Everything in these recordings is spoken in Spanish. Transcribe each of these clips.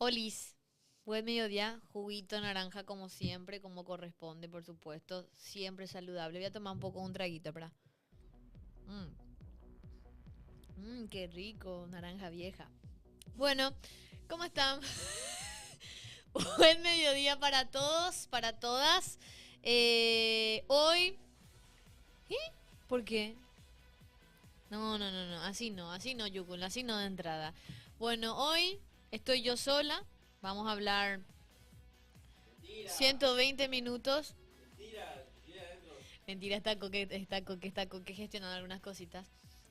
Olis, buen mediodía, juguito naranja como siempre, como corresponde, por supuesto, siempre saludable. Voy a tomar un poco un traguito, para. Mmm, qué rico, naranja vieja. Bueno, ¿cómo están? Buen mediodía para todos, para todas. Hoy, ¿eh? ¿Por qué? No, así no, Yukul, así no de entrada. Bueno, hoy estoy yo sola, vamos a hablar 120 minutos. Mentira, está Coque gestionando algunas cositas.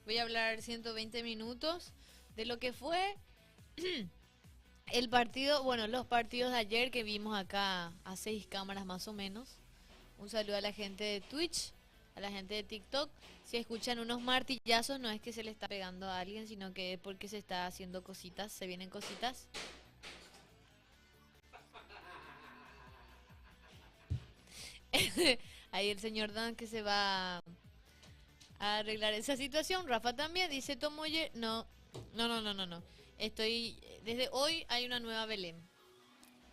Voy a hablar 120 minutos de lo que fue el partido, bueno, los partidos de ayer que vimos acá a 6 cámaras más o menos. Un saludo a la gente de Twitch, a la gente de TikTok. Si escuchan unos martillazos, no es que se le está pegando a alguien, sino que es porque se está haciendo cositas, se vienen cositas. Ahí el señor Dan que se va a arreglar esa situación. Rafa también dice Tomoye. No. Desde hoy hay una nueva Belén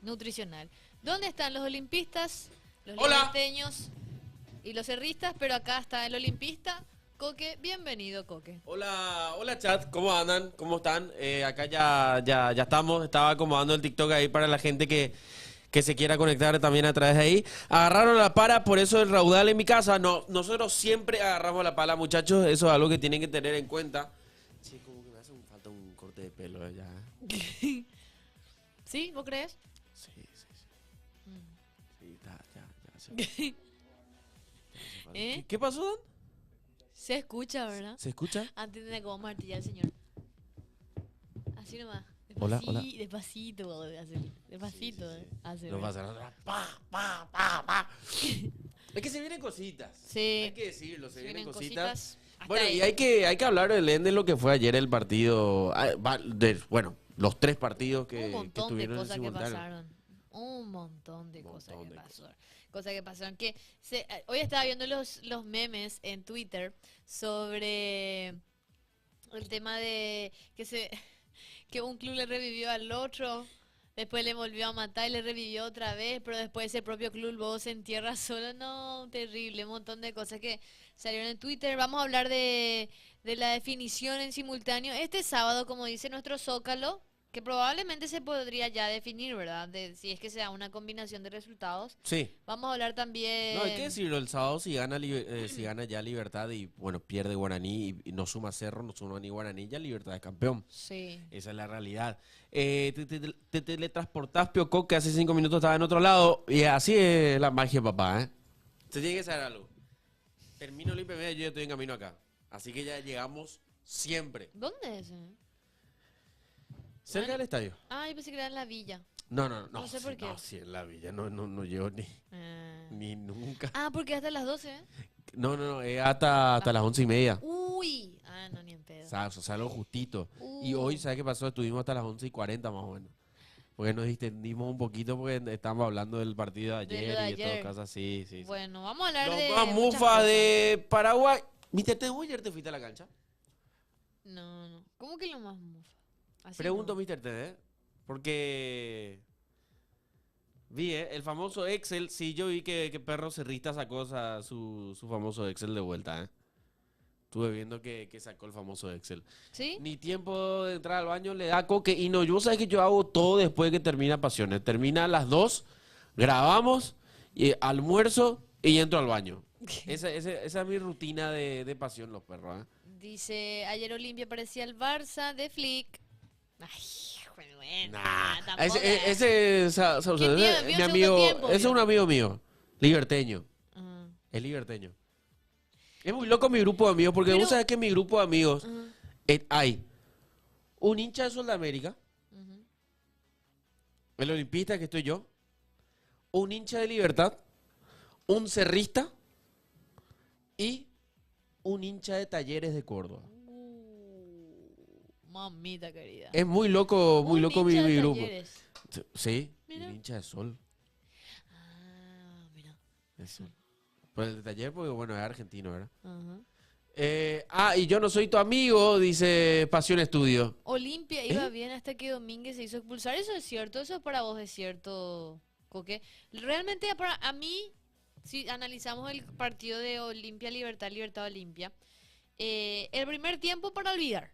nutricional. ¿Dónde están los olimpistas, los Hola. liberteños y los cerristas? Pero acá está el olimpista. Coque, bienvenido, Coque. Hola chat, ¿cómo andan? ¿Cómo están? Acá ya estamos, estaba acomodando el TikTok ahí para la gente que se quiera conectar también a través de ahí. Agarraron la para, por eso el raudal en mi casa. No, nosotros siempre agarramos la pala, muchachos, eso es algo que tienen que tener en cuenta. Sí, como que me hace falta un corte de pelo ya. ¿Sí? ¿Vos crees? Sí. Sí, ya. ¿Eh? ¿Qué pasó, Dan? Se escucha, ¿verdad? ¿Se escucha? Antes de como martillar al señor. Así nomás. Hola. Despacito, despacito. Sí. Hace, No ¿verdad? pasa nada. Pa. Es que se vienen cositas. Sí. Hay que decirlo, se vienen cositas. cositas. Hasta Bueno, ahí. y hay que hablar de lo que fue ayer el partido. Bueno, los 3 partidos Un que montón de estuvieron en cosas que simultáneo. pasaron. Un montón de cosas Montón que de pasaron. Cosas que pasaron. Hoy estaba viendo los memes en Twitter sobre el tema de que un club le revivió al otro, después le volvió a matar y le revivió otra vez, pero después ese propio club luego se entierra solo. No, terrible, un montón de cosas que salieron en Twitter. Vamos a hablar de la definición en simultáneo este sábado, como dice nuestro Zócalo, que probablemente se podría ya definir, ¿verdad? Si es que se da una combinación de resultados. Sí. Vamos a hablar No, hay que también. decirlo, el sábado si gana ya Libertad y bueno, pierde Guaraní y no suma Cerro, no suma ni Guaraní, ya Libertad es campeón. Sí. Esa es la realidad. Te teletransportás, Pioco, que hace 5 minutos estaba en otro lado. Y así es la magia, papá, ¿eh? Se tiene que saber algo. Termino Olimpia Media y yo ya estoy en camino acá. Así que ya llegamos siempre. ¿Dónde es? Cerca del estadio. Ah, yo pensé que era en la villa. No. No sé por qué. No, sí, en la villa. No llego Ah. ni nunca. Ah, porque hasta las 12, ¿eh? No, es hasta las 11:30. Uy. Ah, no, ni en pedo. O sea, algo justito. Y hoy, ¿sabes qué pasó? Estuvimos hasta las 11:40 más o menos. Porque nos distendimos un poquito porque estábamos hablando del partido de De ayer lo de y de todas ayer. cosas. Sí. Bueno, vamos a hablar Los de más muchas mufa cosas. de Paraguay. Mr. T, ¿vos ayer te fuiste a la cancha? No. ¿Cómo que lo más mufa? Así Pregunto, no. Mr. T, ¿eh? Porque vi, el famoso Excel. Sí, yo vi que Perro Cerrista sacó su famoso Excel de vuelta, ¿eh? Estuve viendo que sacó el famoso Excel. ¿Sí? Ni tiempo de entrar al baño le da Coque. Y no, yo sabes que yo hago todo después de que termina Pasiones. Termina a las 2, grabamos, y almuerzo y entro al baño. Esa es mi rutina de Pasión, los perros, ¿eh? Dice, ayer Olimpia parecía el Barça de Flick. Ay, bueno, Nah, tampoco. ¿Qué ese tiene? es Vio mi el segundo amigo, tiempo, ese es vio. un amigo mío, liberteño. Ajá. Es liberteño. Es muy loco mi grupo de amigos, porque Pero. vos sabés que en mi grupo de amigos Ajá, hay un hincha de Sudamérica, ujú. el olimpista que estoy yo, un hincha de Libertad, un cerrista y un hincha de Talleres de Córdoba. Mamita querida. Es muy Un loco hincha de mi grupo. Talleres. Sí, Mira. un hincha de Sol. Ah, mira. De Sol. Pues el de Taller, porque bueno, es argentino, ¿verdad? Ajá. Y yo no soy tu amigo, dice Pasión Estudio. Olimpia iba bien hasta que Domínguez se hizo expulsar. Eso es cierto, eso para vos es cierto, Coque. Realmente para a mí, si analizamos el partido de Olimpia Libertad, Libertad Olimpia, el primer tiempo para olvidar.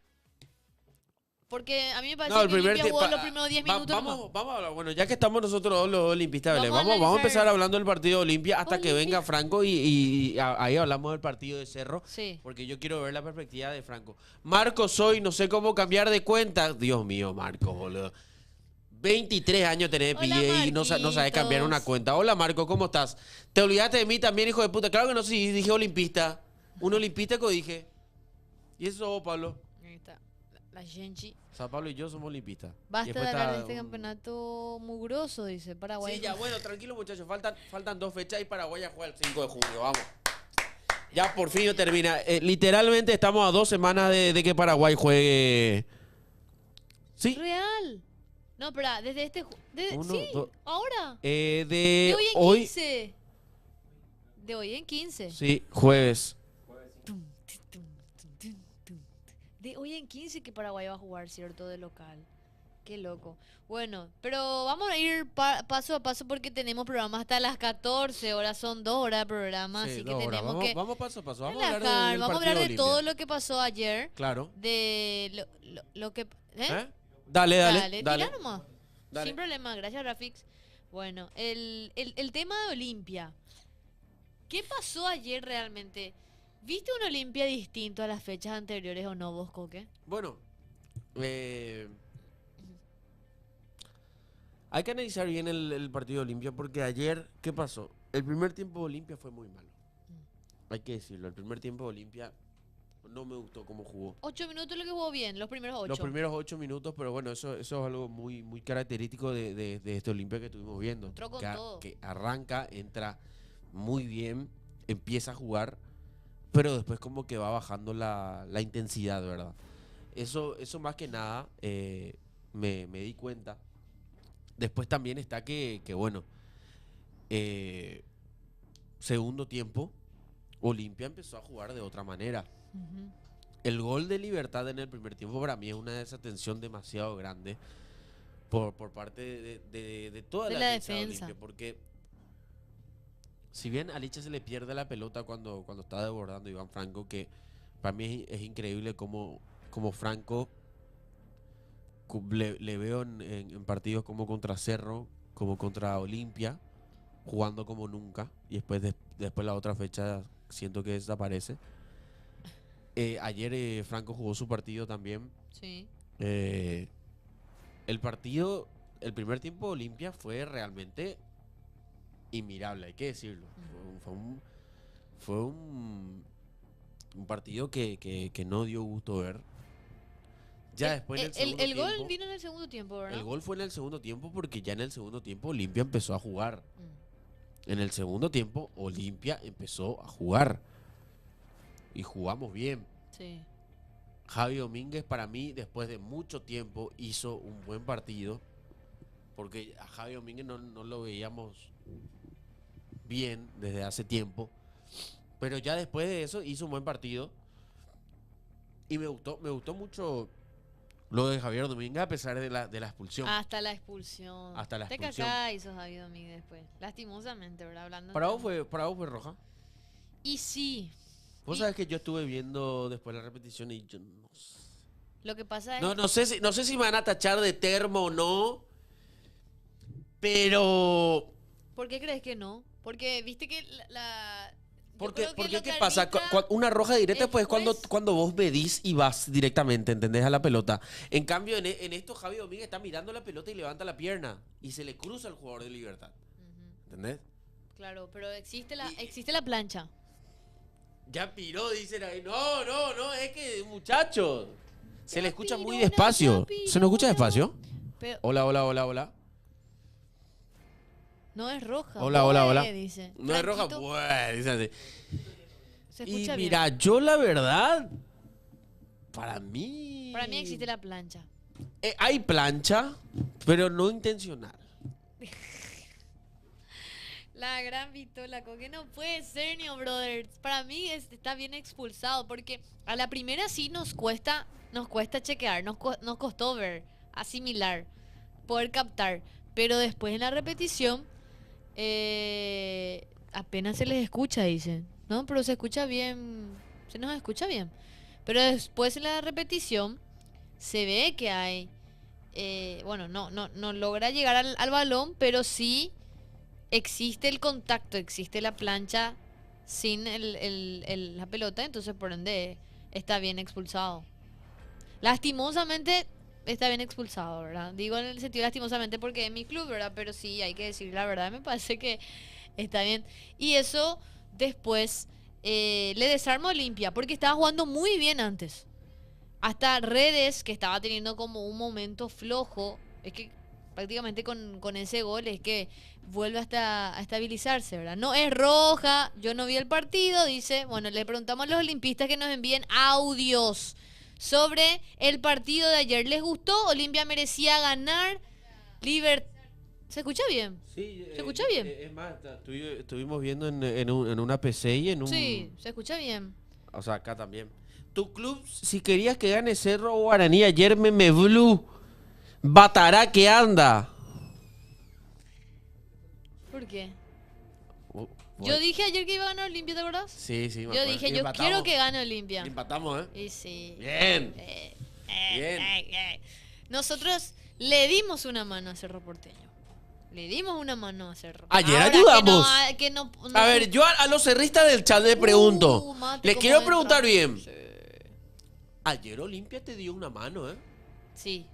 Porque a mí me parece No, el que primer Olimpia tiempo. jugó los primeros 10 minutos nomás. Vamos a hablar. Bueno, ya que estamos nosotros los olimpistas, Belén, Vamos a vamos a analizar. empezar hablando del partido de Olimpia hasta que Olimpia. venga Franco ahí hablamos del partido de Cerro. Sí. Porque yo quiero ver la perspectiva de Franco. Marco, no sé cómo cambiar de cuenta. Dios mío, Marco, boludo. 23 años tenés, Hola, pille, y no sabes cambiar una Marquitos. cuenta. Hola, Marco, ¿cómo estás? ¿Te olvidaste de mí también, hijo de puta? Claro que no, sí, dije olimpista. Un olimpista que dije. ¿Y eso, Pablo? Ahí está. La Genchi. O sea, Pablo y yo somos olimpistas. Y Basta después de hablar de está este campeonato mugroso, dice Paraguay. Sí, ya, bueno, tranquilo, muchachos. Faltan 2 fechas y Paraguay ya juega el 5 de junio. Vamos. Ya por fin termina. Literalmente estamos a 2 semanas de que Paraguay juegue. ¿Sí? Real. No, espera, desde este... Uno, sí, dos. ahora. De De hoy en hoy. 15. De hoy en 15. Sí, jueves. Tum, tum, tum, tum. De hoy en 15 que Paraguay va a jugar, ¿cierto? De local. Qué loco. Bueno, pero vamos a ir paso a paso porque tenemos programas hasta las 14 horas. Son 2 horas de programa, Sí, así que 2 horas. tenemos Vamos, que vamos paso a paso. Vamos a relajar. hablar del Vamos a partido hablar de Olimpia. todo lo que pasó ayer. Claro. De lo que... ¿Eh? Dale. Tira nomás. Dale. Sin problema, gracias Rafix. Bueno, el tema de Olimpia. ¿Qué pasó ayer realmente? ¿Viste un Olimpia distinto a las fechas anteriores o no, vos, Coque? Bueno, hay que analizar bien el partido de Olimpia porque ayer, ¿qué pasó? El primer tiempo de Olimpia fue muy malo. Hay que decirlo, el primer tiempo de Olimpia no me gustó cómo jugó. 8 minutos lo que jugó bien, los primeros 8. Los primeros 8 minutos, pero bueno, eso es algo muy, muy característico de este Olimpia que estuvimos viendo. Entró con que, todo. que arranca, entra muy bien, empieza a jugar, pero después como que va bajando la intensidad, ¿verdad? Eso más que nada me di cuenta. Después también está que bueno, segundo tiempo, Olimpia empezó a jugar de otra manera. Ujú. El gol de Libertad en el primer tiempo para mí es una desatención demasiado grande por parte de toda De la la defensa de defensa. Olimpia. Porque si bien a Licha se le pierde la pelota cuando está desbordando Iván Franco, que para mí es increíble como Franco le veo en partidos como contra Cerro, como contra Olimpia, jugando como nunca. Y después la otra fecha siento que desaparece. Ayer Franco jugó su partido también. Sí. El primer tiempo de Olimpia fue realmente inmirable, hay que decirlo. Fue un partido que no dio gusto ver. Ya después en el segundo El gol tiempo, vino en el segundo tiempo, ¿verdad? el gol fue en el segundo tiempo porque ya en el segundo tiempo Olimpia empezó a jugar. Mm. En el segundo tiempo Olimpia empezó a jugar. Y jugamos bien. Sí. Javi Domínguez para mí después de mucho tiempo hizo un buen partido. Porque a Javi Domínguez no lo veíamos bien desde hace tiempo. Pero ya después de eso hizo un buen partido. Y me gustó mucho lo de Javier Domínguez a pesar de la expulsión. Hasta la expulsión. Hasta la Te expulsión. cacá hizo Javi Domínguez después. Lastimosamente, ¿verdad? Hablando ¿Para en vos fue roja? Y sí. Vos sabés que yo estuve viendo después la repetición y yo no sé. Lo que pasa es... No sé si me van a tachar de termo o no. Pero... ¿Por qué crees que no? Porque viste que yo Porque creo que lo ¿qué que pasa? arbitra Una roja directa el pues juez- cuando vos medís y vas directamente, ¿entendés? A la pelota. En cambio, en esto Javi Domínguez está mirando la pelota y levanta la pierna. Y se le cruza al jugador de Libertad. Ujú, ¿Entendés? claro, pero existe la plancha. Ya piró, dicen ahí. No, es que, muchachos. Se Ya le escucha muy piró, despacio. ya ¿Se nos escucha piró. despacio? Pero Hola. no es roja. Hola. Dice. No es roja, Franquito, pues, dice así. se Y escucha mira, bien. yo la verdad, para mí... Para mí existe la plancha. Hay plancha, pero no intencional. La gran Vitola, que no puede ser, Neo Brothers. Para mí está bien expulsado, porque a la primera sí nos cuesta chequear, nos costó ver, asimilar, poder captar. Pero después en la repetición, apenas se les escucha, dicen. No, pero se escucha bien, se nos escucha bien. Pero después en la repetición se ve que hay, bueno, no logra llegar al balón, pero sí existe el contacto, existe la plancha sin la pelota, entonces por ende está bien expulsado. Lastimosamente está bien expulsado, ¿verdad? Digo en el sentido lastimosamente porque es mi club, ¿verdad? Pero sí, hay que decir la verdad, me parece que está bien. Y eso después le desarma a Olimpia, porque estaba jugando muy bien antes. Hasta Redes, que estaba teniendo como un momento flojo, es que prácticamente con ese gol es que vuelve hasta a estabilizarse, ¿verdad? No es roja, yo no vi el partido, dice. Bueno, le preguntamos a los olimpistas que nos envíen audios sobre el partido de ayer. ¿Les gustó? ¿Olimpia merecía ganar? ¿Se escucha bien? Sí, ¿Se escucha bien? Es más, estuvimos viendo en una PC y en un... Sí, se escucha bien. O sea, acá también. Tu club, si querías que gane Cerro o Guaraní, ayer me blue. Batará que anda. ¿Por qué? Bueno. Yo dije ayer que iba a ganar Olimpia, ¿te acuerdas? Sí, me Yo acuerdo. dije, Y yo empatamos. quiero que gane Olimpia. Y empatamos, ¿eh? Y sí. Bien. Bien. Nosotros le dimos una mano a Cerro Porteño. Le dimos una mano a Cerro. Ayer Ahora ayudamos. no A ver, yo a los cerristas del chat le pregunto. mate, Les cómo quiero entra. preguntar bien. Sí. Ayer Olimpia te dio una mano, ¿eh? Sí.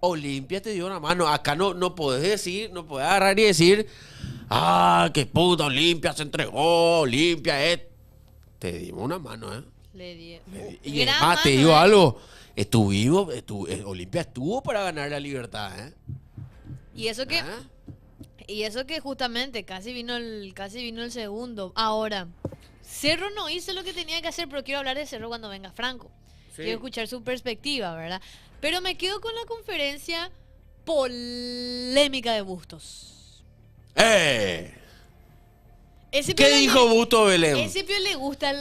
Olimpia te dio una mano. Acá no podés decir, no podés agarrar y decir, qué puta, Olimpia se entregó, Olimpia es. Te dimos una mano, ¿eh? Le di. Y es Gran más, te mano, digo ¿eh? algo. Olimpia estuvo para ganar la libertad, ¿eh? Y eso que, ¿Ah? justamente casi vino el segundo. Ahora, Cerro no hizo lo que tenía que hacer, pero quiero hablar de Cerro cuando venga Franco. Sí. Quiero escuchar su perspectiva, ¿verdad? Pero me quedo con la conferencia polémica de Bustos. Ese ¿Qué pio dijo Busto Belén? Ese pio le gusta,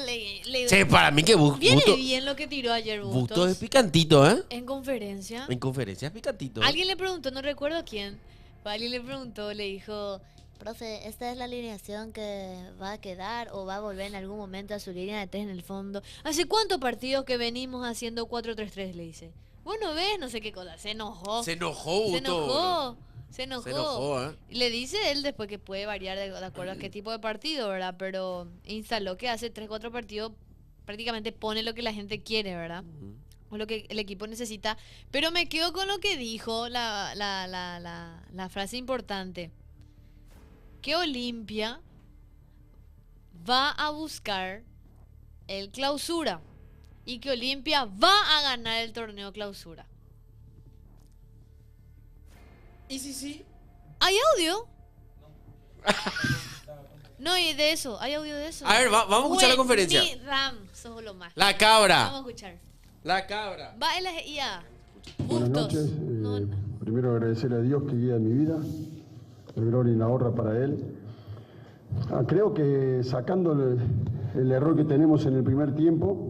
Sí, para mí que viene Busto bien lo que tiró ayer Bustos. Busto es picantito, ¿eh? En conferencia. En conferencia es picantito. Alguien le preguntó, no recuerdo a quién, pero alguien le preguntó, le dijo, profe, ¿esta es la alineación que va a quedar o va a volver en algún momento a su línea de 3 en el fondo? ¿Hace cuántos partidos que venimos haciendo 4-3-3? Le dice. Bueno, ves, no sé qué cosa. Se enojó. Se enojó Busto. Se enojó. Se enojó, ¿eh? Y le dice él después que puede variar de acuerdo a qué tipo de partido, ¿verdad? Pero instaló que hace 3-4 partidos prácticamente pone lo que la gente quiere, ¿verdad? O lo que el equipo necesita. Pero me quedo con lo que dijo la frase importante. Que Olimpia va a buscar el clausura. Y que Olimpia va a ganar el torneo clausura. ¿Y sí? ¿Hay audio? No, y de eso, hay audio de eso. A ver, vamos a escuchar la conferencia. Ram, sos lo más. La cabra. Vamos a escuchar. La cabra. Va LGIA. Buenas noches. Primero agradecer a Dios que guía mi vida. La gloria y la honra para Él. Creo que sacando el error que tenemos en el primer tiempo,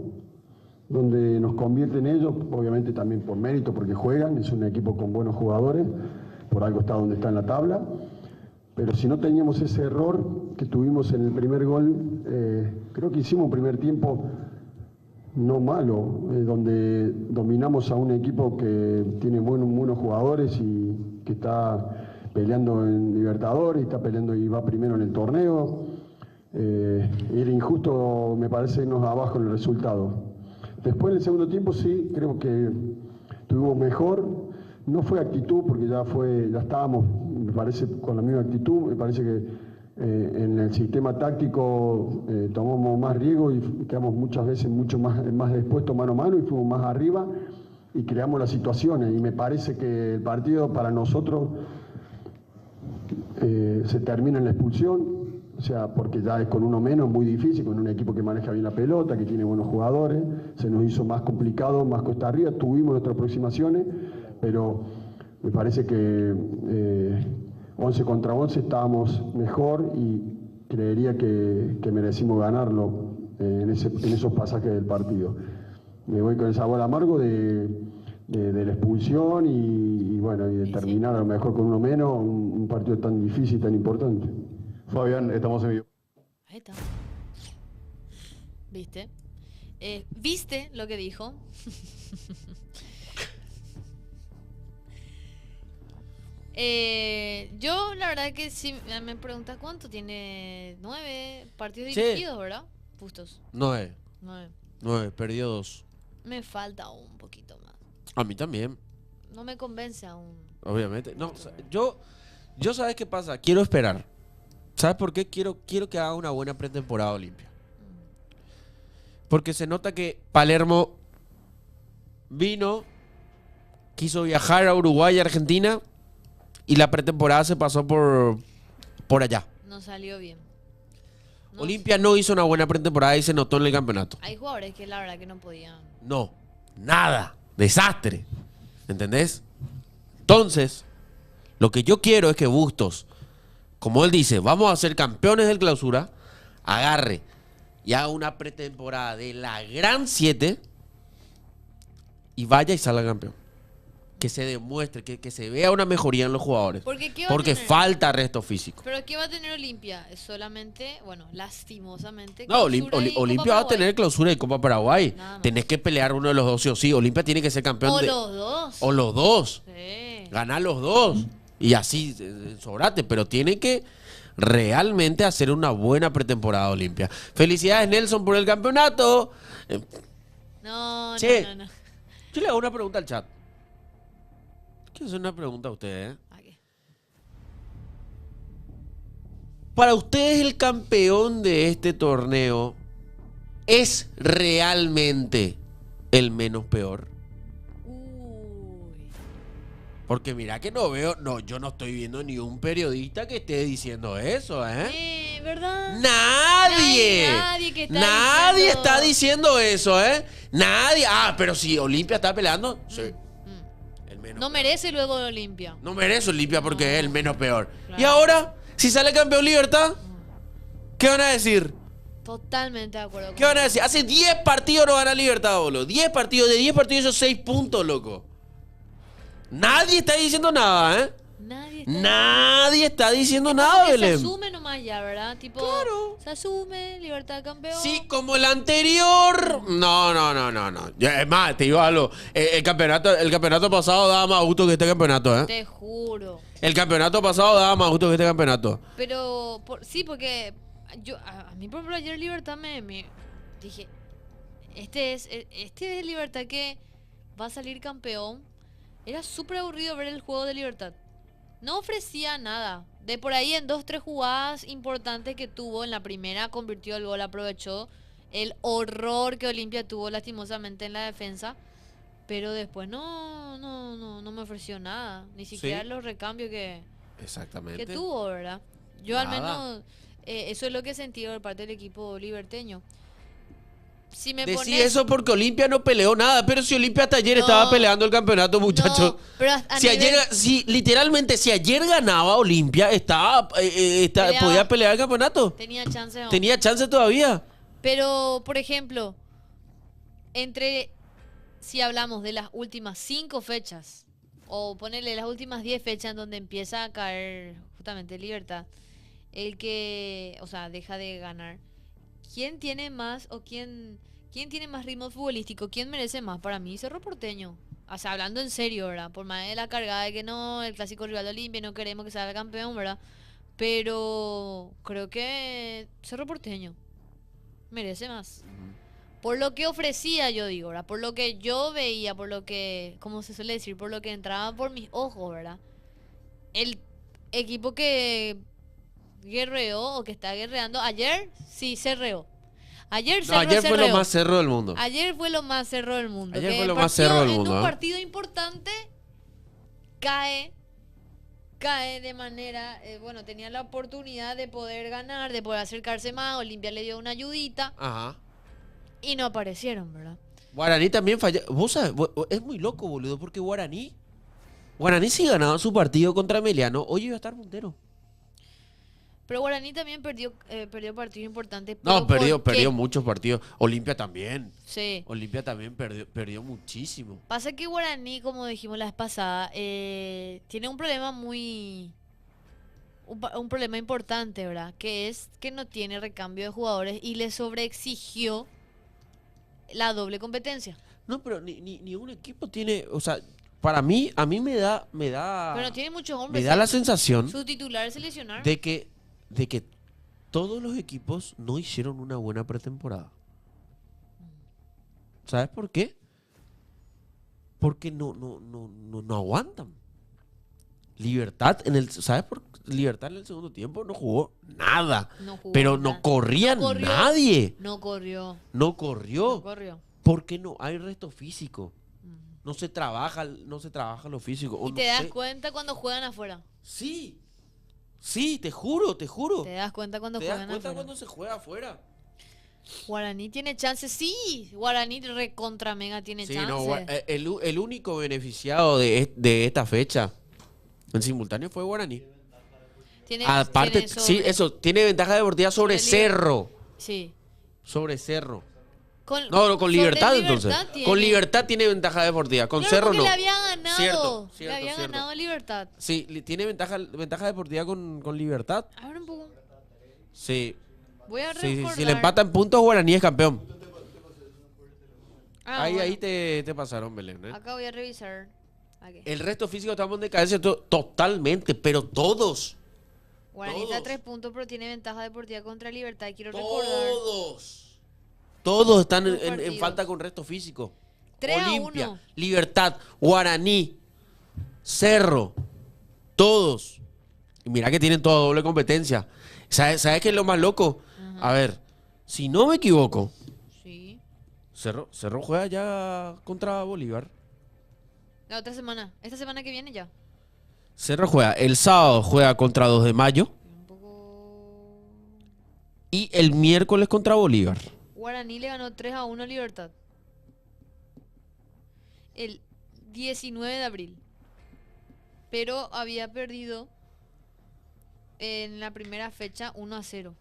donde nos convierten ellos, obviamente también por mérito, porque juegan, es un equipo con buenos jugadores, por algo está donde está en la tabla. Pero si no teníamos ese error que tuvimos en el primer gol, creo que hicimos un primer tiempo no malo, donde dominamos a un equipo que tiene buenos jugadores y que está peleando en Libertadores, está peleando y va primero en el torneo. Era injusto, me parece, irnos abajo en el resultado. Después en el segundo tiempo sí, creo que tuvimos mejor. No fue actitud, porque ya estábamos, me parece, con la misma actitud. Me parece que en el sistema táctico tomamos más riesgo y quedamos muchas veces mucho más dispuestos mano a mano y fuimos más arriba y creamos las situaciones. Y me parece que el partido para nosotros se termina en la expulsión. O sea, porque ya es con uno menos, muy difícil, con un equipo que maneja bien la pelota, que tiene buenos jugadores, se nos hizo más complicado, más cuesta arriba, tuvimos nuestras aproximaciones, pero me parece que 11 contra 11 estábamos mejor y creería que merecimos ganarlo en esos pasajes del partido. Me voy con el sabor amargo de la expulsión y bueno, y de terminar a lo mejor con uno menos un partido tan difícil, tan importante. Fabián, estamos en vivo. Ahí está. ¿Viste? ¿Viste lo que dijo? Yo la verdad que si me preguntas cuánto tiene 9 partidos dirigidos, ¿verdad? Justos. 9. 9. 9, perdió 2. Me falta un poquito más. A mí también, No me convence aún. obviamente. No, o sea, yo ¿sabes qué pasa? Quiero esperar. ¿Sabes por qué? Quiero que haga una buena pretemporada Olimpia. Porque se nota que Palermo vino, quiso viajar a Uruguay y Argentina y la pretemporada se pasó por allá. No salió bien. No Olimpia no hizo una buena pretemporada y se notó en el campeonato. Hay jugadores que la verdad que no podían. No, nada. Desastre. ¿Entendés? Entonces, lo que yo quiero es que Bustos, como él dice, vamos a ser campeones del Clausura, agarre y haga una pretemporada de la Gran 7 y vaya y salga campeón. Que se demuestre, que se vea una mejoría en los jugadores. Porque, ¿qué va a Porque tener? falta resto físico. Pero ¿qué va a tener Olimpia? Es solamente, bueno, lastimosamente. No, Clausura y Copa Olimpia va a Paraguay. tener Clausura y Copa Paraguay. Nada más. Tenés que pelear uno de los dos sí o sí. Olimpia tiene que ser campeón O de... los dos. O los dos. Sí. Ganar los dos. Y así, sobrate. Pero tiene que realmente hacer una buena pretemporada Olimpia. Felicidades, Nelson, por el campeonato. No, Che. no. Yo le hago una pregunta al chat. Quiero hacer una pregunta a ustedes. ¿A qué? Para ustedes, el campeón de este torneo es realmente el menos peor. Uy. Porque mira que yo no estoy viendo ni un periodista que esté diciendo eso, ¿eh? ¿Verdad? Nadie. Nadie que está Nadie diciendo- está diciendo eso, ¿eh? Nadie. Ah, pero si Olimpia está peleando, sí. El menos No peor. merece luego Olimpia. No merece Olimpia porque No. es el menos peor. Claro. Y ahora, si sale campeón Libertad, ¿qué van a decir? Totalmente de acuerdo. ¿Qué van a decir? Hace 10 partidos no gana Libertad, boludo. 10 partidos, de 10 partidos esos 6 puntos, loco. Nadie está diciendo nada, ¿eh? Nadie está diciendo nada, Que se Belén. asume nomás ya, ¿verdad? Tipo, Claro. se asume, Libertad de campeón. Sí, como el anterior. No. Es más, te digo algo. El campeonato pasado daba más gusto que este campeonato, ¿eh? Te juro. El campeonato pasado daba más gusto que este campeonato. Pero, sí, porque a mí, por ejemplo, ayer Libertad me dije, este es Libertad que va a salir campeón. Era súper aburrido ver el juego de Libertad. No ofrecía nada. De por ahí en 2-3 jugadas importantes que tuvo, en la primera convirtió el gol, aprovechó el horror que Olimpia tuvo lastimosamente en la defensa. Pero después no me ofreció nada. Ni siquiera Sí. los recambios que Exactamente. tuvo, ¿verdad? Yo al Nada. menos eso es lo que sentí por parte del equipo liberteño. Si me Decí pones... eso porque Olimpia no peleó nada, pero si Olimpia hasta ayer No. estaba peleando el campeonato, muchachos. No, pero a Si nivel- literalmente, si ayer ganaba Olimpia, Peleaba. podía pelear el campeonato. tenía chance. Tenía chance todavía. Pero, por ejemplo, si hablamos de las últimas 5 fechas, o ponerle las últimas 10 fechas en donde empieza a caer justamente Libertad, el que, o sea, deja de ganar, ¿quién tiene más o quién tiene más ritmo futbolístico? ¿Quién merece más? Para mí, Cerro Porteño. O sea, hablando en serio, ¿verdad? Por más de la cargada de que no, el clásico rival de Olimpia, no queremos que salga campeón, ¿verdad? Pero creo que Cerro Porteño merece más. Por lo que ofrecía, yo digo, ¿verdad? Por lo que yo veía, por lo que, como se suele decir, por lo que entraba por mis ojos, ¿verdad? El equipo que guerreó o que está guerreando, ayer sí cerreó. Ayer No, ayer fue lo más cerro del mundo. Ayer fue lo más cerro del mundo. Ayer que fue el lo más partido- cerro del en mundo, un ¿eh? partido importante cae de manera, bueno, tenía la oportunidad de poder ganar, de poder acercarse más, Olimpia le dio una ayudita Ajá. y no aparecieron, ¿verdad? Guaraní también falló. Vos sabés, es muy loco, boludo, porque Guaraní si ganaba su partido contra Emiliano, hoy iba a estar puntero. Pero Guaraní también perdió partidos importantes. No, pero ¿por qué? perdió muchos partidos. Olimpia también. Sí. Olimpia también perdió muchísimo. Pasa que Guaraní, como dijimos la vez pasada, tiene un problema un problema importante, ¿verdad? Que es que no tiene recambio de jugadores y le sobreexigió la doble competencia. No, pero ni un equipo tiene, o sea, para mí, a mí me da Pero no tiene muchos hombres. me da la sensación Sus titulares se lesionaron. de que todos los equipos no hicieron una buena pretemporada. ¿Sabes por qué? Porque no aguantan. Libertad ¿sabes por qué? Libertad en el segundo tiempo no jugó nada. No jugó Pero nada. no corría No corrió. nadie. No corrió. No corrió. No corrió. Porque no hay resto físico. No se trabaja lo físico. O Y no te das sé. cuenta cuando juegan afuera. Sí. Sí, te juro. Te das cuenta cuando ¿Te das juegan cuenta afuera. cuando se juega afuera? Guaraní tiene chance, sí. Guaraní recontra mega tiene Sí, chance. no, el único beneficiado de esta fecha en simultáneo fue Guaraní. Aparte, tiene sí, eso, tiene ventaja deportiva sobre sobre Cerro. Sí. Sobre Cerro. Con, No, con sobre Libertad entonces. tiene. Con Libertad tiene ventaja deportiva. Con Claro, Cerro porque no. le había ganado. Cierto, le cierto, había cierto. ganado Libertad. Sí, tiene ventaja deportiva con Libertad. A ver un poco. Sí. Voy a Sí, recordar. si le empatan puntos, Guaraní es campeón. Ah, ahí bueno. te pasaron, Belén. ¿Eh? Acá voy a revisar. Aquí. El resto físico estamos en decadencia totalmente, pero todos. Guaraní está a todos. 3 puntos, pero tiene ventaja deportiva contra Libertad. Quiero recordar. Todos están Los en partidos. falta con resto físico. 3-1. Olimpia, Libertad, Guaraní, Cerro, todos. Y mira que tienen toda doble competencia. ¿Sabes qué es lo más loco? A ver, si no me equivoco, Sí. Cerro juega ya contra Bolívar. La otra semana. Esta semana que viene ya. Cerro juega, el sábado juega contra 2 de mayo Un poco. y el miércoles contra Bolívar. Guaraní le ganó 3-1 a Libertad. El 19 de abril. Pero había perdido en la primera fecha 1-0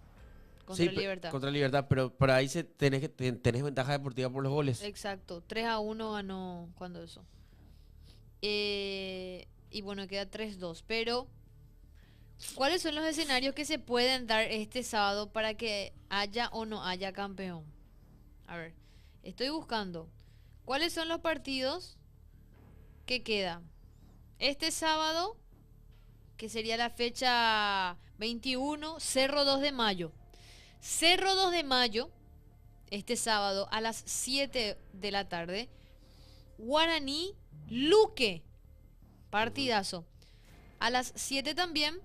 contra Sí, Libertad. contra Libertad, pero por ahí tenés ventaja deportiva por los goles. Exacto, 3-1 ganó cuando eso. Y bueno, queda 3-2. Pero, ¿cuáles son los escenarios que se pueden dar este sábado para que haya o no haya campeón? A ver, estoy buscando. ¿Cuáles son los partidos que quedan? Este sábado, que sería la fecha 21, Cerro 2 de mayo. Cerro 2 de mayo, este sábado a las 7 de la tarde. Guaraní, Luque, partidazo. A las 7 también.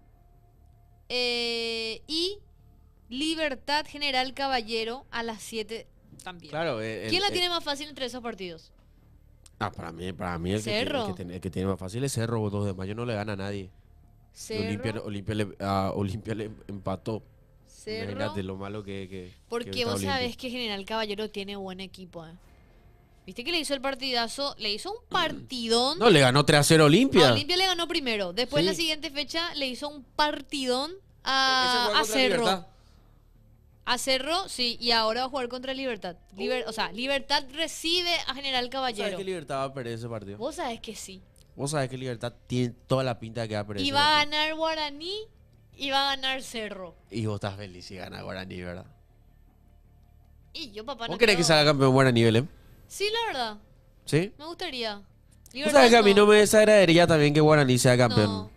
Y Libertad General Caballero a las 7 también. Claro, ¿Quién la tiene más fácil entre esos partidos? para mí el Cerro. el que tiene más fácil es Cerro. 2 de mayo no le gana a nadie. Cerro, Olimpia le empató. Cerro. Imagínate lo malo que Porque está vos Olimpia. sabés que General Caballero tiene buen equipo, ¿eh? ¿Viste que le hizo el partidazo? Le hizo un partidón. No, le ganó 3-0 A Olimpia. Olimpia le ganó primero. Después, en la Sí. siguiente fecha, le hizo un partidón Ese a juega contra Cerro. Libertad. A Cerro, sí. Y ahora va a jugar contra Libertad. O sea, Libertad recibe a General ¿Sabes Caballero. que Libertad va a perder ese partido? Vos sabés que sí. Vos sabés que Libertad tiene toda la pinta de que va a perder Y ese va a partido. ganar Guaraní y va a ganar Cerro. Y vos estás feliz si gana Guaraní, ¿verdad? Y yo, papá, ¿Vos no querés que creo. salga campeón Guaraní, Belén? Sí, la verdad. ¿Sí? Me gustaría. Vos Libertad sabés que a mí no me desagradaría también que Guaraní sea campeón. No.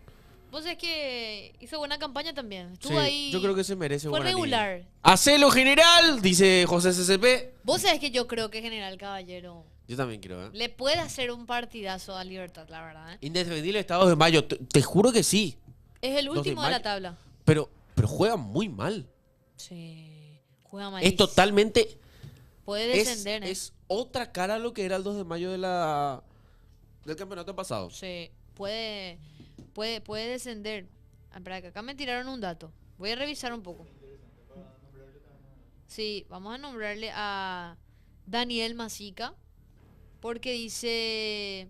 Vos sabés que hizo buena campaña también. Estuvo Sí, ahí. yo creo que se merece Fue Guaraní. regular. ¡Hacelo, general! Dice José CCP. Vos sabés que yo creo que General Caballero Yo también quiero, ¿eh? le puede hacer un partidazo a Libertad, la verdad, ¿eh? Indefendible Estados de Mayo. Te juro que sí. Es el 2 de último de la mayo. tabla. Pero juega muy mal. Sí. Juega mal. Es totalmente... Puede Es, descender, ¿eh? es otra cara a lo que era el 2 de mayo del campeonato pasado. Sí. Puede descender. Ah, espera, que acá me tiraron un dato. Voy a revisar un poco. Sí, vamos a nombrarle a Daniel Masica. Porque dice...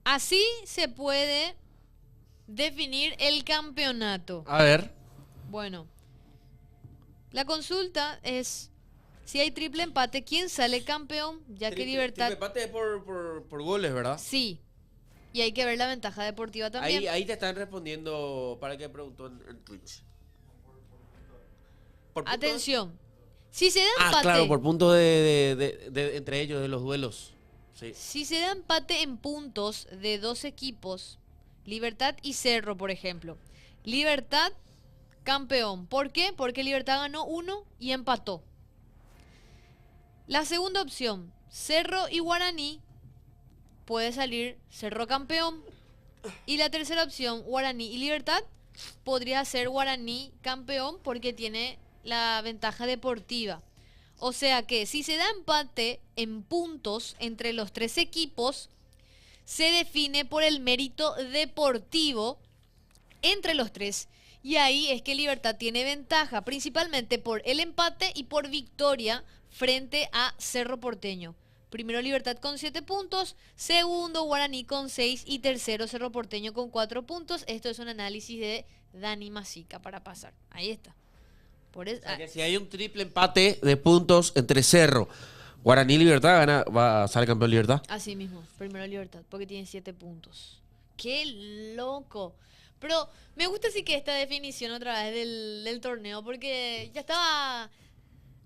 Así se puede definir el campeonato. A ver. Bueno, la consulta es, si hay triple empate, ¿quién sale campeón? Ya que Libertad... Triple empate es por goles, ¿verdad? Sí, y hay que ver la ventaja deportiva también. Ahí te están respondiendo para que preguntó en Twitch. ¿Por puntos? Atención, si se da empate... claro, por puntos de entre ellos, de los duelos. Sí. Si se da empate en puntos de dos equipos, Libertad y Cerro, por ejemplo. Libertad, campeón. ¿Por qué? Porque Libertad ganó 1 y empató. La segunda opción, Cerro y Guaraní, puede salir Cerro campeón. Y la tercera opción, Guaraní y Libertad, podría ser Guaraní campeón porque tiene la ventaja deportiva. O sea que si se da empate en puntos entre los tres equipos, se define por el mérito deportivo entre los tres. Y ahí es que Libertad tiene ventaja, principalmente por el empate y por victoria frente a Cerro Porteño. Primero Libertad con 7 puntos, segundo Guaraní con 6 y tercero Cerro Porteño con 4 puntos. Esto es un análisis de Dani Masica para pasar. Ahí está. Por eso, O sea que si hay un triple empate de puntos entre Cerro, Guaraní y Libertad, va a salir campeón Libertad. así mismo, primero Libertad, porque tiene 7 puntos. ¡Qué loco! Pero me gusta sí que esta definición otra vez del torneo, porque ya estaba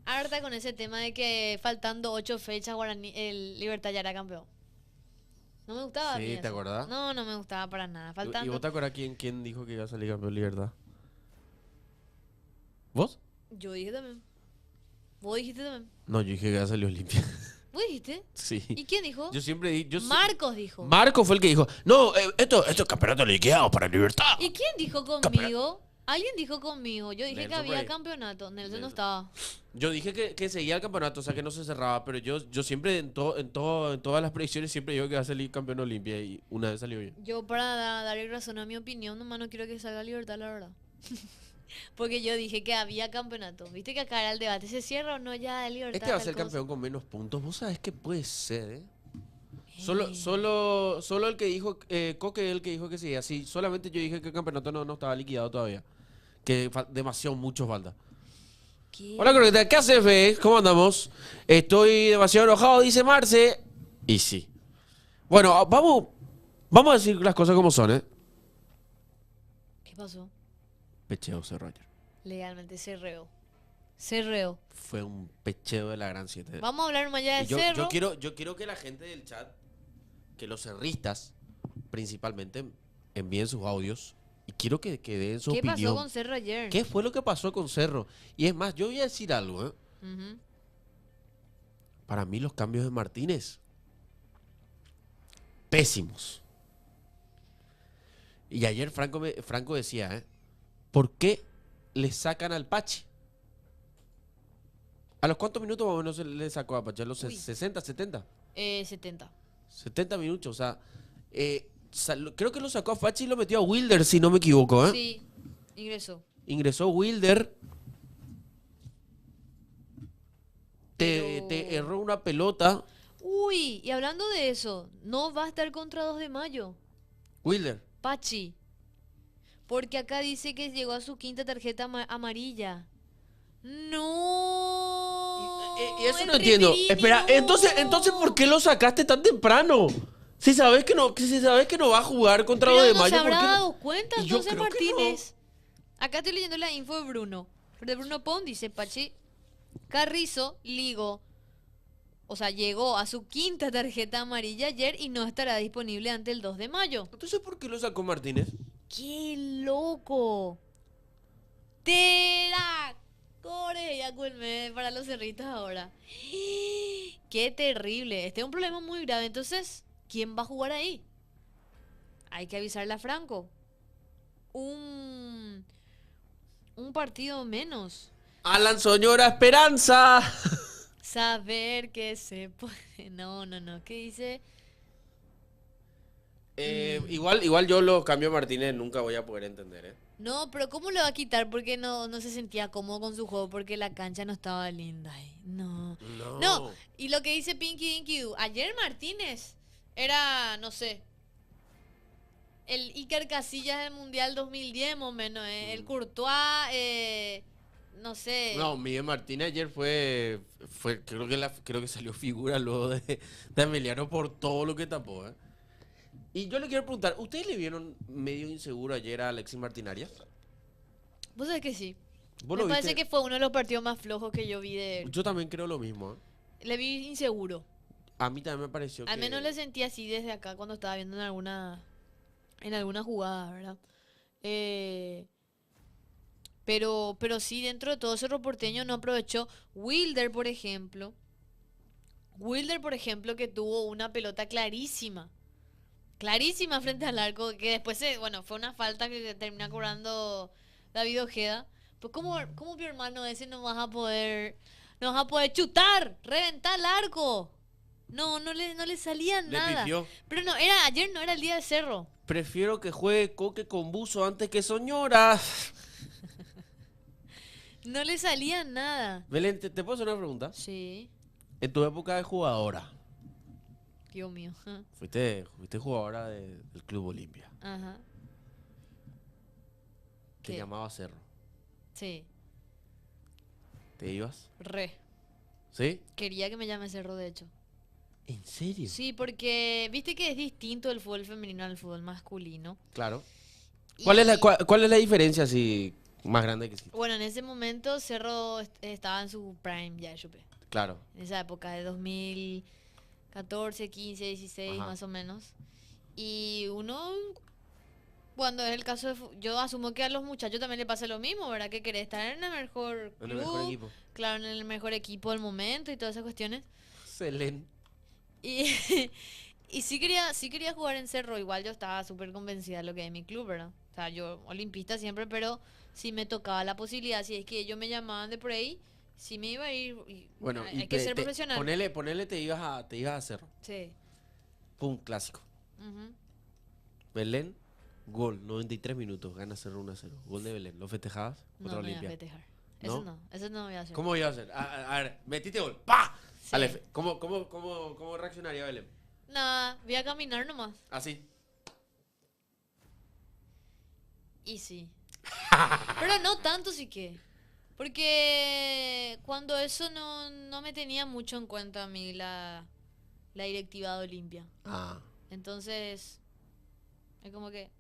harta con ese tema de que faltando 8 fechas Guaraní, el Libertad ya era campeón. No me gustaba a mí Sí, ¿te eso. acordás? No, no me gustaba para nada. ¿Y Faltando. vos te acuerdas quién dijo que iba a salir campeón Libertad? ¿Vos? Yo dije también. Vos dijiste también. No, yo dije que iba a salir Olimpia. ¿Vos dijiste? Sí. ¿Y quién dijo? Yo siempre dije... Marcos dijo. Marco fue el que dijo, no, esto es campeonato liquidado para Libertad. ¿Y quién dijo conmigo? Alguien dijo conmigo. Yo dije que Nelson por había ahí. campeonato. Nelson no Nelson. estaba. Yo dije que seguía el campeonato, o sea que no se cerraba, pero yo siempre en todas las predicciones siempre digo que va a salir campeón Olimpia y una vez salió bien. Yo para darle razón a mi opinión, nomás no quiero que salga Libertad, la verdad. Porque yo dije que había campeonato. ¿Viste que acá era el debate? ¿Se cierra o no ya el Libertad? Este va a tal ser cosa? campeón con menos puntos, vos sabés que puede ser, ¿eh? Solo el que dijo, Coque el que dijo que sí, así, solamente yo dije que el campeonato no estaba liquidado todavía. Que demasiado mucho falta. ¿Qué? Hola, Croqueta, ¿qué haces, Fe? ¿Cómo andamos? Estoy demasiado enojado, dice Marce. Y sí. Bueno, vamos a decir las cosas como son, ¿eh? ¿Qué pasó? Pecheo Cerro ayer. Legalmente se reó. Se reó. Fue un pecheo de la gran 7. Vamos a hablar más allá de Y yo Cerro. quiero que la gente del chat, que los cerristas, principalmente, envíen sus audios. Y quiero que den su ¿Qué opinión. pasó con Cerro ayer? ¿Qué fue lo que pasó con Cerro? Y es más, yo voy a decir algo, ¿eh? Ujú. Para mí los cambios de Martínez, pésimos. Y ayer Franco decía, ¿eh? ¿Por qué le sacan al Pachi? ¿A los cuántos minutos más o menos le sacó a Pachi? ¿A los Uy. 60, 70? 70. 70 minutos, o sea, creo que lo sacó a Pachi y lo metió a Wilder, si no me equivoco, ¿eh? Sí, ingresó. Ingresó Wilder, Pero- te erró una pelota. Uy, y hablando de eso, no va a estar contra 2 de mayo. Wilder. Pachi. Porque acá dice que llegó a su quinta tarjeta amarilla. No. Y eso el no entiendo. referee Espera, no. entonces ¿por qué lo sacaste tan temprano? Si sabes que no va a jugar contra Pero los de no mayo, se ¿por habrá qué no? dado cuenta Y yo entonces creo que Martínez. Acá estoy leyendo la info de Bruno. De Bruno Pon dice Pachi Carrizo ligó. O sea, llegó a su quinta tarjeta amarilla ayer y no estará disponible antes el 2 de mayo. Entonces, ¿por qué lo sacó Martínez? ¡Qué loco! ¡Tera! Core, ya culmé para los cerritos ahora. ¡Qué terrible! Este es un problema muy grave. Entonces, ¿quién va a jugar ahí? Hay que avisarle a Franco. Un partido menos. Alan Soñora Esperanza. Saber que se puede. No. ¿Qué dice? Igual yo lo cambio a Martínez, nunca voy a poder entender, ¿eh? No, pero ¿cómo lo va a quitar? Porque no se sentía cómodo con su juego, porque la cancha no estaba linda. Ay, no. No, y lo que dice Pinky Dinky Doo, ayer Martínez era, no sé, el Iker Casillas del Mundial 2010, más o menos. El Courtois, no sé. No, Miguel Martínez ayer creo que salió figura luego de Emiliano por todo lo que tapó, ¿eh? Y yo le quiero preguntar, ¿ustedes le vieron medio inseguro ayer a Alexis Martinaria? Vos sabés que sí. ¿Vos Me lo parece viste? que fue uno de los partidos más flojos que yo vi de él. Yo también creo lo mismo, ¿eh? Le vi inseguro. A mí también me pareció Al que... menos le sentí así desde acá cuando estaba viendo en alguna jugada, ¿verdad? Pero sí, dentro de todo Cerro Porteño no aprovechó. Wilder, por ejemplo, que tuvo una pelota clarísima. Clarísima frente al arco, que después, bueno, fue una falta que termina cobrando David Ojeda. Pues ¿cómo mi hermano ese no vas a poder chutar, reventar el arco? No le salía Le nada. pifió. Pero ayer no era el día de Cerro. Prefiero que juegue Coque con Buzo antes que Soñora. No le salía nada. Belén, ¿te puedo hacer una pregunta? Sí, En tu época de jugadora, Dios mío. fuiste jugadora del Club Olimpia. Ajá. Te ¿Qué? llamaba Cerro. Sí, ¿Te ibas? re. ¿Sí? Quería que me llame Cerro, de hecho. ¿En serio? Sí, porque viste que es distinto el fútbol femenino al fútbol masculino. Claro. Y, ¿Cuál es la diferencia así más grande que existe? bueno, en ese momento Cerro estaba en su prime, ya supe. Claro. En esa época de 2014, 15, 16 Ajá. más o menos. Y uno, cuando es el caso yo asumo que a los muchachos también le pasa lo mismo, ¿verdad? Que querés estar en el mejor En el mejor club, equipo. claro, en el mejor equipo del momento y todas esas cuestiones. Selén. Y, y sí quería jugar en Cerro, igual yo estaba súper convencida de lo que es mi club, ¿verdad? O sea, yo olimpista siempre, pero si me tocaba la posibilidad, si es que ellos me llamaban de por ahí, sí me iba a ir. Bueno, hay que ser profesional. Ponele te ibas a Cerro. Sí. Pum, clásico. Ujú. Belén, gol, 93 minutos, gana Cerro 1-0. Gol de Belén. ¿Lo festejabas? No, Contra no voy a Olimpia. festejar. ¿No? Eso no voy a hacer. ¿Cómo iba a hacer? A ver, metiste gol. ¡Pah! Sí. ¿Cómo reaccionaría Belén? Nada, voy a caminar nomás. Así. Y sí. Pero no tanto sí que. Porque cuando eso no me tenía mucho en cuenta a mí la directiva de Olimpia. Ah. Entonces, es como que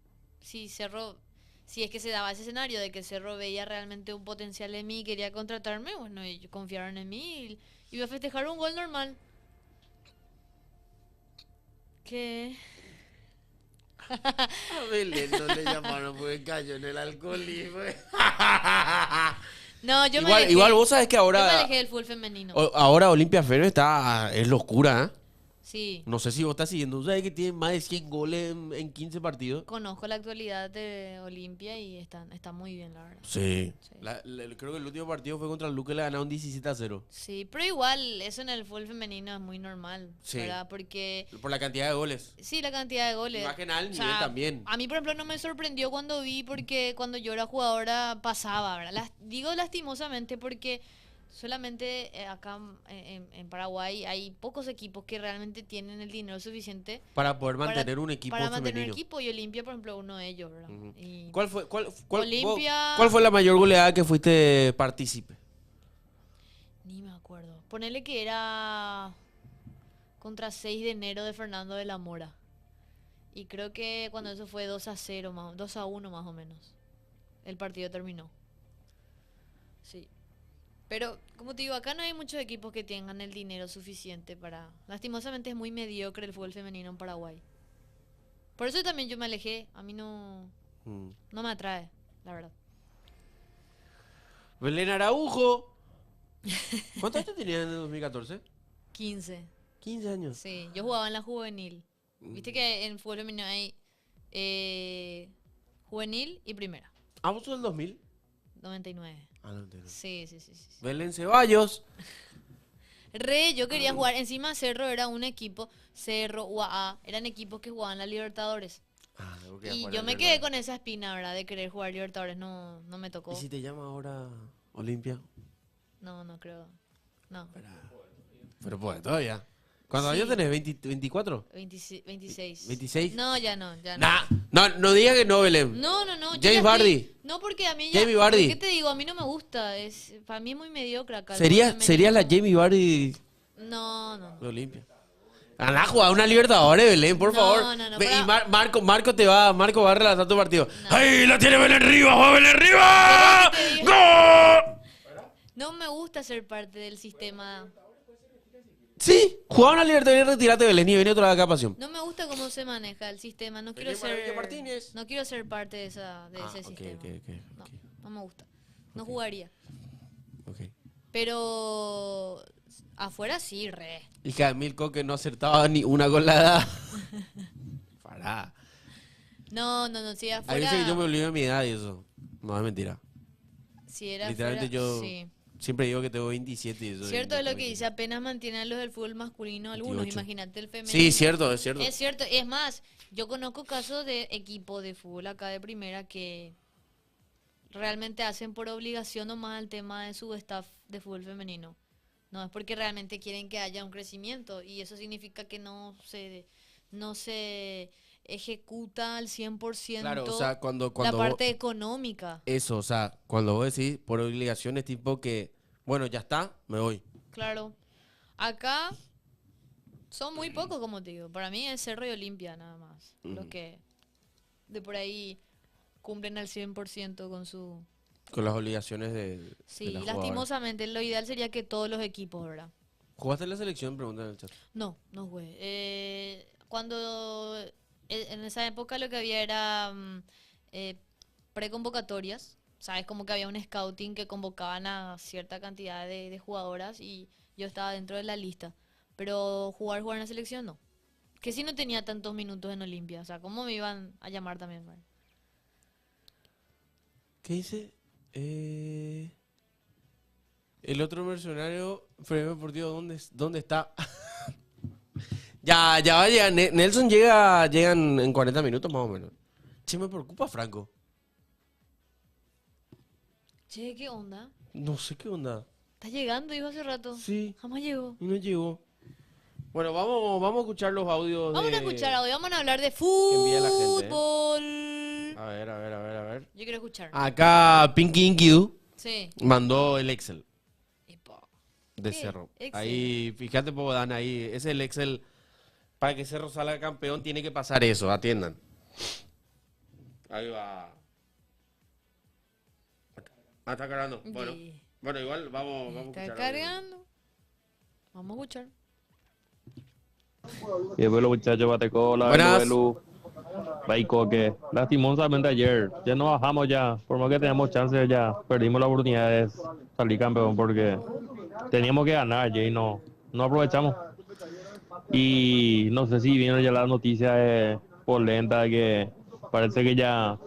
si es que se daba ese escenario de que Cerro veía realmente un potencial en mí y quería contratarme, bueno, ellos confiaron en mí y iba a festejar un gol normal. ¿Qué? A Belén no le llamaron porque cayó en el alcoholismo. No, yo me alejé. Igual vos sabés que Yo me ahora, alejé del fútbol femenino. ahora Olimpia Femenino es locura, ¿eh? Sí. No sé si vos estás siguiendo. ¿Tú sabés que tiene más de 100 goles en 15 partidos? Conozco la actualidad de Olimpia y está muy bien, la verdad. Sí. Sí. Creo que el último partido fue contra el Luque, le ganaron 17-0. Sí, pero igual, eso en el fútbol femenino es muy normal, Sí. ¿verdad? Porque, Por la cantidad de goles. sí, la cantidad de goles. Más que nada el O sea, nivel también. A mí, por ejemplo, no me sorprendió cuando vi, porque cuando yo era jugadora pasaba, ¿verdad? Digo lastimosamente porque solamente acá en Paraguay hay pocos equipos que realmente tienen el dinero suficiente Para poder mantener un equipo para mantener un femenino. equipo, y Olimpia, por ejemplo, uno de ellos, ¿verdad? Ujú. Y ¿Cuál Olimpia- fue la mayor goleada que fuiste partícipe? ni me acuerdo. Ponerle que era contra 6 de enero de Fernando de la Mora. Y creo que cuando eso fue 2-0, 2-1 más o menos. El partido terminó. Sí. Pero, como te digo, acá no hay muchos equipos que tengan el dinero suficiente para... Lastimosamente es muy mediocre el fútbol femenino en Paraguay. Por eso también yo me alejé. A mí no me atrae, la verdad. Belén Araujo. ¿Cuántos años tenías en el 2014? 15. 15 años. Sí, yo jugaba en la juvenil. Viste que en fútbol femenino hay juvenil y primera. ¿Ah, vos sos del 2000? 99. Ah, no entiendo. Sí. Belén Ceballos. Yo quería jugar. Encima Cerro era un equipo, Cerro, UAA, eran equipos que jugaban la Libertadores. Ah, Y yo me quedé con esa espina, ¿verdad? De querer jugar Libertadores. No me tocó. ¿Y si te llama ahora Olimpia? No creo. No. Pero pues todavía. ¿Cuántos Sí. años tenés? ¿24? 26. 26. No, ya no, ya no. Nah, no digas que no, Belén. No, yo James ya estoy- Vardy. No, porque a mí ya... Jamie Vardy. ¿Qué te digo? A mí no me gusta. Para mí es muy mediocre acá. el Sería fútbol femenino. la Jamie Vardy No. de Olimpia. Anda a jugar una Libertadores, Belén, por No, favor. no, Ve, pero- y Marco va a relatar tu partido. No. ¡Ay, la tiene Belén Rivas! ¡Va Belén Rivas! Pero que te ¡Gol! No me gusta ser parte del sistema. Sí, jugaba una Libertadores y retirate, Belén, y venía otra vez acá, pasión. No me gusta cómo se maneja el sistema. No quiero Belén Maravilla ser... Martínez. No quiero ser parte de ese Ok, sistema. ok. No me gusta. No jugaría. Ok. Pero... Afuera sí, re. Hija de Milko que no acertaba ni una golada. Pará. No, sí, Hay afuera... veces que yo me olvido de mi edad y eso. No es mentira. Si era Literalmente afuera, yo sí. siempre digo que tengo 27 y eso. Cierto es lo que dice, apenas mantienen los del fútbol masculino algunos, 28. imagínate el femenino. Sí, cierto, es cierto. Es cierto, es más, yo conozco casos de equipos de fútbol acá de primera que realmente hacen por obligación nomás el tema de su staff de fútbol femenino. No es porque realmente quieren que haya un crecimiento y eso significa que no se ejecuta al 100% Claro, o sea, cuando la vos- parte económica. eso, o sea, cuando vos decís por obligaciones tipo que, bueno, ya está, me voy. Claro. Acá son muy pocos, como te digo. Para mí es Cerro y Olimpia nada más. Los que de por ahí cumplen al 100% con su... Con las obligaciones de Sí, la jugadora. lastimosamente lo ideal sería que todos los equipos, ¿verdad? ¿Jugaste en la selección? Preguntan en el chat. No jugué. Cuando en esa época lo que había era preconvocatorias, ¿sabes? Como que había un scouting que convocaban a cierta cantidad de jugadoras y yo estaba dentro de la lista. Pero jugar en la selección no. Que sí no tenía tantos minutos en Olimpia. O sea, ¿cómo me iban a llamar también? ¿Vale? ¿Qué dice? El otro mercenario, Premio Deportivo, ¿dónde está? ya va a llegar. Nelson llegan en 40 minutos más o menos. Che, me preocupa Franco. Che, ¿qué onda? No sé qué onda. ¿Estás llegando? Dijo hace rato. Sí, Jamás llegó. y no llegó. Bueno, vamos a escuchar los audios Vamos de... a escuchar audio. Vamos a hablar de envía la gente, fútbol. A ver. Yo quiero escuchar. Acá Pinky Inkidu Sí. mandó el Excel Epa. de ¿Qué? Cerro. Excel. Ahí, fíjate, Dan, ahí. Es el Excel. Para que Cerro salga campeón tiene que pasar eso, atiendan. Ahí va. Está cargando. Bueno, Sí. bueno, igual vamos a Está escuchar. cargando. Vamos a escuchar. Y después los muchachos Batecola, Buenas. Belu, Baico, que lastimosamente ayer ya no bajamos ya, por más que teníamos chances ya, perdimos la oportunidad de salir campeón porque teníamos que ganar ya y no aprovechamos. Y no sé si vieron ya la noticia de Polenta que parece que ya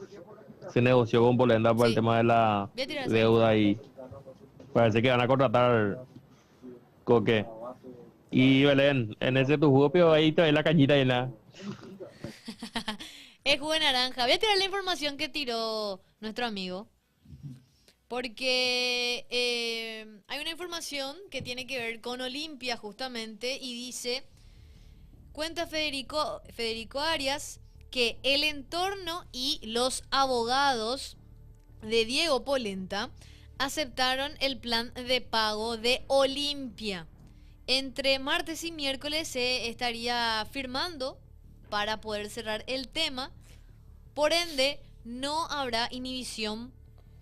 se negoció con Polenta por el Sí. tema de la Voy a tirar esa. deuda y parece que van a contratar Coque. Y Belén, en ese tu jugo, ahí te ve la cañita y nada. Es jugo de naranja. Voy a tirar la información que tiró nuestro amigo. Porque hay una información que tiene que ver con Olimpia justamente y dice, cuenta Federico Arias, que el entorno y los abogados de Diego Polenta aceptaron el plan de pago de Olimpia. Entre martes y miércoles se estaría firmando para poder cerrar el tema. Por ende, no habrá inhibición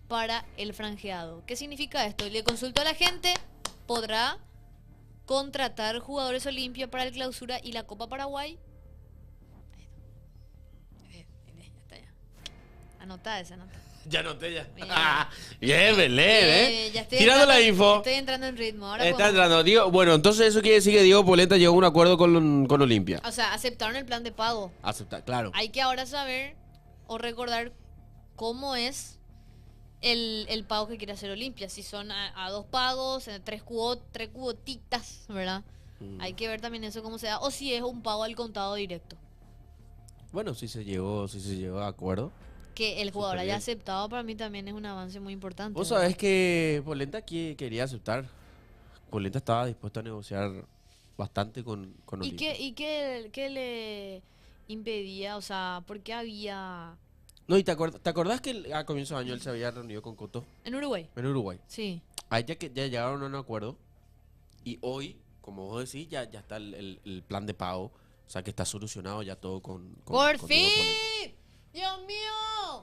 para el franjeado. ¿Qué significa esto? Le consulto a la gente, podrá contratar jugadores Olimpia para el Clausura y la Copa Paraguay. Ya está ya. Anotá esa nota. Ya noté ya. Bien. Bien, Belén, Ya estoy Tirando la entrando- info. Estoy entrando en ritmo. Ahora Está podemos- entrando. Bueno, entonces eso quiere decir que Diego Polenta llegó a un acuerdo con Olimpia. O sea, aceptaron el plan de pago. Aceptar, claro. Hay que ahora saber o recordar cómo es el pago que quiere hacer Olimpia. Si son a dos pagos, tres cuotitas, ¿verdad? Hay que ver también eso cómo se da. O si es un pago al contado directo. Bueno, si se llegó a acuerdo. Que el jugador Súper haya bien. aceptado para mí también es un avance muy importante. Vos ¿verdad? sabés que Polenta quería aceptar. Polenta estaba dispuesto a negociar bastante con ¿Y Olimpia. qué le impedía? O sea, ¿por qué había... No, ¿y te acordás que a comienzo de año él se había reunido con Coto En Uruguay? en Uruguay? Sí. Ahí ya llegaron a un acuerdo y hoy, como vos decís, ya está el plan de pago. O sea, que está solucionado ya todo ¡Por con Diego fin! ¡Dios mío!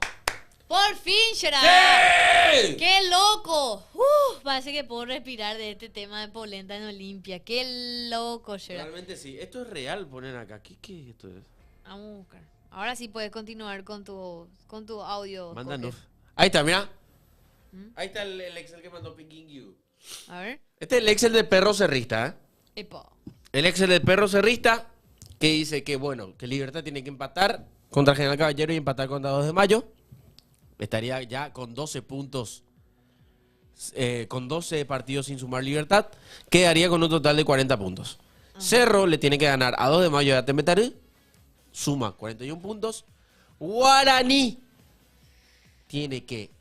¡Por fin, Gerard! Polenta. ¡Qué loco! Parece que puedo respirar de este tema de polenta en Olimpia. ¡Qué loco, Gerard! Realmente sí. Esto es real, ponen acá. ¿Qué esto es? Vamos a buscar. Ahora sí puedes continuar con tu audio. Mándanos. Coque. Ahí está, mira. ¿Mm? Ahí está el Excel que mandó Peking You. A ver. Este es el Excel del perro cerrista, ¿eh? Epa. El Excel del perro cerrista que dice que, bueno, que Libertad tiene que empatar contra General Caballero y empatar contra 2 de mayo. Estaría ya con 12 puntos, con 12 partidos sin sumar Libertad. Quedaría con un total de 40 puntos. Cerro le tiene que ganar a 2 de mayo de Atemetaré. Suma 41 puntos. Guaraní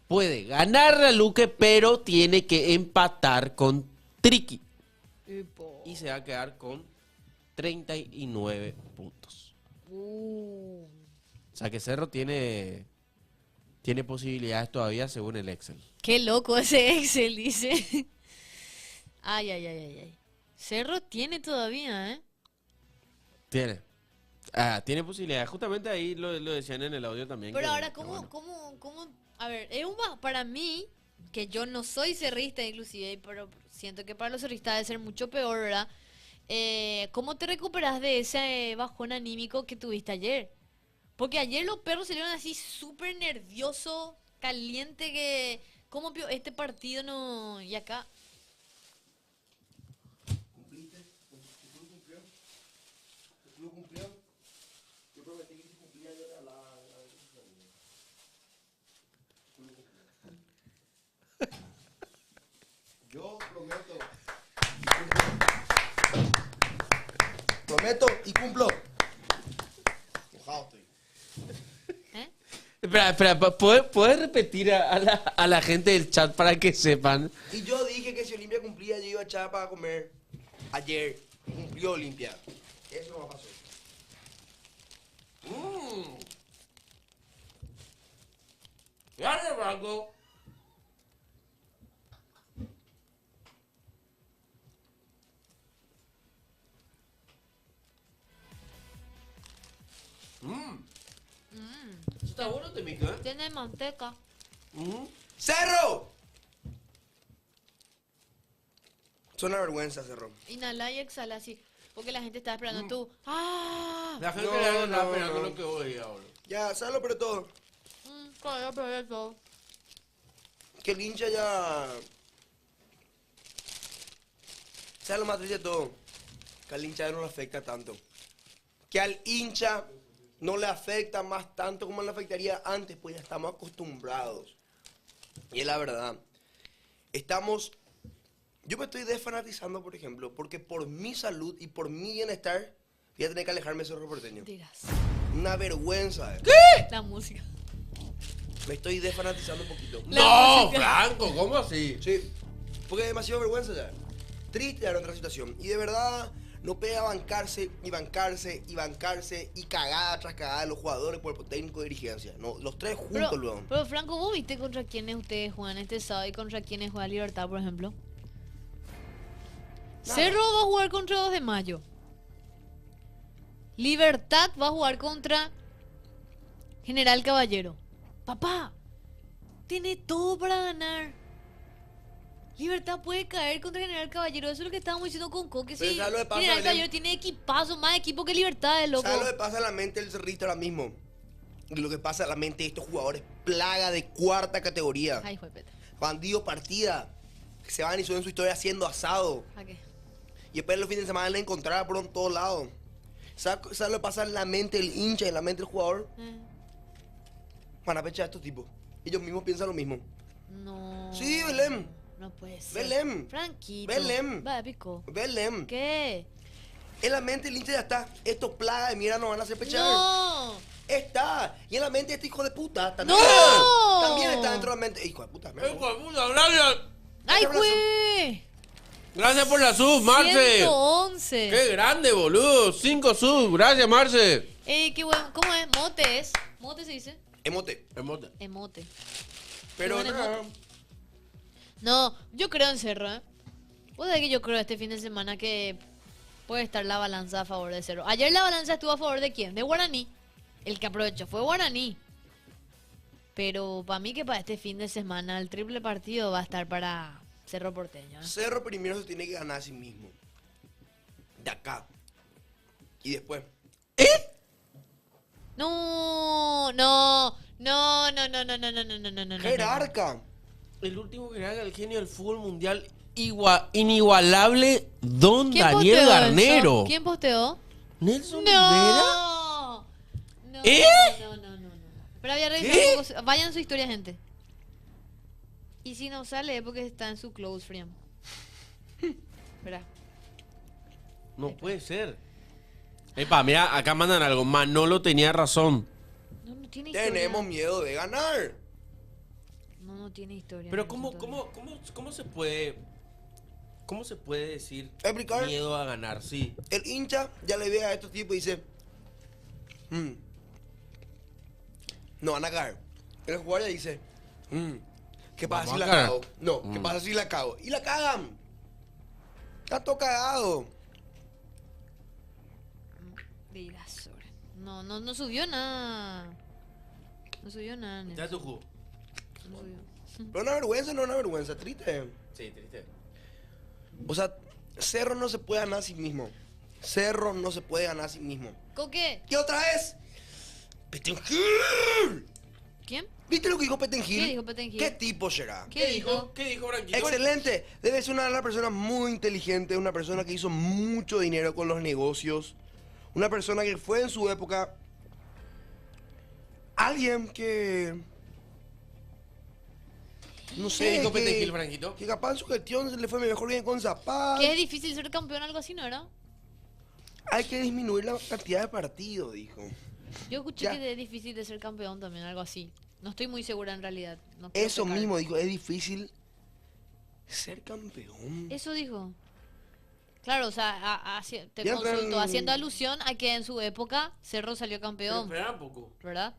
puede ganarle a Luque, pero tiene que empatar con Triqui. Epa. Y se va a quedar con 39 puntos. O sea que Cerro tiene posibilidades todavía según el Excel. Qué loco ese Excel, dice. Ay, ay, ay, ay, ay. Cerro tiene todavía, ¿eh? Tiene posibilidades. Justamente ahí lo decían en el audio también. Pero que- ahora, que ¿cómo? bueno. A ver, para mí, que yo no soy cerrista inclusive, pero siento que para los cerristas debe ser mucho peor, ¿verdad? ¿Cómo te recuperas de ese bajón anímico que tuviste ayer? Porque ayer los perros salieron así súper nerviosos, caliente, que... ¿Cómo este partido no...? Y acá... Yo prometo. Prometo y cumplo. Enojado estoy. ¿Eh? Espera, ¿puedes repetir a la gente del chat para que sepan? Y yo dije que si Olimpia cumplía, yo iba a echar para comer. Ayer cumplió Olimpia. Eso no pasó. Dale, Franco. Está bueno este mico, ¿eh? Tiene manteca. ¡Cerro! Es una vergüenza, Cerro. Inhala y exhala así. Porque la gente está esperando tú. ¡Ah! La gente No, está no, esperando no. lo que voy ahora. Ya, ¿sabes lo peor de todo? Claro, pero eso. Que el hincha ya... ¿Sabes lo más triste de todo? Que al hincha ya no le afecta tanto. Que al hincha no le afecta más tanto como le afectaría antes, pues ya estamos acostumbrados. Y es la verdad. Yo me estoy desfanatizando, por ejemplo, porque por mi salud y por mi bienestar voy a tener que alejarme de Cerro Porteño. Dirás. Una vergüenza. La música. Me estoy desfanatizando un poquito. No, Franco, ¿cómo así? Sí, porque es demasiado vergüenza ya. Triste ya nuestra situación. Y de verdad, no pega bancarse y bancarse y bancarse y cagada tras cagada de los jugadores, cuerpo técnico y dirigencia. No, los tres juntos luego. Pero Franco, ¿vos viste contra quiénes ustedes juegan este sábado y contra quiénes juega Libertad, por ejemplo? Nada. Cerro va a jugar contra 2 de mayo. Libertad va a jugar contra General Caballero. Papá, tiene todo para ganar. Libertad puede caer contra General Caballero. Eso es lo que estábamos diciendo con Coque. Pero Sí, ¿sabes lo que pasa, General Belén? Caballero tiene equipazo, más equipo que Libertad, loco. ¿Sabes lo que pasa en la mente del cerrista ahora mismo? Y lo que pasa en la mente de estos jugadores, plaga de cuarta categoría. Ay, juepeta. Bandido partida. Que se van y suben su historia haciendo asado. ¿A qué? Y después los fines de semana la encontrar por todos lados. ¿Sabes lo que pasa en la mente del hincha y en la mente del jugador? Van a pechar a estos tipos. Ellos mismos piensan lo mismo. No. Sí, Belén. No puede ser. Belén. Franquito. Belén. Va, pico. Belén. ¿Qué? En la mente del hincha ya está. Estos plagas de mierda nos van a hacer pechar. No. Está. Y en la mente de este hijo de puta también. ¡No! También está dentro de la mente. Hijo de puta. ¡Hijo de puta, Brian! ¡Ay, abrazo. güey! Gracias por la sub, Marce. 111. Qué grande, boludo. 5 sub. Gracias, Marce. Qué bueno. ¿Cómo es? Mote es. Mote se dice. Emote. Hermosa. Emote. Pero Qué buen no. emote. No, yo creo en Cerro, ¿eh? Vos sabés que yo creo este fin de semana que puede estar la balanza a favor de Cerro. Ayer la balanza estuvo a favor de quién? De Guaraní. El que aprovechó fue Guaraní. Pero para mí que para este fin de semana el triple partido va a estar para Cerro Porteño, ¿eh? Cerro primero se tiene que ganar a sí mismo. De acá. Y después. No, no, no, no, no, no, no, no, no, no, no, no. Jerarca. El último que haga el genio del fútbol mundial inigualable, Don ¿Quién Daniel posteó Garnero. eso? ¿Quién posteó? Nelson Rivera. No. No, ¿Eh? no, no, no, no. Pero había revisado ¿Qué? un poco. Vayan su historia, gente. Y si no sale es porque está en su close friend. Espera. No puede ser. Epa, mira, acá mandan algo. Manolo tenía razón. No, no tiene historia. Tenemos miedo de ganar. No, no tiene historia. Pero Nelson todavía. ¿cómo se puede... ¿Cómo se puede decir ¿Explicar? miedo a ganar? Sí. El hincha ya le ve a estos tipos y dice: no van a cagar. El jugador ya dice: ¿qué pasa Vamos si a la cagar. cago? No, ¿qué pasa si la cago? Y la cagan. Está todo cagado. Diga sobre. No, no, no subió nada. No subió nada. Ya Nelson. tu jugo. No subió. Pero una vergüenza, no una vergüenza, triste. Sí, triste. O sea, Cerro no se puede ganar a sí mismo. Cerro no se puede ganar a sí mismo. ¿Con qué? ¿Qué otra vez? ¡Petengil! ¿Quién? ¿Viste lo que dijo Petengil? ¿Qué dijo Petengil? ¿Qué tipo será? ¿Qué dijo? ¿Qué dijo Branquito? Excelente. Debe ser una persona muy inteligente, una persona que hizo mucho dinero con los negocios, una persona que fue en su época alguien que no ¿Qué sé, dijo que, Petengil, Branquito? que capaz en su gestión se le fue mejor bien con Zapata. Que es difícil ser campeón, algo así, ¿no era? Hay que disminuir la cantidad de partidos, dijo. Yo escuché Ya. que es difícil de ser campeón también, algo así. No estoy muy segura en realidad. No quiero Eso pecar. mismo dijo, es difícil ser campeón. Eso dijo. Claro, o sea, te Ya, consulto, pero- haciendo alusión a que en su época Cerro salió campeón, Espera un poco. ¿verdad?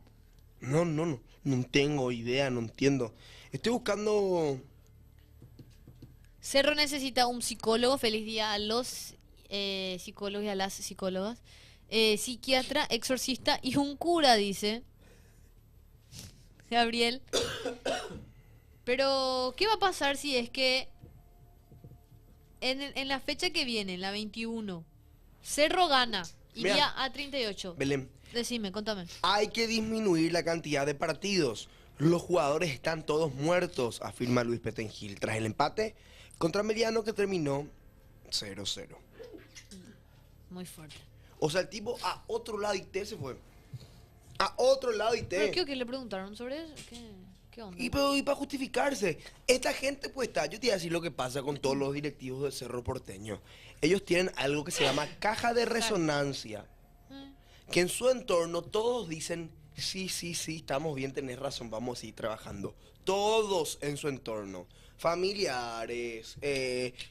No tengo idea, no entiendo. Estoy buscando. Cerro necesita un psicólogo, feliz día a los psicólogos y a las psicólogas, psiquiatra, exorcista y un cura, dice Gabriel. Pero, ¿qué va a pasar si es que en la fecha que viene, en la 21, Cerro gana, iría Mira. a 38? Belén, Decime, contame. hay que disminuir la cantidad de partidos. Los jugadores están todos muertos, afirma Luis Petengil, tras el empate contra Mediano que terminó 0-0. Muy fuerte. O sea, el tipo a otro lado IT se fue. A otro lado IT. ¿Pero qué le preguntaron sobre eso? ¿Qué onda? Y para justificarse, esta gente pues está, yo te voy a decir lo que pasa con todos los directivos del Cerro Porteño. Ellos tienen algo que se llama caja de resonancia, que en su entorno todos dicen, sí, estamos bien, tenés razón, vamos a seguir trabajando. Todos en su entorno, familiares,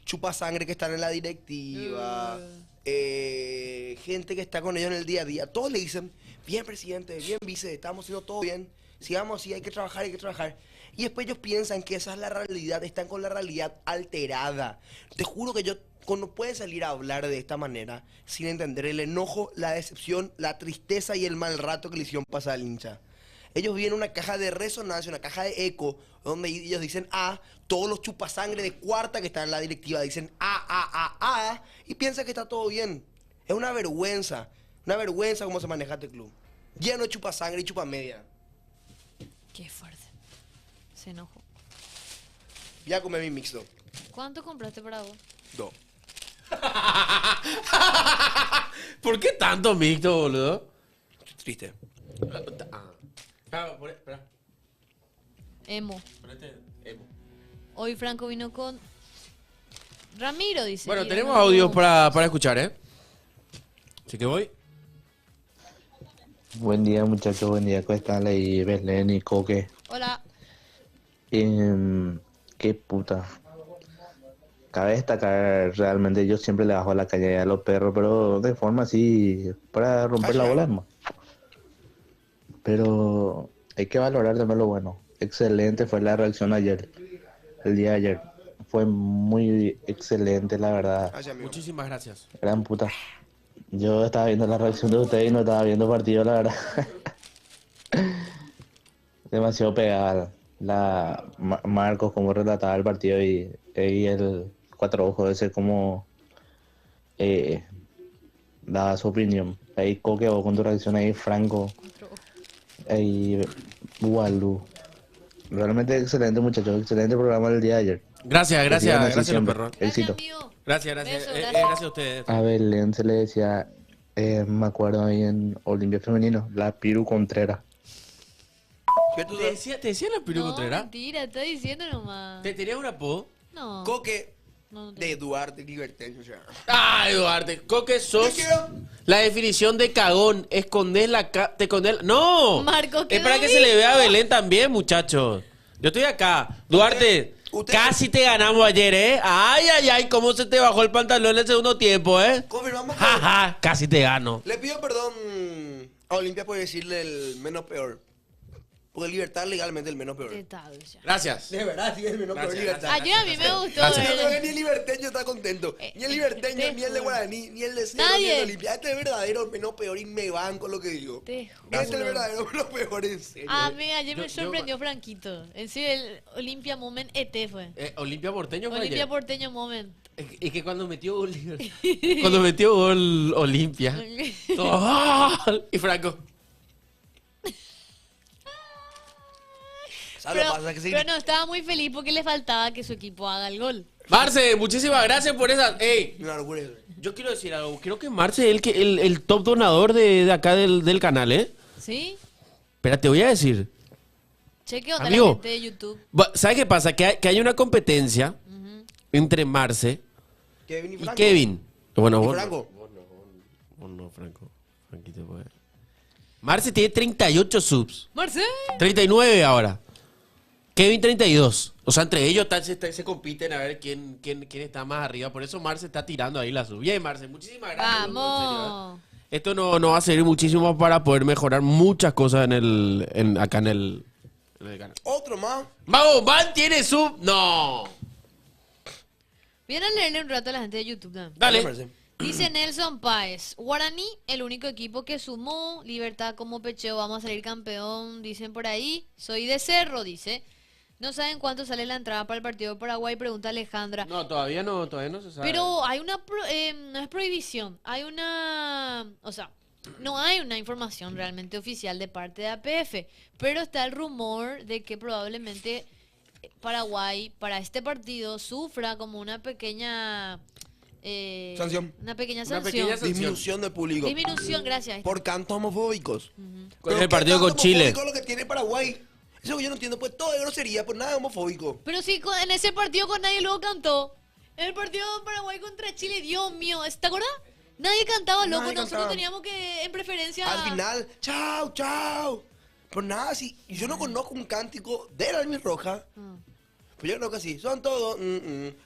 chupasangre que están en la directiva, gente que está con ellos en el día a día, todos le dicen, bien presidente, bien vice, estamos haciendo todo bien, sigamos así, hay que trabajar. Y después ellos piensan que esa es la realidad, están con la realidad alterada. Te juro que no pueden salir a hablar de esta manera sin entender el enojo, la decepción, la tristeza y el mal rato que le hicieron pasar al hincha. Ellos vienen una caja de resonancia, una caja de eco, donde ellos dicen todos los chupasangre de cuarta que están en la directiva dicen y piensan que está todo bien. Es una vergüenza cómo se maneja este club. Lleno de chupasangre y chupamedia. Qué fuerte. Se enojó. Ya comí mi mixto. ¿Cuánto compraste para vos? 2. ¿Por qué tanto mixto, boludo? Triste. Espera. Emo. Ponete emo. Hoy Franco vino con Ramiro, dice. Bueno, Y tenemos Ramiro- audios para escuchar, ¿eh? Así que voy. Buen día muchachos, buen día, ¿cómo están ahí Belén y Coque? Hola. Qué puta. cabe destacar, realmente yo siempre le bajo la calle a los perros, pero de forma así, para romper la bola, hermano. Pero hay que valorar también lo bueno. Excelente fue la reacción ayer, el día de ayer. Fue muy excelente, la verdad. Gracias, amigo. Muchísimas gracias. Gran puta. Yo estaba viendo la reacción de ustedes y no estaba viendo partido, la verdad. Demasiado pegada. Marcos como relataba el partido y el Cuatro Ojos ese como daba su opinión. Ahí Coque vos con tu reacción ahí, Franco. Ahí Waldu. Realmente excelente, muchachos. Excelente programa del día de ayer. Gracias, Que sigan así gracias, siempre. perro. Éxito. amigo. Gracias. Beso, Gracias a ustedes. A Belén se le decía, me acuerdo ahí en Olimpia Femenino, la Piru Contreras. ¿Cierto? ¿Te decía la Piru No, Contreras? mentira, está diciendo nomás. ¿Te tenías un apodo? No. Coque No, no de Duarte Liberteño, o sea. Ay, Duarte, Coque, sos ¿Qué quiero? la definición de cagón. Escondés te escondés. ¡No! Marco, ¿qué es para lo que se le vea a dijo? Belén también, muchachos. Yo estoy acá. Duarte, Usted- casi te ganamos ayer, ¿eh? Ay, cómo se te bajó el pantalón en el segundo tiempo, ¿eh? Confirmamos que Jaja, casi te gano. le pido perdón a Olimpia por decirle el menos peor. Porque Libertad legalmente el menos peor. Qué tal, ya. Gracias. De verdad, sí, el menos Gracias, peor Libertad. Ayer a mí me gustó Gracias. Yo creo que ver. ni el liberteño está contento. Ni el liberteño, te ni el de juro. Guaraní, ni el de Cero, Nadie. ni el de Olimpia. Este es el verdadero menos peor y me van con lo que digo. Te Este es el juro. verdadero menos peor, en serio. A mí ayer me Yo- sorprendió Franquito. En serio, el Olimpia Moment ET fue. Olimpia Porteño fue Olimpia ayer. Porteño Moment. Y que cuando metió gol, cuando metió gol Olimpia, todo, ¡ah! Y Franco. ¿Sabes lo que pasa? Que Pero no, estaba muy feliz porque le faltaba que su equipo haga el gol. Marce, muchísimas gracias por esa. Ey, Una locura eso. yo quiero decir algo. Creo que Marce es el top donador de acá del canal, ¿eh? ¿Sí? Espera, te voy a decir. Cheque onda la Amigo. gente de YouTube. ¿Sabes qué pasa? Que hay una competencia entre Marce Kevin y y Franco. Kevin. Bueno, ¿Y vos Franco? no, Franco. Franquito, pues. Marce tiene 38 subs. Marcel. 39 ahora. Kevin 32. O sea, entre ellos se compiten a ver quién está más arriba. Por eso Marce está tirando ahí la sub. Bien, Marce, muchísimas gracias. loco, en serio, ¿eh? Vamos. Esto no va a servir muchísimo para poder mejorar muchas cosas acá en el canal. Otro más. ¡Vamos! ¿Van tiene sub? ¡No! Viene a leerle un rato a la gente de YouTube. ¿no? Dale. Marce. Dice Nelson Páez, Guaraní, el único equipo que sumó, Libertad como pecheo, vamos a salir campeón, dicen por ahí, soy de Cerro, dice. No saben cuánto sale la entrada para el partido de Paraguay, pregunta Alejandra. No, todavía no se sabe. Pero hay una, no es prohibición, hay una, o sea, no hay una información realmente oficial de parte de APF, pero está el rumor de que probablemente Paraguay para este partido sufra como una pequeña... Sanción. Una pequeña Una sanción. pequeña sanción. Disminución de público. Disminución, gracias. Por cantos homofóbicos. Con el ¿qué partido tanto con Chile. homofóbico es lo que tiene Paraguay? Eso que yo no entiendo, pues todo es grosería, pues nada homofóbico. Pero sí, en ese partido con nadie luego cantó. En el partido de Paraguay contra Chile, Dios mío, ¿te acuerdas? Nadie cantaba, loco. Nadie Nosotros cantaba. teníamos que, en preferencia... Al final, chao, chao. Pues nada, si yo no conozco un cántico de la Almirroja, pues yo creo que sí, son todos,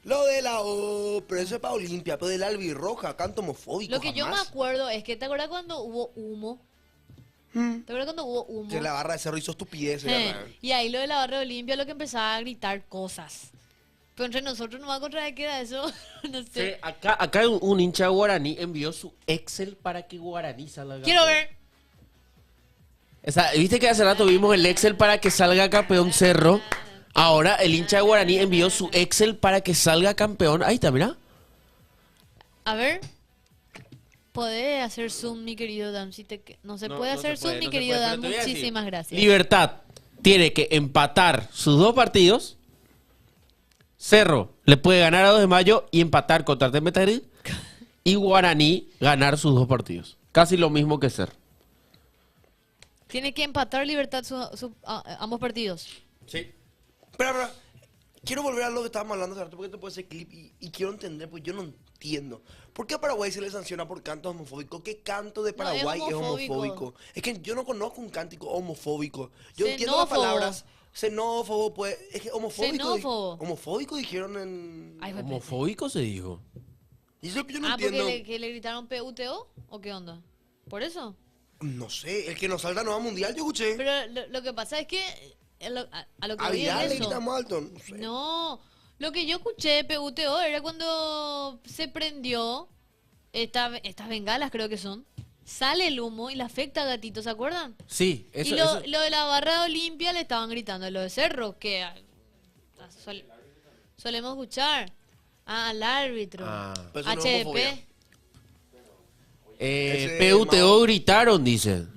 lo de la O, pero eso es para Olimpia, pero del Albirroja, canto homofóbico. Lo que yo me jamás. acuerdo es que, ¿te acuerdas cuando hubo humo? ¿Te acuerdas cuando hubo humo? Que la barra de cerro hizo estupideces. ¿verdad? Y ahí lo de la barra de Olimpia, lo que empezaba a gritar cosas. Pero entre nosotros no va a contra de qué era eso, no Sí, sé. acá un hincha guaraní envió su Excel para que Guaraní salga. Quiero ver. O sea, viste que hace rato vimos el Excel para que salga campeón Cerro. Ahora el hincha de Guaraní envió su Excel para que salga campeón. Ahí está, mira. A ver. ¿Podés hacer zoom, mi querido Dan? Si no se puede hacer zoom, mi querido Dan. pero te voy a decir, Muchísimas gracias. Libertad tiene que empatar sus 2 partidos. Cerro le puede ganar a 2 de mayo y empatar contra Temetari. Y Guaraní ganar sus 2 partidos. Casi lo mismo que Cerro. Tiene que empatar Libertad ambos partidos. Sí. Espera, quiero volver a lo que estábamos hablando hace rato, porque te puede ser clip y quiero entender, pues yo no entiendo. ¿Por qué a Paraguay se le sanciona por cantos homofóbicos? ¿Qué canto de Paraguay es homofóbico. homofóbico? Es que yo no conozco un cántico homofóbico. Yo entiendo Xenófobo. las palabras Xenófobo, pues. Es que homofóbico. Xenófobo. Homofóbico dijeron en. Ay, juepe. Homofóbico se dijo. Y eso es lo que yo no Ah, entiendo. porque que le gritaron PUTO o qué onda. ¿Por eso? No sé, el que nos salta no va a mundial, yo escuché. Pero lo que pasa es que a lo que A voy Vidal es le eso. quitamos alto. No sé. No, lo que yo escuché PUTO era cuando se prendió estas bengalas, creo que son. Sale el humo y le afecta a Gatito, ¿se acuerdan? Sí, Y eso, lo de la barra de Olimpia le estaban gritando, lo de Cerro, que solemos escuchar. Ah, al árbitro. Ah. Pero eso no es homofobia. HDP. Ese PUTO gritaron, dicen.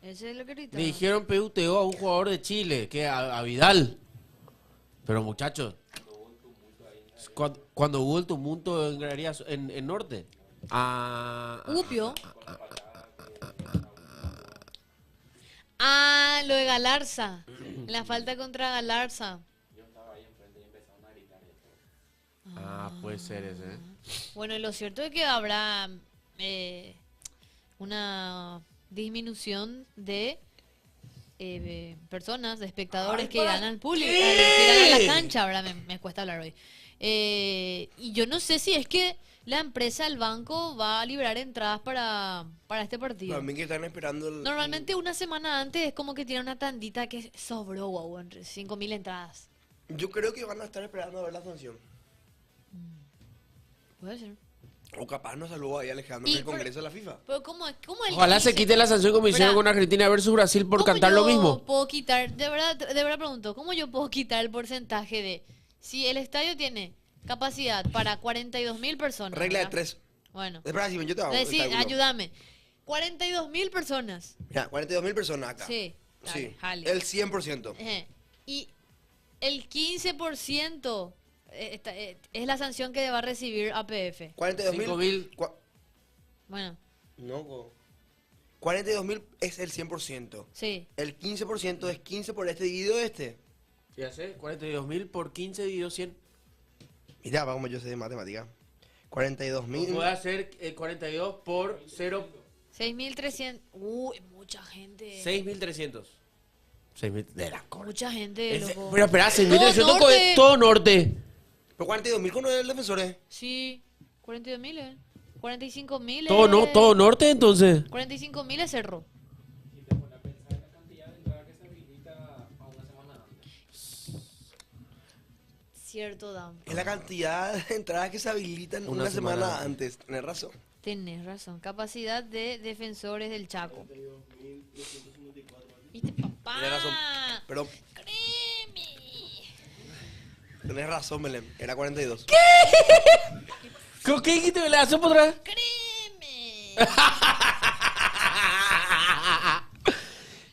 Ese es lo que Le gritaron. dijeron PUTO a un jugador de Chile, que a Vidal. Pero muchachos, cuando hubo el tumulto en Galerías, en Norte. Upio. Ah, lo de Galarza. La falta contra Galarza. Puede ser ese. ¿eh? Bueno, y lo cierto es que habrá una disminución de personas, de espectadores que ganan público, que ganan la cancha. Ahora me cuesta hablar hoy. Y yo no sé si es que la empresa, el banco, va a liberar entradas para este partido. También que están esperando el. Normalmente una semana antes es como que tiene una tandita que sobró, wow, entre 5.000 entradas. Yo creo que van a estar esperando a ver la sanción. Puede ser. O capaz nos saludó ahí Alejandro Y en el por- Congreso de la FIFA. Pero ¿cómo es? Ojalá se quite la sanción como hicieron con Argentina versus Brasil por cantar lo mismo. Puedo quitar, de verdad pregunto, ¿cómo yo puedo quitar el porcentaje de si el estadio tiene capacidad para 42.000 personas? Regla de ¿verdad? 3. Bueno, Espera, Simón, yo te hago el decir, cálculo. ayúdame. 42.000 personas. Mira, 42.000 personas acá. Sí, dale, Sí, jale. el 100%. Y el 15% es la sanción que va a recibir APF. 42.000. 5.000. Bueno, No, 42.000 es el 100%. sí. El 15% es 15 por este dividido este. Ya sé, 42.000 por 15 dividido 100. Mira, vamos, yo sé de matemática. 42.000. Puede hacer 42 por 0, 6.300. Es mucha gente. 6.300. 6.000 de la corte. Mucha gente, loco. Pero espera, 6.300 Todo norte. todo norte. Pero 42.000 con el defensor, Sí, 42.000, 45.000. Todo norte entonces. 45.000 es Cerro. Cierto, Dan. Es la cantidad de entradas que se habilitan Una una semana semana antes. Tenés razón. Tenés razón. Capacidad de defensores del Chaco. ¿Viste, papá? Tenés razón. Pero Créeme. tenés razón, Belén. Era 42. ¿Qué dijiste que le hace por atrás? Créeme.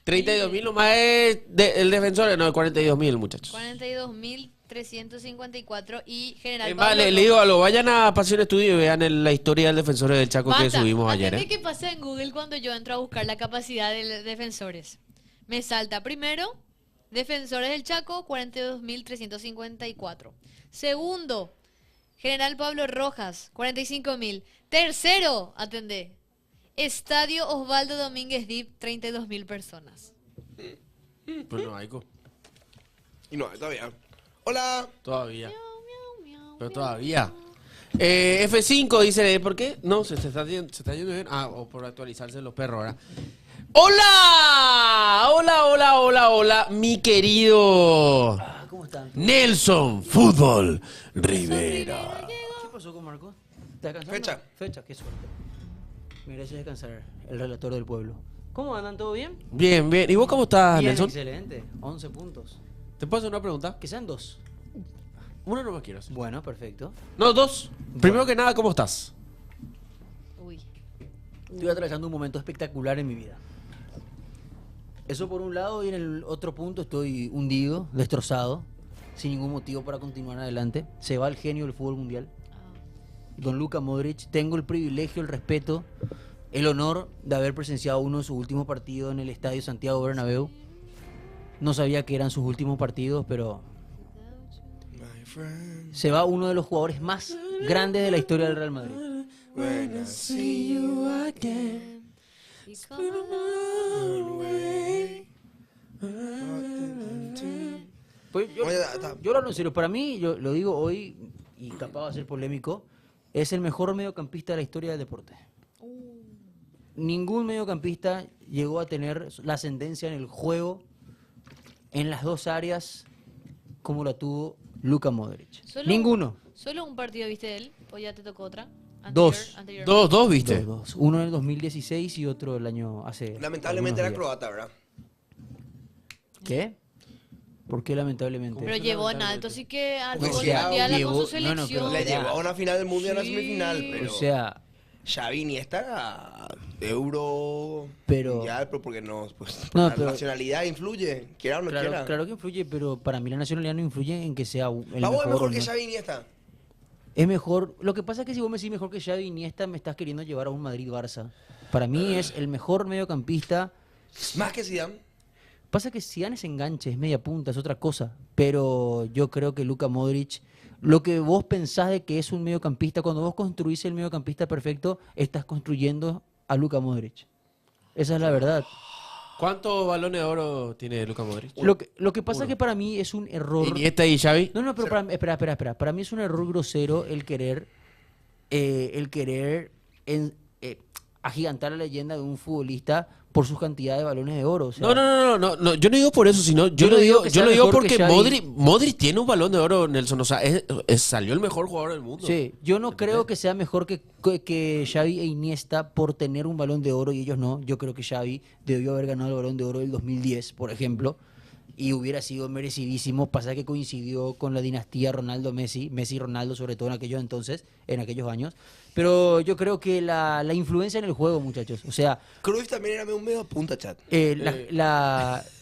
32.000 nomás es el defensor, no, 42.000 muchachos. 42.354 y General Vale, Pablo le digo algo, vayan a Pasión Estudio y vean la historia del defensor del Chaco que Basta, subimos ayer. atendé qué pasa en Google cuando yo entro a buscar la capacidad de defensores. Me salta primero, defensores del Chaco, 42.354. Segundo, General Pablo Rojas, 45.000. Tercero, atendé, Estadio Osvaldo Domínguez Dip, 32.000 personas. Pues no, Aiko. Y no, todavía. Hola. Todavía. Pero todavía. F5 dice, ¿por qué? No, se está yendo bien. Ah, o por actualizarse los perros ahora. ¡Hola! Hola, mi querido ¿Cómo están? Nelson Fútbol Rivera. ¿Qué pasó con Marco? ¿Estás cansado? Fecha. Fecha, qué suerte. Merece descansar el relator del pueblo. ¿Cómo andan? ¿Todo bien? Bien. ¿Y vos cómo estás, Bien, Nelson? excelente. 11 puntos. ¿Te puedo hacer una pregunta? Que sean 2. Una no me quiero hacer. Bueno, perfecto. No, 2. Primero que nada, ¿cómo estás? Uy. Estoy atravesando un momento espectacular en mi vida. Eso por un lado, y en el otro punto estoy hundido, destrozado, sin ningún motivo para continuar adelante. Se va el genio del fútbol mundial. Don Luka Modric, tengo el privilegio, el respeto, el honor de haber presenciado uno de sus últimos partidos en el Estadio Santiago Bernabéu. No sabía que eran sus últimos partidos, pero My friend, se va uno de los jugadores más grandes de la historia del Real Madrid. when I see you again, Y como no, Pues yo, Oye, está- yo lo hablo en serio. Para mí, yo lo digo hoy, y capaz va a ser polémico, es el mejor mediocampista de la historia del deporte. Ningún mediocampista llegó a tener la ascendencia en el juego, en las dos áreas, como la tuvo Luka Modric. Solo- Ninguno. ¿Solo un partido viste de él? ¿O ya te tocó otra? Dos. Anterior. Dos, ¿viste? Dos. Uno en el 2016 y otro el año hace. Lamentablemente era algunos días. croata, ¿verdad? ¿Qué? ¿Por qué lamentablemente? Pero llevó en alto, así que al No, fútbol o sea, mundial llevó- con su no, no, selección. pero Le Mirá. llevó a una final del mundo y a una Sí. semifinal, pero... O sea, Xavi Iniesta, Euro, Pero- Mundial, pero porque no, pues No, la pero- nacionalidad influye, quiera o no quiera. claro que influye, pero para mí la nacionalidad no influye en que sea el ¿Vos mejor. es mejor o que no. Xavi Iniesta? Es mejor. Lo que pasa es que si vos me decís mejor que Xavi Iniesta, me estás queriendo llevar a un Madrid-Barça. Para mí es el mejor mediocampista. Más que Zidane. Pasa que Zidane es enganche, es media punta, es otra cosa. Pero yo creo que Luka Modric, lo que vos pensás de que es un mediocampista, cuando vos construís el mediocampista perfecto, estás construyendo a Luka Modric. Esa es la verdad. ¿Cuántos balones de oro tiene Luka Modric? Lo que pasa es que para mí es un error. Iniesta y Xavi. No, pero espera. Para mí es un error grosero el querer agigantar la leyenda de un futbolista por su cantidad de balones de oro. O sea, No, yo no digo por eso, sino Yo no digo que yo sea lo digo mejor que porque Xavi. Modric tiene un balón de oro, Nelson, o sea, salió el mejor jugador del mundo. Sí, yo no creo que sea mejor que Xavi e Iniesta por tener un balón de oro y ellos no. Yo creo que Xavi debió haber ganado el balón de oro del 2010, por ejemplo, y hubiera sido merecidísimo. Pasa que coincidió con la dinastía Ronaldo-Messi, Messi-Ronaldo sobre todo en aquellos entonces, en aquellos años. Pero yo creo que la influencia en el juego, muchachos, o sea, Cruyff también era un medio punta, chat.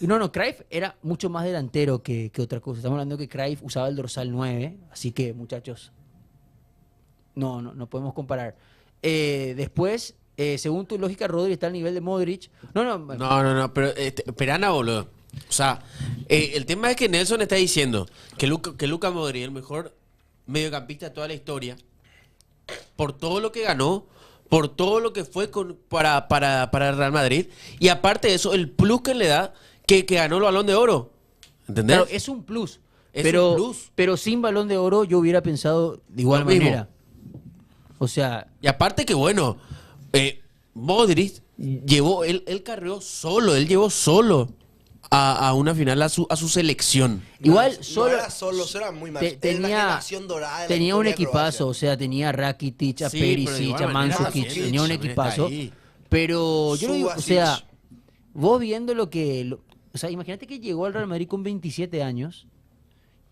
no, Cruyff era mucho más delantero que otra cosa. Estamos hablando que Cruyff usaba el dorsal 9, así que, muchachos, no podemos comparar. Después, según tu lógica, Rodri está al nivel de Modric. No, pero Perana, boludo. O sea, el tema es que Nelson está diciendo que Luka Modric es el mejor mediocampista de toda la historia por todo lo que ganó, por todo lo que fue para el Real Madrid, y aparte de eso, el plus que le da que ganó el Balón de Oro. ¿Entendés? Claro, es un plus. Es pero, un plus. pero sin balón de oro yo hubiera pensado de igual Lo mismo. manera. O sea, Y aparte que bueno, Modric él carreó solo, él llevó solo a una final a su selección. igual No solo era solo, era muy mal. te- Era la tenía, generación dorada de la tenía un historia de equipazo, Croacia. o sea, tenía a Rakitic, a Sí, pero de Perisic, igual a manera, Mandzukic, Mandzukic tenía un también equipazo. está ahí. Pero yo no digo, o Subasic. sea, vos viendo o sea, imagínate que llegó al Real Madrid con 27 años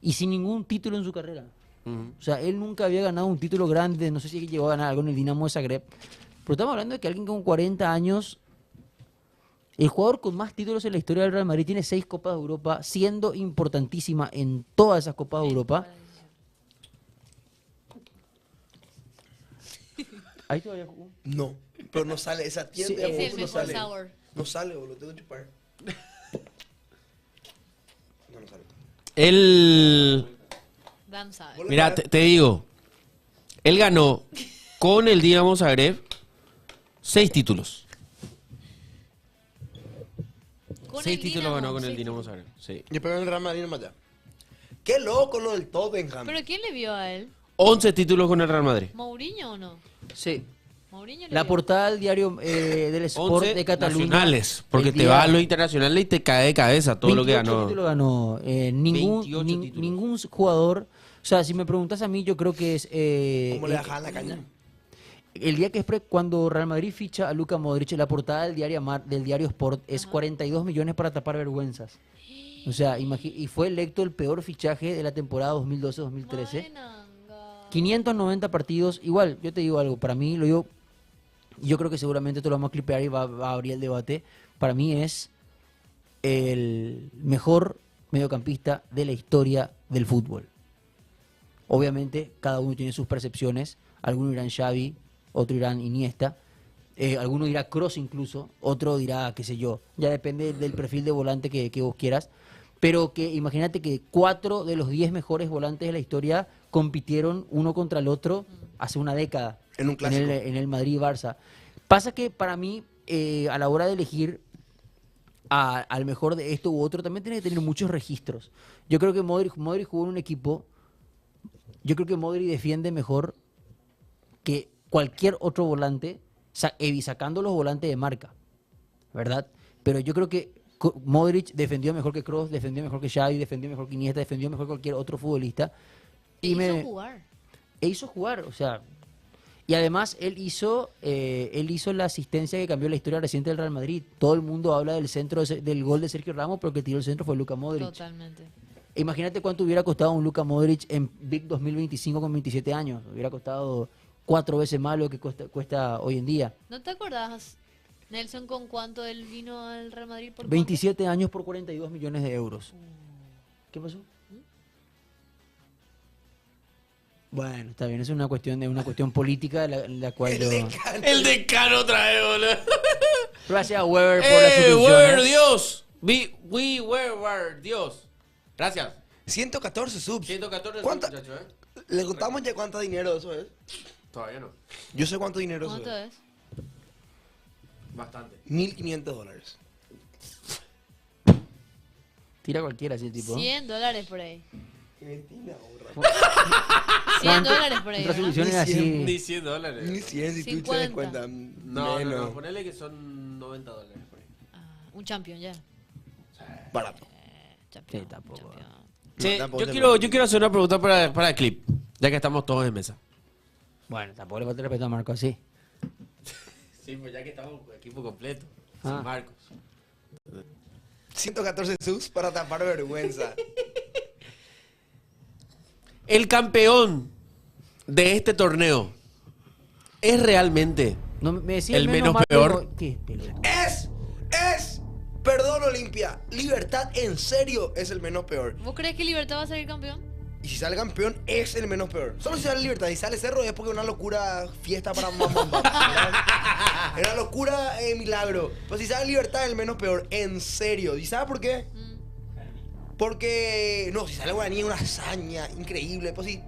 y sin ningún título en su carrera. O sea, él nunca había ganado un título grande, no sé si llegó a ganar algo en el Dinamo de Zagreb. Pero estamos hablando de que alguien con 40 años, el jugador con más títulos en la historia del Real Madrid, tiene 6 Copas de Europa, siendo importantísima en todas esas Copas de Europa. Ahí todavía jugó. No, pero no sale, esa tienda Sí, de a Es el poco no mejor sale. sour. No sale, boludo, tengo que chupar. No sale. Él, Dan sabe. Vos le mira, pagas- te digo, él ganó con el Dinamo Zagreb 6 títulos. Con 6 el títulos Dinamo, ganó con el seis Dinamo títulos. Zagreb. Sí. Yo pego en el Real Madrid nomás ya. Qué loco lo del Tottenham. ¿Pero quién le vio a él? 11 títulos con el Real Madrid. ¿Mourinho o no? Sí. Mourinho le La vio. portada del diario del Sport 11 de Cataluña. nacionales, porque el te día- va a los internacionales y te cae de cabeza todo lo que 28 ganó. títulos ganó. 28 títulos. Ningún jugador. O sea, si me preguntas a mí, yo creo que es. ¿Cómo le bajaban la caña? El día que es cuando Real Madrid ficha a Luka Modric, la portada del diario Sport es 42 millones para tapar vergüenzas. O sea, y fue electo el peor fichaje de la temporada 2012-2013. Maenanga. 590 partidos. Igual, yo te digo algo, para mí, yo creo que seguramente te lo vamos a clipear y va a abrir el debate. Para mí es el mejor mediocampista de la historia del fútbol. Obviamente, cada uno tiene sus percepciones. Algunos dirán Xavi, otro dirán Iniesta. Alguno dirá Kroos incluso, otro dirá, qué sé yo. Ya depende del perfil de volante que vos quieras. Pero que imagínate que 4 de los 10 mejores volantes de la historia compitieron uno contra el otro hace una década. En un clásico. En el Madrid-Barça. Pasa que para mí, a la hora de elegir, al mejor de esto u otro, también tiene que tener muchos registros. Yo creo que Modric jugó en un equipo, yo creo que Modric defiende mejor que cualquier otro volante, sacando los volantes de marca, ¿verdad? Pero yo creo que Modric defendió mejor que Kroos, defendió mejor que Xavi, defendió mejor que Iniesta, defendió mejor que cualquier otro futbolista. Hizo jugar, o sea... Y además él hizo la asistencia que cambió la historia reciente del Real Madrid. Todo el mundo habla del centro del gol de Sergio Ramos, pero el que tiró el centro fue Luka Modric. Totalmente. Imagínate cuánto hubiera costado un Luka Modric en Big 2025 con 27 años. Hubiera costado 4 veces más lo que cuesta hoy en día. ¿No te acordás, Nelson, con cuánto él vino al Real Madrid? ¿Por 27 años por 42 millones de euros. ¿Qué pasó? Bueno, está bien, es una cuestión política la cual yo... El decano otra vez, boludo. Gracias a Weber por la suscripción. Weber, Dios. We Weber, Dios. Gracias. 114 subs. 114 ¿Cuánta? muchachos, ¿Le contamos ya cuánto dinero eso es? Todavía no. Yo sé cuánto dinero eso ¿Cuánto es. es? Bastante. $1.500. Tira cualquiera así, tipo. $100 por ahí. Argentina, ahorra. $100 por ahí, Otra ¿verdad? solución es así. Ni $100. Ni 100 si tú te das 50. cuenta. No, ponele que son $90 por ahí. Un champion ya. Barato. Champion, Sí, tampoco. champion. Che, tampoco yo te quiero preocupes. hacer una pregunta para el clip, ya que estamos todos en mesa. Bueno, tampoco le falta el respeto a Marco así. Sí, pues ya que estamos equipo completo. Ah. Sin Marcos. 114 subs para tapar vergüenza. El campeón de este torneo es realmente No, me decía el menos mal, peor. pero- ¿Qué pelota? Perdón, Olimpia. Libertad, en serio, es el menos peor. ¿Vos crees que Libertad va a salir campeón? Y si sale campeón, es el menos peor. Solo si sale Libertad y sale Cerro es porque es una locura fiesta para mamá. Es una locura milagro. Pero si sale Libertad, es el menos peor. En serio. ¿Y sabes por qué? Porque, no, si sale Guaraní es una hazaña increíble. Pues si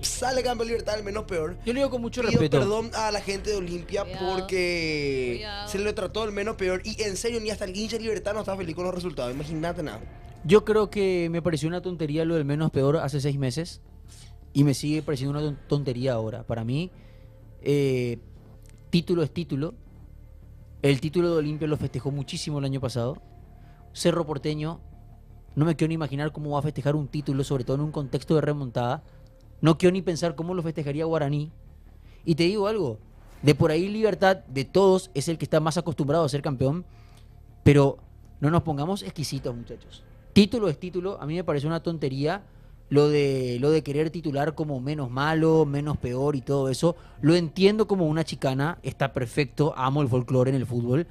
sale campeón Libertad, el menos peor. Yo le digo con mucho Pido respeto. perdón a la gente de Olimpia Cuidado. porque Cuidado. se le trató el menos peor. Y en serio, ni hasta el hincha de Libertad no está feliz con los resultados. Imagínate nada. Yo creo que me pareció una tontería lo del menos peor hace 6 meses y me sigue pareciendo una tontería ahora. Para mí, título es título. El título de Olimpia lo festejó muchísimo el año pasado. Cerro Porteño, no me quiero ni imaginar cómo va a festejar un título, sobre todo en un contexto de remontada. No quiero ni pensar cómo lo festejaría Guaraní. Y te digo algo, de por ahí Libertad, de todos, es el que está más acostumbrado a ser campeón, pero no nos pongamos exquisitos, muchachos. Título es título, a mí me parece una tontería lo de querer titular como menos malo, menos peor y todo eso. Lo entiendo como una chicana, está perfecto, amo el folclore en el fútbol,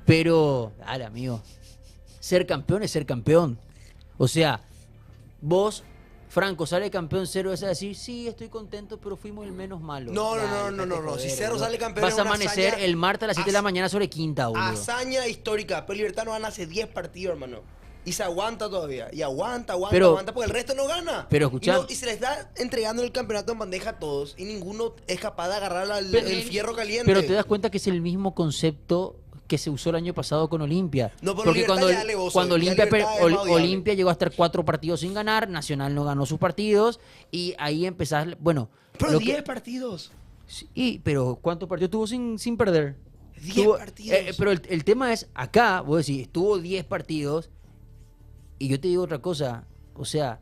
pero, dale amigo, ser campeón es ser campeón. O sea, vos, Franco, sale campeón Cerro, es a decir, sí, estoy contento, pero fuimos el menos malo. No. Dale, Si joder, Cerro boludo. sale campeón Vas es a una amanecer hazaña- el martes a las 7 de la mañana sobre Quinta, boludo. Hazaña histórica. Pero Libertad no gana hace 10 partidos, hermano. Y se aguanta todavía. Y aguanta, Pero- porque el resto no gana. pero escuchá. Y se le está entregando el campeonato en bandeja a todos. Y ninguno es capaz de agarrar Pero- el fierro caliente. Pero te das cuenta que es el mismo concepto que se usó el año pasado con Olimpia. No, pero Porque Libertad cuando, ya alevoso, cuando ya Olimpia, Libertad es más odiable. Olimpia llegó a estar 4 partidos sin ganar, Nacional no ganó sus partidos y ahí empezás, bueno... Pero lo 10 que- partidos. Sí, pero ¿cuántos partidos tuvo sin perder? 10 partidos. Pero el tema es, acá, vos decís, estuvo 10 partidos y yo te digo otra cosa, o sea,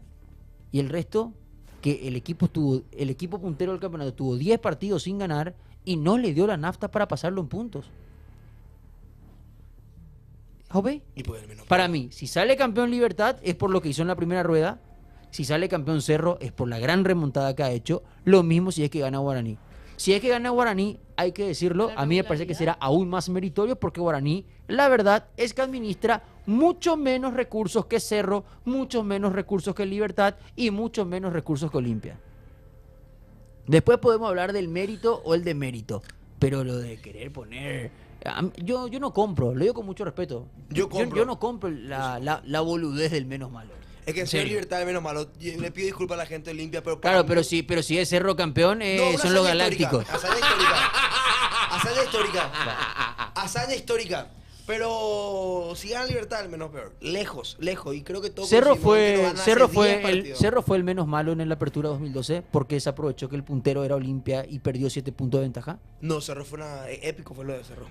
y el resto, que el equipo puntero del campeonato tuvo 10 partidos sin ganar y no le dio la nafta para pasarlo en puntos. ¿Ok? Y pues el menos Para mí, si sale campeón Libertad es por lo que hizo en la primera rueda. Si sale campeón Cerro es por la gran remontada que ha hecho. Lo mismo si es que gana Guaraní. Si es que gana Guaraní, hay que decirlo, La a mí me parece que será regularidad. aún más meritorio porque Guaraní, la verdad, es que administra mucho menos recursos que Cerro, mucho menos recursos que Libertad y mucho menos recursos que Olimpia. Después podemos hablar del mérito o el demérito, pero lo de querer poner... Yo no compro, lo digo con mucho respeto. Yo compro. Yo no compro la boludez del menos malo. Es que en serio Libertad es menos malo. Le pido disculpas a la gente de Olimpia, pero... Claro, pero si es Cerro campeón, No, una son los hazaña histórica. galácticos. Hazaña histórica. Hazaña histórica. Hazaña histórica. Pero si gana Libertad, el menos peor. Lejos, lejos. Y creo que todo Cerro coincidimos en que fue, nos gana hace 10 partidos. Cerro fue el menos malo en la apertura 2012 porque se aprovechó que el puntero era Olimpia y perdió 7 puntos de ventaja. No, Cerro fue épico, fue lo de Cerro.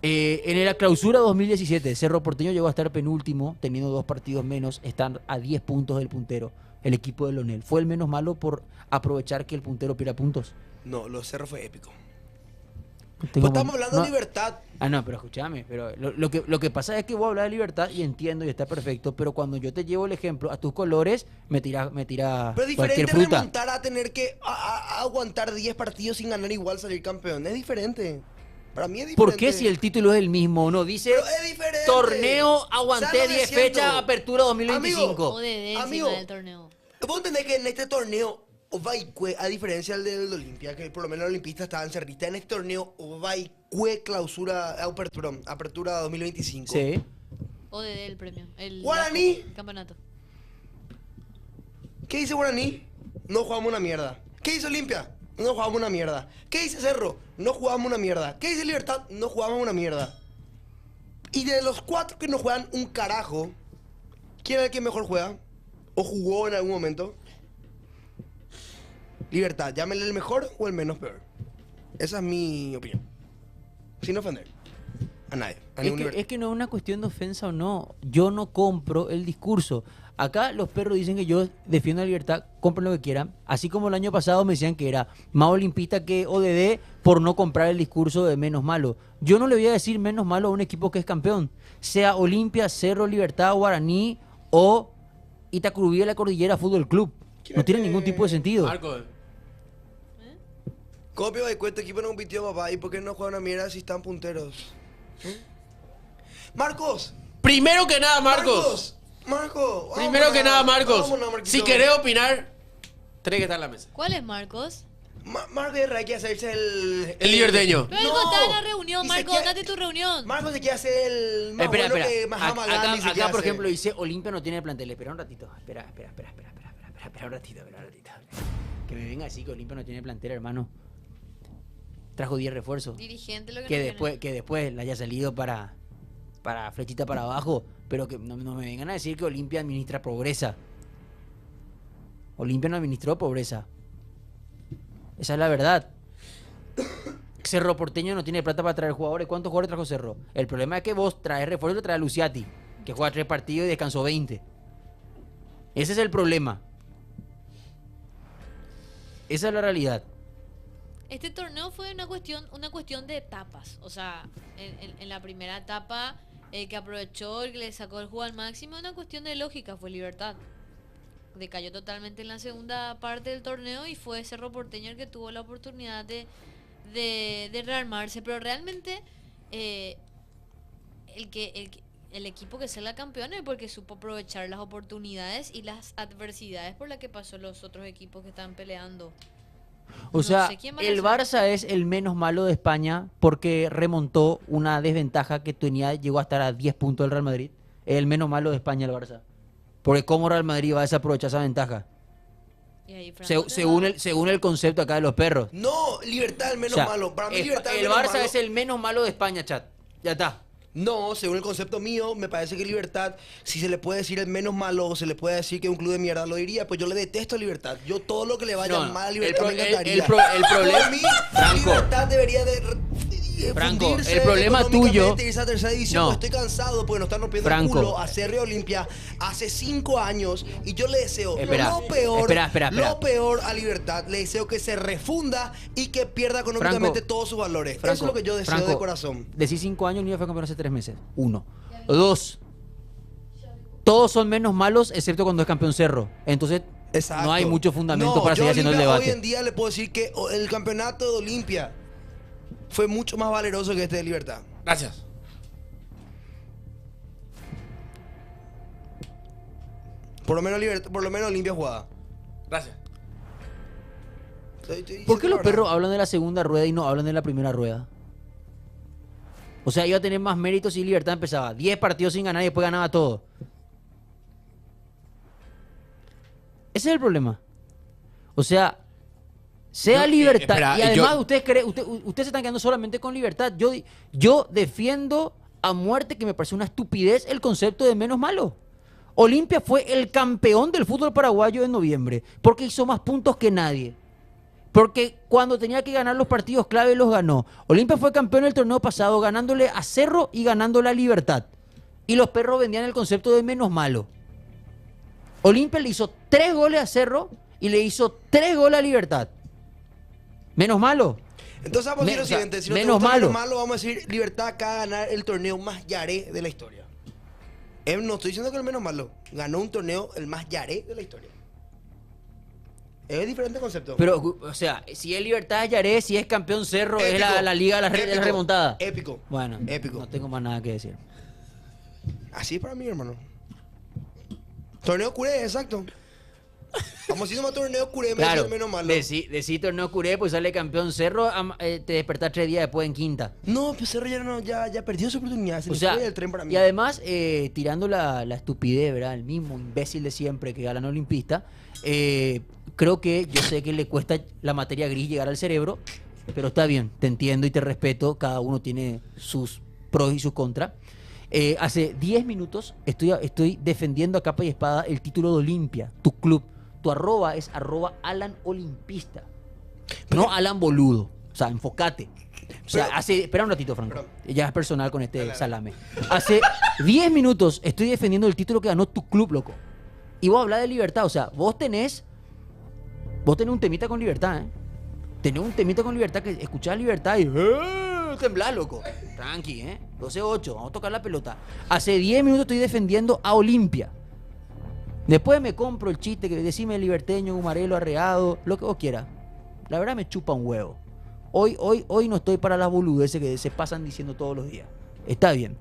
En la clausura 2017, Cerro Porteño llegó a estar penúltimo, teniendo 2 partidos menos, están a 10 puntos del puntero, el equipo de Lonel. Fue el menos malo por aprovechar que el puntero pierda puntos. No, lo de Cerro fue épico. Tengo- Pues estamos hablando no- de Libertad. Ah, no, pero escúchame, pero lo que pasa es que vos hablas de libertad y entiendo y está perfecto, pero cuando yo te llevo el ejemplo a tus colores, me tira Pero es cualquier diferente fruta. remontar a tener que aguantar 10 partidos sin ganar igual salir campeón. Es diferente. Para mí es diferente. ¿Por qué si el título es el mismo? No dice Pero es diferente. torneo, aguanté ¿Sabes lo que 10 siento? fechas, apertura 2025. O de Amigo. encima del torneo. Vos entendés que en este torneo, Ovaicue, a diferencia del de Olimpia, que por lo menos los olimpistas estaban cerrita, en este torneo, Ovaicue apertura 2025. Sí. O de el premio. El Guaraní. el campeonato. ¿Qué dice Guaraní? No jugamos una mierda. ¿Qué dice Olimpia? No jugamos una mierda. ¿Qué dice Cerro? No jugamos una mierda. ¿Qué dice Libertad? No jugamos una mierda. Y de los 4 que no juegan un carajo, ¿quién es el que mejor juega? ¿O jugó en algún momento? Libertad, llámenle el mejor o el menos peor. Esa es mi opinión. Sin ofender a nadie. A ningún Es que no es una cuestión de ofensa o no. Yo no compro el discurso. Acá los perros dicen que yo defiendo la libertad, compren lo que quieran. Así como el año pasado me decían que era más olimpista que ODD por no comprar el discurso de menos malo. Yo no le voy a decir menos malo a un equipo que es campeón. Sea Olimpia, Cerro, Libertad, Guaraní o Itacurubí de la Cordillera Fútbol Club. No tiene ningún tipo de sentido. Marco, Copio de cuento, equipo no compitió, papá. ¿Y por qué no juegan una mierda si están punteros? Marcos. primero que nada, Marcos. Marcos. Primero que nada, Marcos. Vámonos, Marquito. Si querés opinar, tenés que estar en la mesa. ¿Cuál es Marcos? Marcos hay que hacerse El liberteño. Pero él está en la reunión, Y se Marcos, quiere- date tu reunión. Marcos se quiere hacer el más Espera, bueno espera. que Mahama Acá, Gandhi se quiere por hacer. ejemplo, dice Olimpia no tiene plantel. Espera un ratito. Espera un ratito. Que me venga así que Olimpia no tiene plantel, hermano. Trajo 10 refuerzos. Dirigente lo que Que no tiene. después le haya salido para flechita para abajo. Pero que no me vengan a decir que Olimpia administra pobreza. Olimpia no administró pobreza. Esa es la verdad. Cerro Porteño no tiene plata para traer jugadores. ¿Cuántos jugadores trajo Cerro? El problema es que vos traes refuerzo y traes a Luciati, que juega 3 partidos y descansó 20. Ese es el problema. Esa es la realidad. Este torneo fue una cuestión de etapas. O sea, en la primera etapa, el que aprovechó, el que le sacó el juego al máximo, una cuestión de lógica, fue Libertad. Decayó totalmente en la segunda parte del torneo y fue Cerro Porteño el que tuvo la oportunidad de rearmarse. Pero realmente, el equipo que salga campeón es porque supo aprovechar las oportunidades y las adversidades por las que pasó los otros equipos que están peleando. O No sea, sé quién va a el ser. Barça es el menos malo de España porque remontó una desventaja que tenía, llegó a estar a 10 puntos del Real Madrid. Es el menos malo de España el Barça. Porque cómo Real Madrid va a desaprovechar esa ventaja. Y ahí Franco te Según el concepto acá de los perros. No, Libertad el menos O sea, malo. Para mí el Libertad el menos Barça malo. es el menos malo de España, chat. Ya está. No, según el concepto mío, me parece que Libertad, si se le puede decir el menos malo o se le puede decir que es un club de mierda, lo diría. Pues yo le detesto a Libertad. Yo todo lo que le vaya No, mal a el Libertad pro- me encantaría. el problema- Por mí, Franco. Libertad debería de Franco, fundirse el problema económicamente, tuyo- irse a tercera división. No. Estoy cansado porque nos están rompiendo Franco. el culo a Cerro y Olimpia hace 5 años y yo le deseo Espera, lo peor, espera. lo peor a Libertad. Le deseo que se refunda y que pierda económicamente Franco, todos sus valores. Eso Franco, es lo que yo deseo Franco, de corazón. Decí 5 años, Liga fue campeón hace 3 meses. 1. 2. Todos son menos malos excepto cuando es campeón Cerro. Entonces, Exacto. no hay mucho fundamento No, para yo seguir haciendo el Olimpia debate. Hoy en día le puedo decir que el campeonato de Olimpia fue mucho más valeroso que este de Libertad. Gracias. Por lo menos Olimpia jugaba. Gracias. ¿Por qué los perros hablan de la segunda rueda y no hablan de la primera rueda? O sea, iba a tener más méritos si Libertad empezaba 10 partidos sin ganar y después ganaba todo. Ese es el problema. O sea, sea No, Libertad. espera, Y además yo- usted se están quedando solamente con Libertad. Yo defiendo a muerte, que me parece una estupidez, el concepto de menos malo. Olimpia fue el campeón del fútbol paraguayo en noviembre, porque hizo más puntos que nadie. Porque cuando tenía que ganar los partidos clave los ganó. Olimpia fue campeón el torneo pasado ganándole a Cerro y ganándole a Libertad. Y los perros vendían el concepto de menos malo. Olimpia le hizo 3 goles a Cerro y le hizo 3 goles a Libertad. Menos malo. Entonces vamos a decir lo o sea, siguiente, si no te menos gusta malo. menos malo, vamos a decir Libertad acaba de ganar el torneo más yaré de la historia. No estoy diciendo que el menos malo, ganó un torneo el más yaré de la historia. Es diferente concepto. Pero, o sea, si es Libertad es Yaré, si es campeón Cerro, es la liga de la Épico, remontada. Épico. Bueno, Épico. no tengo más nada que decir. Así es para mí, hermano. Torneo curé, exacto. Vamos a decir más torneo curé, Claro, el menos malo. decí torneo curé, pues sale campeón Cerro, te despertás 3 días después en quinta. No, pues Cerro ya perdió su oportunidad. Se O le sea, fue el tren para mí. y además, tirando la estupidez, ¿verdad? El mismo imbécil de siempre que gana olimpista, creo que yo sé que le cuesta la materia gris llegar al cerebro, pero está bien, te entiendo y te respeto, cada uno tiene sus pros y sus contras. Hace 10 minutos estoy defendiendo a capa y espada el título de Olimpia, tu club. Tu arroba es @Alan Olimpista, no Alan Boludo. O sea, enfócate. O sea, espera un ratito, Franco. Ya es personal con este salame. Hace 10 minutos estoy defendiendo el título que ganó tu club, loco. Y vos hablas de Libertad. O sea, vos tenés un temita con Libertad, ¿eh? Tenés un temita con Libertad que escuchás Libertad y temblás, loco. Tranqui, 12-8, vamos a tocar la pelota. Hace 10 minutos estoy defendiendo a Olimpia. Después me compro el chiste que decime liberteño, humarelo, arreado, lo que vos quieras. La verdad me chupa un huevo. Hoy no estoy para las boludeces que se pasan diciendo todos los días. Está bien.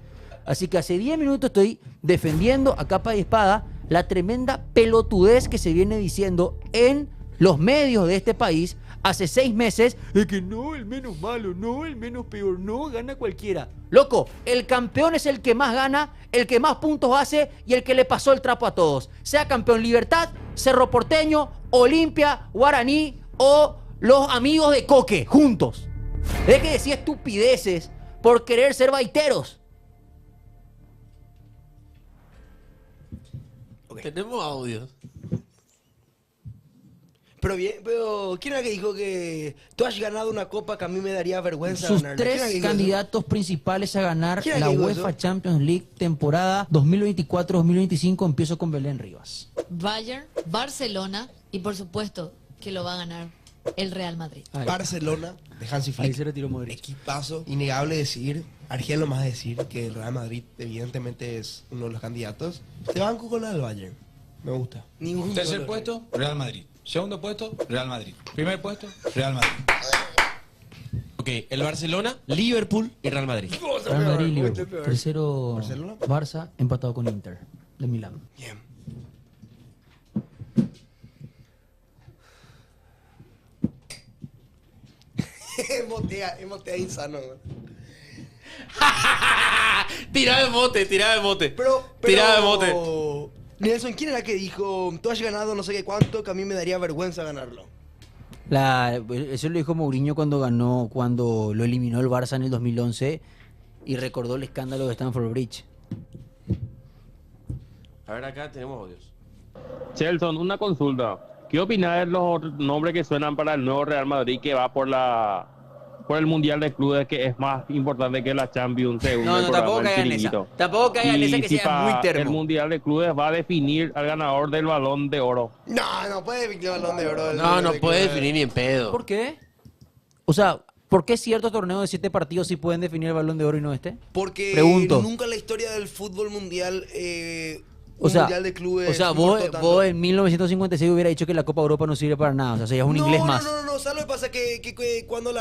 Así que hace 10 minutos estoy defendiendo a capa y espada la tremenda pelotudez que se viene diciendo en los medios de este país hace 6 meses de que no, el menos malo, no, el menos peor, no, gana cualquiera. Loco, el campeón es el que más gana, el que más puntos hace y el que le pasó el trapo a todos. Sea campeón Libertad, Cerro Porteño, Olimpia, Guaraní o los amigos de Coque, juntos. Deje de decir estupideces por querer ser baiteros. Tenemos audio. Pero ¿quién era que dijo que tú has ganado una copa que a mí me daría vergüenza Sus ganarla? ¿Quién era que 3 dijo eso? candidatos principales a ganar ¿Quién la dijo UEFA eso? Champions League temporada 2024-2025, empiezo con Belén Rivas. Bayern, Barcelona y por supuesto que lo va a ganar el Real Madrid. Ahí. Barcelona de Hansi Ahí Flick. se retiró Modric. Equipazo, innegable decir, Argel más decir que el Real Madrid evidentemente es uno de los candidatos. Te banco con la del Bayern. Me gusta. Ningún Tercer dolor. puesto, Real Madrid. Segundo puesto, Real Madrid. Primer puesto, Real Madrid. Ok, el Barcelona, Liverpool y Real Madrid. Real Madrid y Liverpool. peor. Tercero Barcelona. Barça, empatado con Inter de Milán. Bien. Emotea insano. Man. Tira de mote, tira de mote. Pero, Tira de mote. Nelson, ¿quién era que dijo, tú has ganado no sé qué cuánto, que a mí me daría vergüenza ganarlo? Eso lo dijo Mourinho cuando lo eliminó el Barça en el 2011 y recordó el escándalo de Stamford Bridge. A ver, acá tenemos audios. Chelson, una consulta. ¿Qué opinas de los nombres que suenan para el nuevo Real Madrid que va por el Mundial de Clubes, que es más importante que la Champions, según No, el no, programa tampoco del caigan en esa. Chiringuito? Tampoco caigan en esa Y que si sea muy el termo. Mundial de Clubes va a definir al ganador del Balón de Oro. No puede definir el Balón de Oro. No puede definir ni en pedo. ¿Por qué? O sea, ¿por qué ciertos torneos de 7 partidos sí pueden definir el Balón de Oro y no este? Porque Pregunto. nunca en la historia del fútbol mundial, O sea, mundial de clubes. vos importó tanto. vos en 1956 hubiera dicho que la Copa Europa no sirve para nada. O sea, ya es un inglés más. No, ¿sabes lo que pasa? Que cuando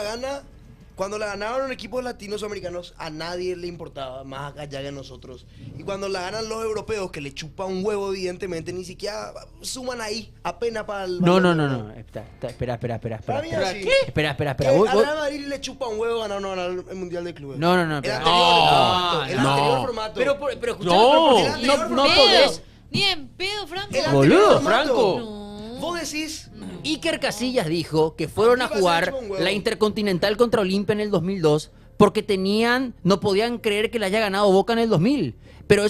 la ganaban equipos latinos o americanos, a nadie le importaba, más allá que a nosotros. Y cuando la ganan los europeos, que le chupa un huevo, evidentemente, ni siquiera suman ahí, apenas para el... No. Balón de Oro. Espera. Para mí Espera, así. espera. Que Vos- al vos- Real Madrid le chupa un huevo ganar o no ganar el Mundial de Clubes. No, El espera. anterior formato. Pero escuchá, No. El anterior no formato. podés. Ni en pedo, Franco. El Boludo, anterior formato. Franco. No. Vos decís? Iker Casillas dijo que fueron a Aquí va a ser jugar chupa un huevo. la Intercontinental contra Olimpia en el 2002 porque no podían creer que la haya ganado Boca en el 2000. Pero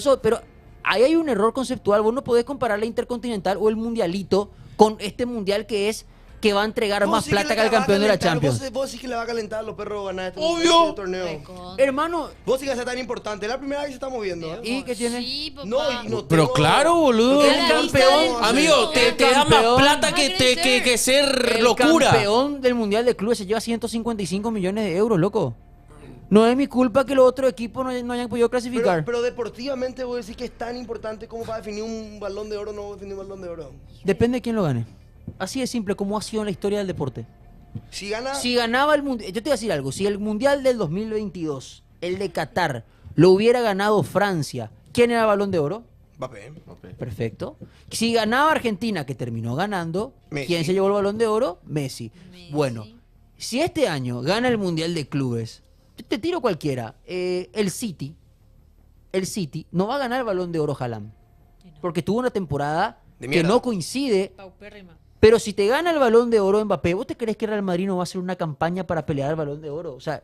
ahí hay un error conceptual. Vos no podés comparar la Intercontinental o el Mundialito con este Mundial que va a entregar Vos más sí plata le que al va a campeón de la calentar, Champions. Vos sí que le va a calentar a los perros ganar Obvio. este torneo. Hermano, Vos sí que va a ser tan importante. Es la primera vez que se estamos viendo. ¿eh? ¿y qué tiene? Sí, papá. No, y no Pero tengo- claro, boludo. El la lista campeón, del- Amigo, te el da más campeón plata va a que ser El locura. campeón del Mundial de Clubes se lleva 155 millones de euros, loco. No es mi culpa que los otros equipos no hayan podido clasificar. Pero deportivamente vos decís que es tan importante como para definir un balón de oro o no definir un balón de oro. Depende de quién lo gane. Así de simple como ha sido en la historia del deporte. Si gana, Si ganaba el Mundial, yo te voy a decir algo, si el Mundial del 2022, el de Qatar, lo hubiera ganado Francia, ¿quién era el Balón de Oro? Mbappé. Perfecto. Si ganaba Argentina, que terminó ganando, Messi. ¿quién se llevó el Balón de Oro? Messi. Bueno, si este año gana el Mundial de Clubes, te tiro cualquiera, el City no va a ganar el Balón de Oro Haaland, porque tuvo una temporada De que mierda. no coincide. Paupérrima. Pero si te gana el Balón de Oro Mbappé, ¿vos te crees que Real Madrid no va a hacer una campaña para pelear el Balón de Oro? O sea,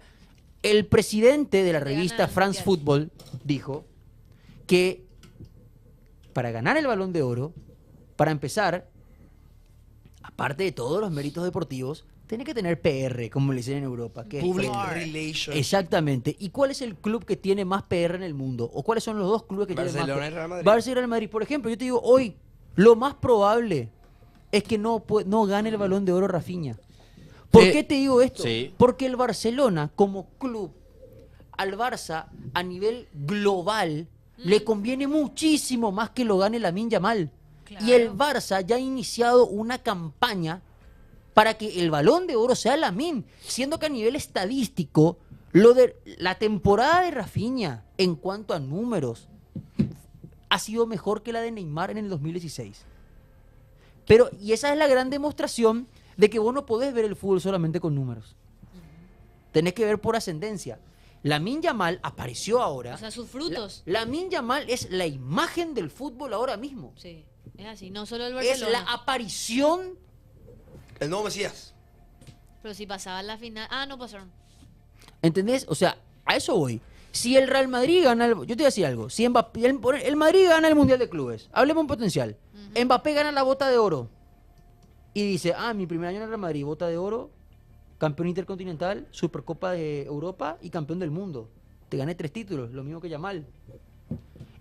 el presidente de la Te revista gana el France Mundial. Football dijo que para ganar el Balón de Oro, para empezar, aparte de todos los méritos deportivos, tiene que tener PR, como le dicen en Europa. Que es Public PR. Relations. Exactamente. ¿Y cuál es el club que tiene más PR en el mundo? ¿O cuáles son los dos clubes que tienen Barcelona más y Real Madrid. Barça y Real Madrid. Por ejemplo, yo te digo, hoy lo más probable es que no gane el Balón de Oro Rafinha. ¿Por qué te digo esto? sí. Porque el Barcelona, como club, al Barça, a nivel global, le conviene muchísimo más que lo gane Lamine Yamal. Claro. Y el Barça ya ha iniciado una campaña para que el Balón de Oro sea Lamine, siendo que a nivel estadístico, la temporada de Rafinha, en cuanto a números, ha sido mejor que la de Neymar en el 2016. Y esa es la gran demostración de que vos no podés ver el fútbol solamente con números. Tenés que ver por ascendencia. Lamine Yamal apareció ahora. O sea, sus frutos. Lamine Yamal es la imagen del fútbol ahora mismo. Sí, es así. No solo el Es Barcelona. la aparición. El nuevo Mesías. Pero si pasaba la final. Ah, no pasaron. ¿Entendés? O sea, a eso voy. Si el Real Madrid gana, yo te voy a decir algo. Si el Madrid gana el Mundial de Clubes, hablemos en potencial. Mbappé gana la bota de oro. Y dice, mi primer año en el Real Madrid, bota de oro, campeón intercontinental, Supercopa de Europa y campeón del mundo. Te gané 3 títulos, lo mismo que Yamal.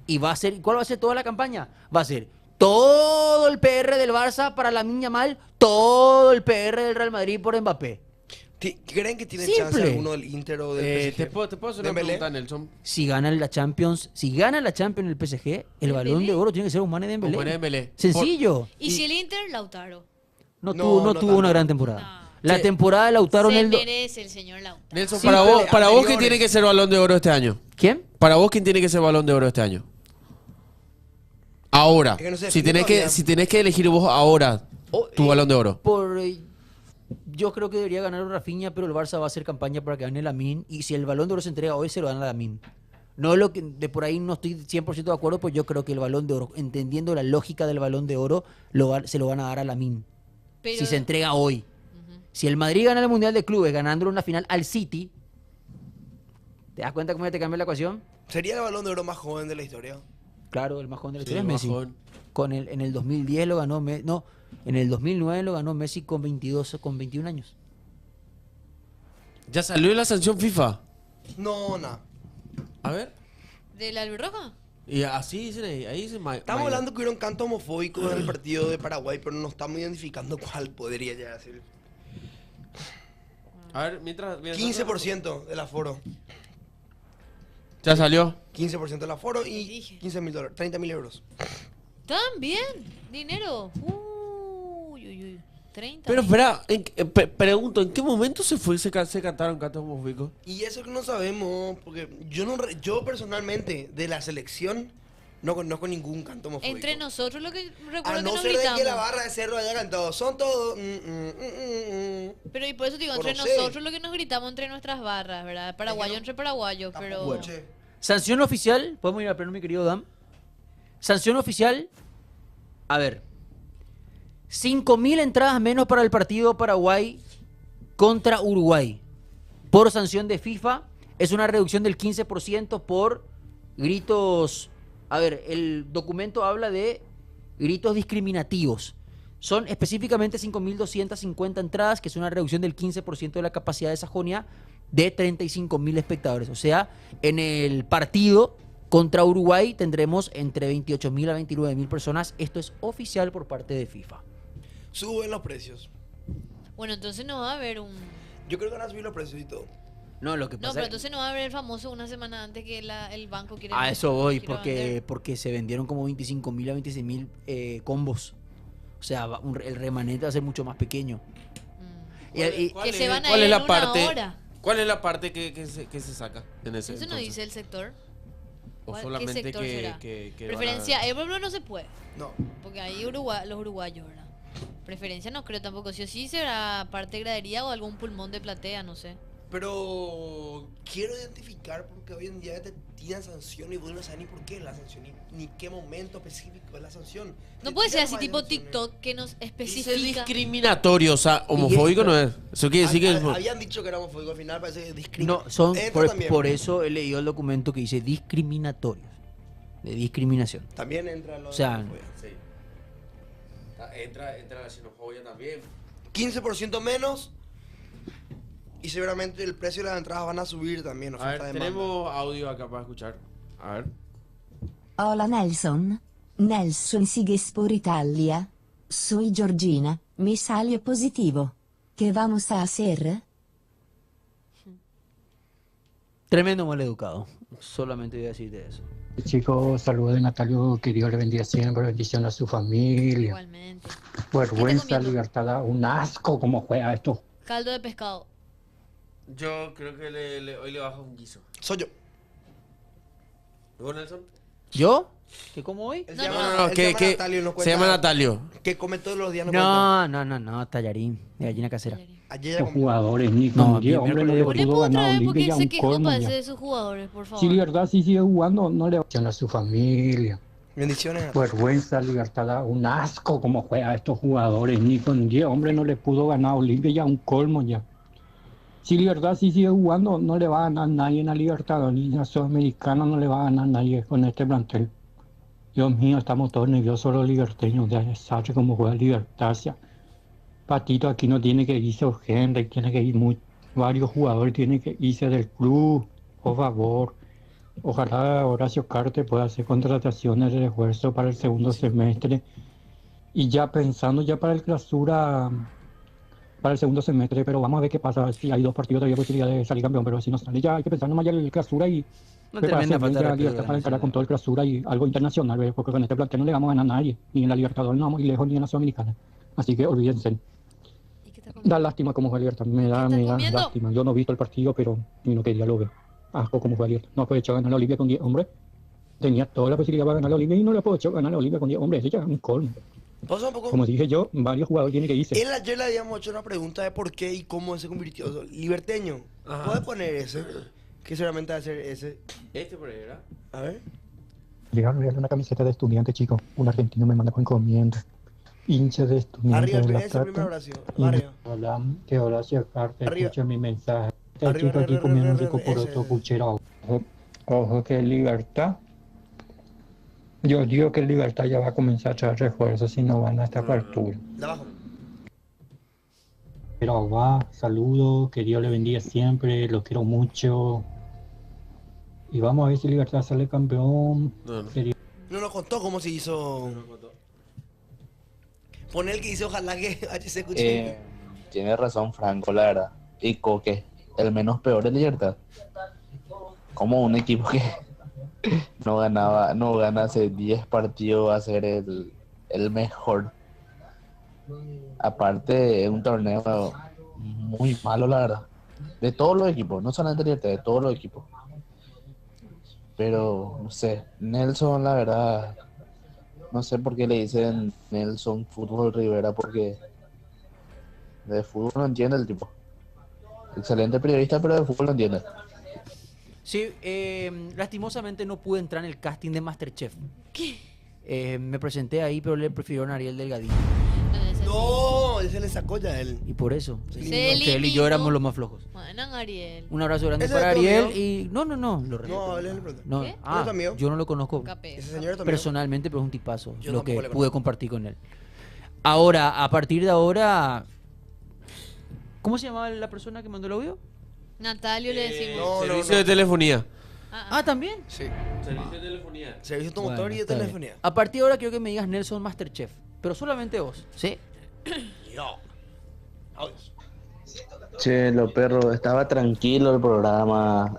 Y ¿cuál va a ser toda la campaña? Va a ser todo el PR del Barça para Lamine Yamal, todo el PR del Real Madrid por Mbappé. ¿Creen que tiene Simple. chance alguno del Inter o del PSG? ¿Te puedo hacer una Dembélé. pregunta, Nelson? Si gana la Champions el PSG, el Balón de Oro tiene que ser Ousmane Dembélé. Ousmane Dembélé. Sencillo. ¿Y si el Inter, Lautaro? No No, tuvo no una tanto. gran temporada. No. La Sí. temporada de Lautaro en Se el... merece el señor Lautaro. Nelson, Sí, para vos, pero ¿quién anteriores. tiene que ser Balón de Oro este año? ¿Quién? Para vos, ¿quién tiene que ser Balón de Oro este año? Ahora. Es que no se si define todavía. tenés que elegir vos ahora tu Balón de Oro. Yo creo que debería ganar Rafinha, pero el Barça va a hacer campaña para que gane Lamine. Y si el Balón de Oro se entrega hoy, se lo gana Lamine. No lo que de por ahí no estoy 100% de acuerdo, pues yo creo que el Balón de Oro, entendiendo la lógica del Balón de Oro, se lo van a dar a Lamine. Pero- Si se entrega hoy. Si el Madrid gana el Mundial de Clubes ganándolo en la final al City, ¿te das cuenta cómo ya te cambia la ecuación? ¿Sería el balón de oro más joven de la historia? Claro, el más joven de la Sí, historia el es más Messi. joven. En el 2010 lo ganó en el 2009 lo ganó Messi con 21 años. ¿Ya salió la sanción FIFA? No, nada. A ver. ¿De la albirroja? Y así dicen ahí dicen Estamos hablando que hubieron cantos homofóbicos en el partido de Paraguay, pero no estamos identificando cuál podría llegar a ser. A ver, mientras 15% del aforo. Ya salió. 15% del aforo y $15,000, 30.000 euros. También, dinero. Uy, uy, uy. 30. Pero espera, pregunto, ¿en qué momento se cantaron cantos homofóbicos? Y eso que no sabemos, porque yo personalmente de la selección no conozco ningún canto homofóbico. Entre nosotros lo que recuerdo A que no nos ser de gritamos. que la barra de cerro haya cantado, son todos. Pero y por eso digo, entre No sé. nosotros lo que nos gritamos entre nuestras barras, ¿verdad? Paraguayo entre paraguayos, pero... Bueno. Sanción oficial, podemos ir a pleno, mi querido Dam. Sanción oficial, a ver, 5.000 entradas menos para el partido Paraguay contra Uruguay. Por sanción de FIFA, es una reducción del 15% por gritos. A ver, el documento habla de gritos discriminativos. Son específicamente 5.250 entradas, que es una reducción del 15% de la capacidad de Sajonia, de 35.000 espectadores. O sea, en el partido contra Uruguay tendremos entre 28.000 a 29.000 personas. Esto es oficial por parte de FIFA. Suben los precios. Bueno, entonces no va a haber un... Yo creo que van a subir los precios y todo. No, lo que No, pasa pero entonces no va a haber el famoso una semana antes que el banco quiere... a eso voy, quiere vender. porque se vendieron como 25.000 a 26.000 combos. O sea, el remanente va a ser mucho más pequeño. Que se van a ¿Cuál ir es en la una parte? hora. ¿Cuál es la parte que se saca en ese Eso no entonces? dice el sector. O ¿Qué solamente sector será? que Preferencia, el pueblo no se puede. No. Porque ahí los uruguayos, ¿verdad? Preferencia no creo tampoco. Si o sí será parte de gradería o algún pulmón de platea, no sé. Pero quiero identificar porque hoy en día te tiran sanción y vos no sabes ni por qué la sanción, ni qué momento específico es la sanción. No Te puede ser tiran así varias tipo sanciones. TikTok que nos Dice especifica. discriminatorio, o sea, homofóbico no es. Eso quiere decir que... Habían dicho que era homofóbico, al final parece que discriminatorio. No, son Esto también. por eso he leído el documento que dice discriminatorios. De discriminación. También entra lo O sea, de xenofobia. Sí. Entra la xenofobia también. 15% menos y seguramente el precio de las entradas van a subir también. A Oferta ver, demanda. tenemos audio acá para escuchar. A ver. Hola Nelson. Nelson sigues por Italia. Soy Georgina. Me salió positivo. ¿Qué vamos a hacer? Tremendo maleducado. Solamente voy a decirte eso. Chicos, saludos de Natalio, que Dios le bendiga siempre, bendición a su familia. Igualmente. Vergüenza, comiendo? libertad, da un asco como juega esto. Caldo de pescado. Yo creo que hoy le bajo un guiso. Soy yo. ¿Y vos, Nelson? ¿Yo? ¿Qué como hoy? Él No, se no, llama- no, él que- se llama que- Natalio, no se cuenta- llama Natalio. Que come todos los días, no, cuenta. No, tallarín de gallina casera. Ayer ya Los comió. jugadores, ni No, con 10 hombres no le ¿Por qué pudo puedo ganar a traer? Olimpia, Porque ya se un quejó colmo parece ya. de sus jugadores, por favor. Si libertad sí sigue jugando, no le bendición a su familia. Bendiciones. Vergüenza, libertad, da un asco como juega estos jugadores, ni con 10 hombres no le pudo ganar a Olimpia, ya un colmo ya. Si Libertad sí sigue jugando, no le va a ganar nadie en la Libertad, ni a Sudamericano no le va a ganar nadie con este plantel. Dios mío, estamos todos nerviosos los liberteños, ya sabe cómo juega Libertad. Patito aquí no tiene que irse urgente, tiene que ir varios jugadores tienen que irse del club, por favor. Ojalá Horacio Carte pueda hacer contrataciones de refuerzo para el segundo semestre y ya pensando ya para el clausura para el segundo semestre, pero vamos a ver qué pasa. Si hay 2 partidos todavía posibilidad de salir campeón, pero si no sale ya hay que pensar nomás ya en el clausura y Una prepararse tremenda bien falta de ya la respeto Libertad a la para encarar con nacional. todo el clausura y algo internacional, ¿ves? Porque con este plantel no le vamos a ganar a nadie, ni en la Libertadores no vamos a ir lejos ni en la Sudamericana. Así que olvídense. Da lástima cómo juega Libertad, me da comiendo? lástima. Yo no he visto el partido, pero ni no quería lo ver. Asco cómo juega Libertad. No aprovechó ganar a la Olimpia con 10 hombres. Tenía toda la posibilidad para ganar a la Olimpia y no le aprovechó ganar a la Olimpia con 10 hombres. Eso ya es un colmo. Pasa un poco. Como dije yo, varios jugadores tienen que irse. Él ayer le habíamos hecho una pregunta de por qué y cómo se convirtió. Liberteño, Ajá. ¿puedes poner ese? Que seguramente va a ser ese. Este por ahí, ¿verdad? A ver. Llegaron a regalar una camiseta de estudiante, chicos. Un argentino me manda con encomienda. Hincha de estudiante Arriba, de La ese primera Plata. oración. Y Arriba. hola, que Horacio Carte Arriba. escucha mi mensaje. Este Arriba, chico aquí arriba, comiendo un arriba, rico ese. poroto puchero. Ojo que Libertad. Yo digo que Libertad ya va a comenzar a traer refuerzos si no van a esta apertura. De abajo. Pero va, saludos, que Dios le bendiga siempre, los quiero mucho. Y vamos a ver si Libertad sale campeón. No, no. Sería- No nos contó cómo se hizo. Pon el que dice ojalá que se escuche. Tiene razón Franco, la verdad. Y Coque, el menos peor de Libertad. Como un equipo que no gana hace 10 partidos va a ser el mejor. Aparte, es un torneo muy malo, la verdad. De todos los equipos, no solamente Libertad, de todos los equipos. Pero, no sé, Nelson, la verdad, no sé por qué le dicen Nelson Fútbol Rivera, porque de fútbol no entiende el tipo. Excelente periodista, pero de fútbol no entiende. Sí, lastimosamente no pude entrar en el casting de Masterchef. ¿Qué? Me presenté ahí, pero le prefirieron a Ariel Delgadillo. No, se le sacó ya a él. Y por eso. Se que él y yo éramos los más flojos. Bueno, Ariel. Un abrazo grande ¿Ese para es tu Ariel amigo? y... No, lo respeto. No, él es el prota. No, ¿Qué? ah, ¿Es tu amigo? yo no lo conozco Capé. Ese señor también. personalmente, pero es un tipazo. Yo Lo tampoco que le pude conozco. compartir con él. Ahora, a partir de ahora... ¿Cómo se llamaba la persona que mandó el audio? Natalio le decimos. No, Servicio de telefonía. Ah, ¿también? Sí. Servicio de telefonía. Servicio automotor Bueno, y de está bien. telefonía. A partir de ahora quiero que me digas Nelson Masterchef. Pero solamente vos. ¿Sí? Yo. Che, los perros, estaba tranquilo el programa.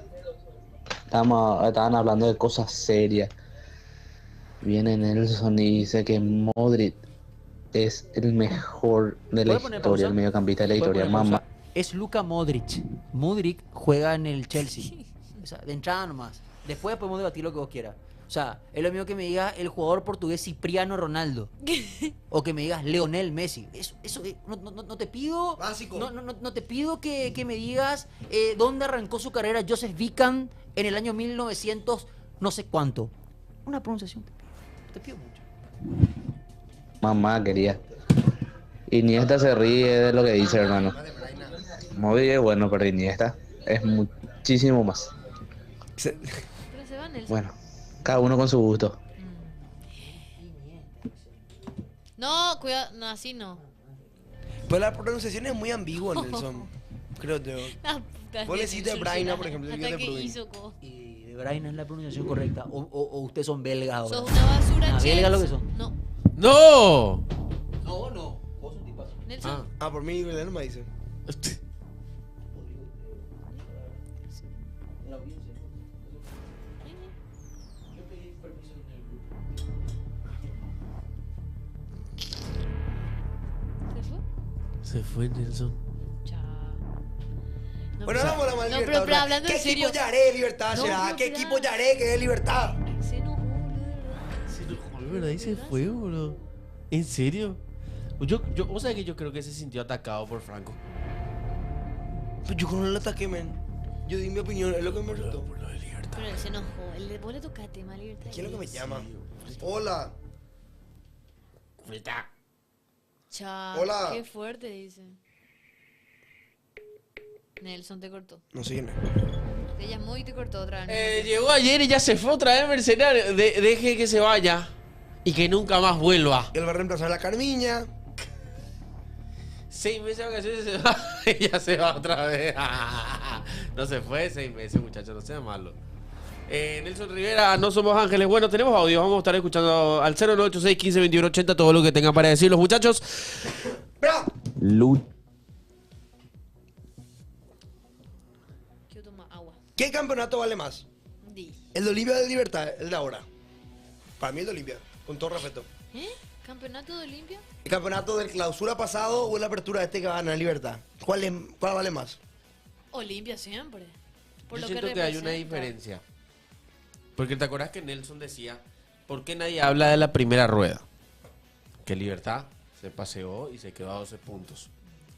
Estaban hablando de cosas serias. Viene Nelson y dice que Modric es el mejor de la ¿Puedo poner historia, pausa? el mediocampista de la ¿Puedo historia. poner Mamá. pausa? Es Luka Modric. Modric juega en el Chelsea. O sea, de entrada nomás. Después podemos debatir lo que vos quieras. O sea, es lo mismo que me digas el jugador portugués Cipriano Ronaldo. O que me digas Leonel Messi. Eso no te pido. Básico. No te pido que me digas dónde arrancó su carrera Joseph Vican en el año 1900, no sé cuánto. Una pronunciación te pido mucho. Mamá quería. Iniesta se ríe de lo que dice, hermano. Modric es bueno, pero Iniesta es muchísimo más. Pero se va Nelson. Bueno, cada uno con su gusto. No, cuidado. No, así no. Pues la pronunciación es muy ambigua, Nelson. Creo yo. La puta Vos le de decís de Nelson, Braina, ya. por ejemplo, yo Hasta de que Bruyne. hizo co- Y de Bruyne es la pronunciación correcta. O ustedes son belgas ahora. Sos una basura, belgas lo que Chelsea. son. No. ¡No! No. Vos sos un tipazo. Nelson. Ah, por mí, Belén me dice. ¿Se fue? Se fue Nelson. Chao. No, Bueno, pero- vamos a la más No, libertad. pero hablando ¿Qué en serio. equipo Yaré es libertad, No, será? pero ¿Qué espera. equipo Yaré que es libertad? Se enojó, boludo, de verdad. Se enojó, de verdad, y se fue, boludo. ¿En serio? Vos sabés que yo creo que se sintió atacado por Franco. Pues yo no le ataqué, men. Yo di mi opinión, es lo que me resultó. Por lo de libertad. Pero él se enojó. Vos le tocaste mal libertad. ¿Quién es lo que me Sí. llama? Hola. Chao. Hola. Qué fuerte, dice. Nelson te cortó. No sé quién es. Te llamó y te cortó otra vez. Llegó ayer y ya se fue otra vez, mercenario. Deje que se vaya. Y que nunca más vuelva. Él va a reemplazar a la Carmiña. 6 meses de vacaciones se va y ya se va otra vez. No se fue 6 meses, muchachos, no sean malos. Nelson Rivera, no somos ángeles. Bueno, tenemos audio, vamos a estar escuchando al 0986 15 21 80 todo lo que tengan para decir los muchachos. Quiero tomar agua. ¿Qué campeonato vale más? Di. ¿El de Olimpia de Libertad? El de ahora. Para mí el de Olimpia, con todo respeto. ¿Eh? ¿Campeonato de Olimpia? ¿El campeonato del clausura pasado o la apertura de este que va a ganar Libertad? ¿Cuál vale más? Olimpia siempre. Por Yo lo siento que que hay una representa. diferencia. Porque te acuerdas que Nelson decía, ¿por qué nadie habla de la primera rueda? Que Libertad se paseó y se quedó a 12 puntos.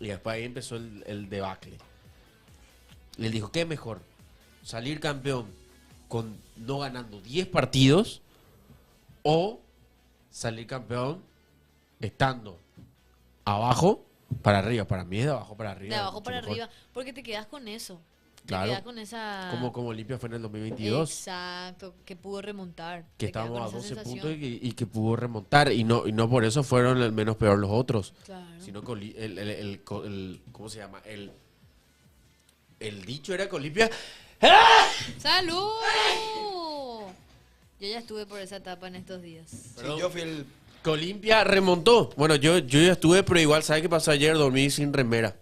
Y después ahí empezó el debacle. Le dijo, ¿qué es mejor? ¿Salir campeón con no ganando 10 partidos o salir campeón estando abajo para arriba? Para mí es de abajo para arriba. De abajo mucho para mejor. arriba. Porque te quedas con eso. Claro. Te quedas con esa. Como Olimpia fue en el 2022. Exacto. Que pudo remontar. Que Te quedas estábamos a con esa 12 sensación. puntos y que pudo remontar. Y no por eso fueron el menos peor los otros. Claro. Sino que ¿cómo se llama? El dicho era que Olimpia... ¡Salud! Yo ya estuve por esa etapa en estos días. Perdón. Yo fui el... Que Olimpia remontó. Bueno, yo ya estuve, pero igual, ¿sabes qué pasó ayer? Dormí sin remera.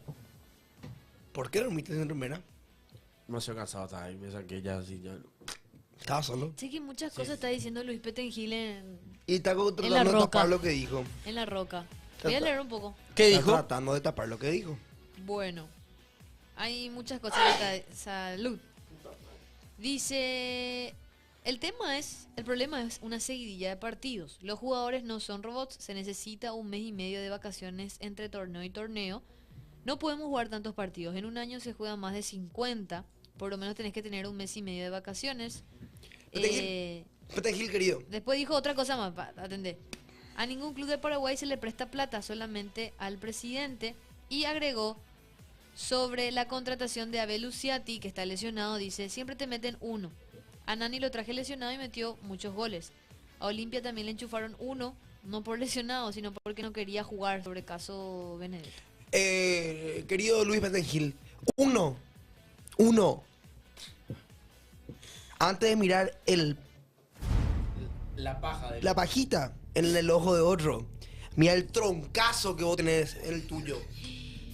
¿Por qué dormiste sin remera? Demasiado cansado estaba ahí. Me saqué ya así. Ya. Estaba solo. Sé que muchas cosas está diciendo Luis Petengil en Y está la tratando de roca. tapar lo que dijo. La roca. Voy a leer un poco. ¿Qué Está dijo? tratando de tapar lo que dijo. Bueno, hay muchas cosas de salud. Dice, el problema es una seguidilla de partidos. Los jugadores no son robots, se necesita 1 mes y medio de vacaciones entre torneo y torneo. No podemos jugar tantos partidos. En un año se juegan más de 50. Por lo menos tenés que tener 1 mes y medio de vacaciones. Petengil, querido. Después dijo otra cosa más, atendé. A ningún club de Paraguay se le presta plata, solamente al presidente. Y agregó sobre la contratación de Abel Luciati, que está lesionado, dice, siempre te meten uno. A Nani lo traje lesionado y metió muchos goles. A Olimpia también le enchufaron uno, no por lesionado, sino porque no quería jugar, sobre caso Benedetto. Querido Luis Betengil, uno. Antes de mirar la pajita en el ojo de otro, mira el troncazo que vos tenés en el tuyo.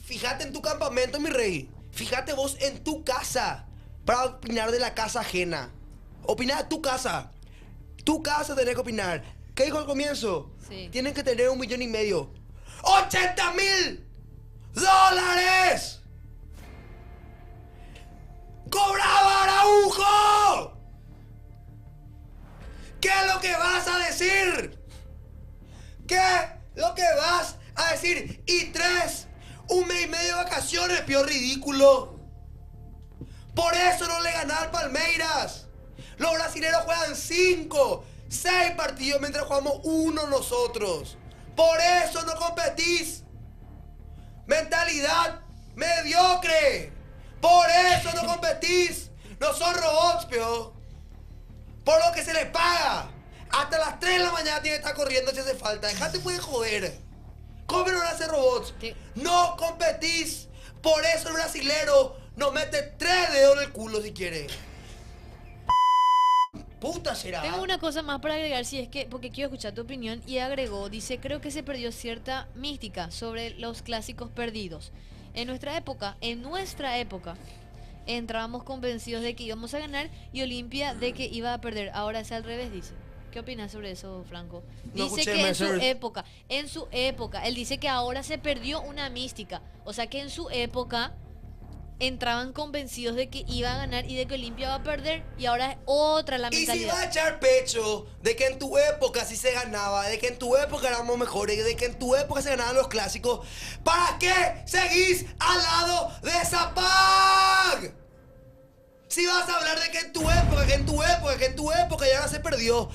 Fíjate en tu campamento, mi rey. Fíjate vos en tu casa para opinar de la casa ajena. Opina de tu casa. Tu casa tenés que opinar. ¿Qué dijo al comienzo? Sí. Tienen que tener 1,5 millones. ¡$80,000! ¡Cobraba Araujo! ¿Qué es lo que vas a decir? ¿Qué es lo que vas a decir? Y 3, 1 mes y medio de vacaciones, peor ridículo. Por eso no le ganó al Palmeiras. Los brasileños juegan 5, 6 partidos mientras jugamos 1 nosotros. Por eso no competís. Mentalidad mediocre. Por eso no competís. No son robots, peor. Por lo que se les paga. Hasta las 3 de la mañana tiene que estar corriendo si hace falta. Dejate puede joder. ¿Cómo no van a ser robots? Sí. No competís. Por eso el brasilero nos mete 3 dedos en el culo si quiere. Puta será. Tengo una cosa más para agregar, si es que, porque quiero escuchar tu opinión, y agregó, dice, creo que se perdió cierta mística sobre los clásicos perdidos. En nuestra época, entrábamos convencidos de que íbamos a ganar y Olimpia de que iba a perder. Ahora es al revés, dice. ¿Qué opinas sobre eso, Franco? Dice que en su época, él dice que ahora se perdió una mística. O sea que en su época entraban convencidos de que iba a ganar y de que Olimpia va a perder, y ahora es otra la mentalidad. Y si va a echar pecho de que en tu época sí se ganaba, de que en tu época éramos mejores, de que en tu época se ganaban los clásicos, ¿para qué seguís al lado de Zapag? Si vas a hablar de que en tu época y ahora se perdió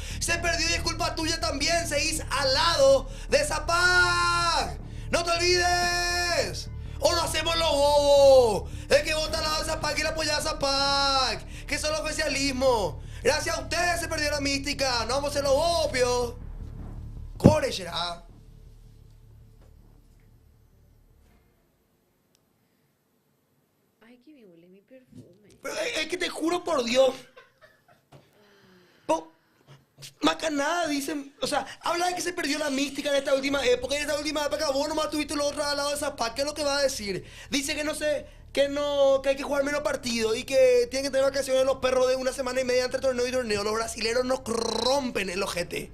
y es culpa tuya también, seguís al lado de Zapag. ¡No te olvides! O no hacemos los bobos. El que vota al lado de Zapag y le apoya a Zapag. Que eso es el oficialismo. Gracias a ustedes se perdió la mística. No vamos a hacer los bobos, pio. Core será. Ay, que me huele mi perfume. Pero es que te juro por Dios. Macanada, dicen. O sea, habla de que se perdió la mística en esta última época. Y en esta última época vos nomás tuviste lo otro al lado de Zapag. ¿Qué es lo que va a decir? Dice que no sé, que hay que jugar menos partidos y que tienen que tener vacaciones los perros de 1 semana y media entre torneo y torneo. Los brasileros nos rompen el ojete.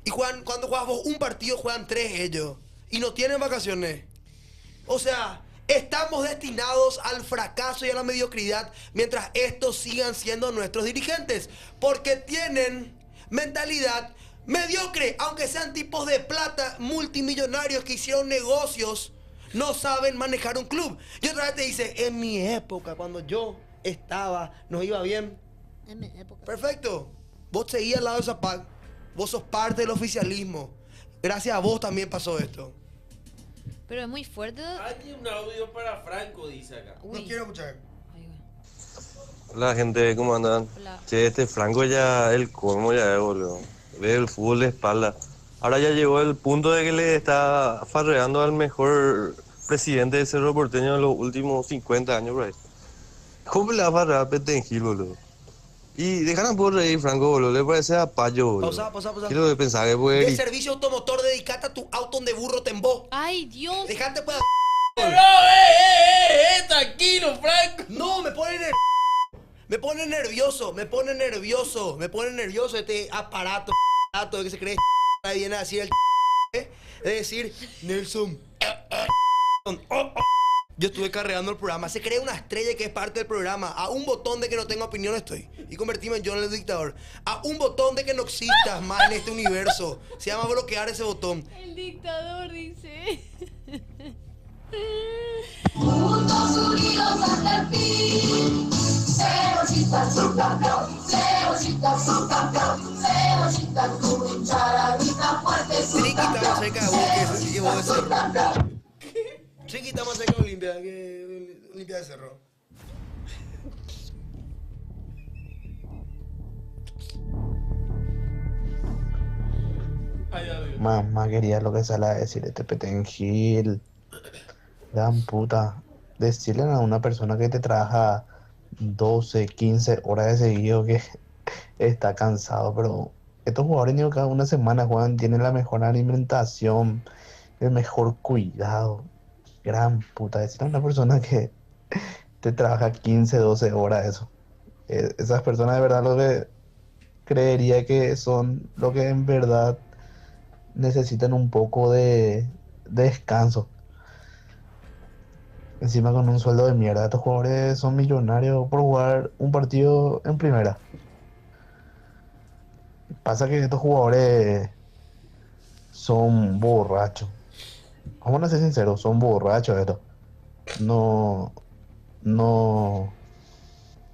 Y cuando juegas vos un partido, juegan 3 ellos. Y no tienen vacaciones. O sea, estamos destinados al fracaso y a la mediocridad mientras estos sigan siendo nuestros dirigentes. Porque tienen mentalidad mediocre, aunque sean tipos de plata multimillonarios que hicieron negocios, no saben manejar un club. Y otra vez te dice, en mi época, cuando yo estaba, nos iba bien. En mi época. Perfecto. Vos seguías al lado de Zapag. Vos sos parte del oficialismo. Gracias a vos también pasó esto. Pero es muy fuerte. Hay un audio para Franco, dice acá. No quiero escuchar. Hola gente, ¿cómo andan? Hola. Che, este Franco ya, el colmo ya es, boludo. Ve el fútbol de espalda. Ahora ya llegó el punto de que le está farreando al mejor presidente de Cerro Porteño en los últimos 50 años, bro. ¿Cómo le va a farrear a Petengil, boludo? Y dejaron por reír, Franco, boludo. Le parece a payo, boludo. Pausa. ¿Qué es lo que pensaba que puede? De servicio automotor, dedicate a tu auto donde burro te embó. Ay, Dios. Dejate pues. Pero, tranquilo, Franco. No, me pone nervioso este aparato de que se cree ahí viene a decir el es decir, Nelson. Yo estuve carreando el programa. Se cree una estrella que es parte del programa. A un botón de que no tenga opinión estoy. Y convertirme en John el dictador. A un botón de que no existas más en este universo. Se llama bloquear ese botón. El dictador dice. Juntos unidos hasta el fin. Cebollita su campeón. Cebollita su campeón. Cebollita tu hinchada grita fuerte su Chiquita más cerca de Olimpia que Olimpia de Cerro. Mamá quería lo que sale a decir este Petengil. Gran puta. Decirle a una persona que te trabaja 12, 15 horas de seguido que está cansado, pero estos jugadores ni cada una semana juegan, tienen la mejor alimentación, el mejor cuidado. Gran puta. Decirle a una persona que te trabaja 15, 12 horas eso. Esas personas de verdad lo que creería que son lo que en verdad necesitan un poco de descanso. Encima con un sueldo de mierda. Estos jugadores son millonarios por jugar un partido en primera. Pasa que estos jugadores son borrachos. Vamos a ser sinceros, son borrachos estos. No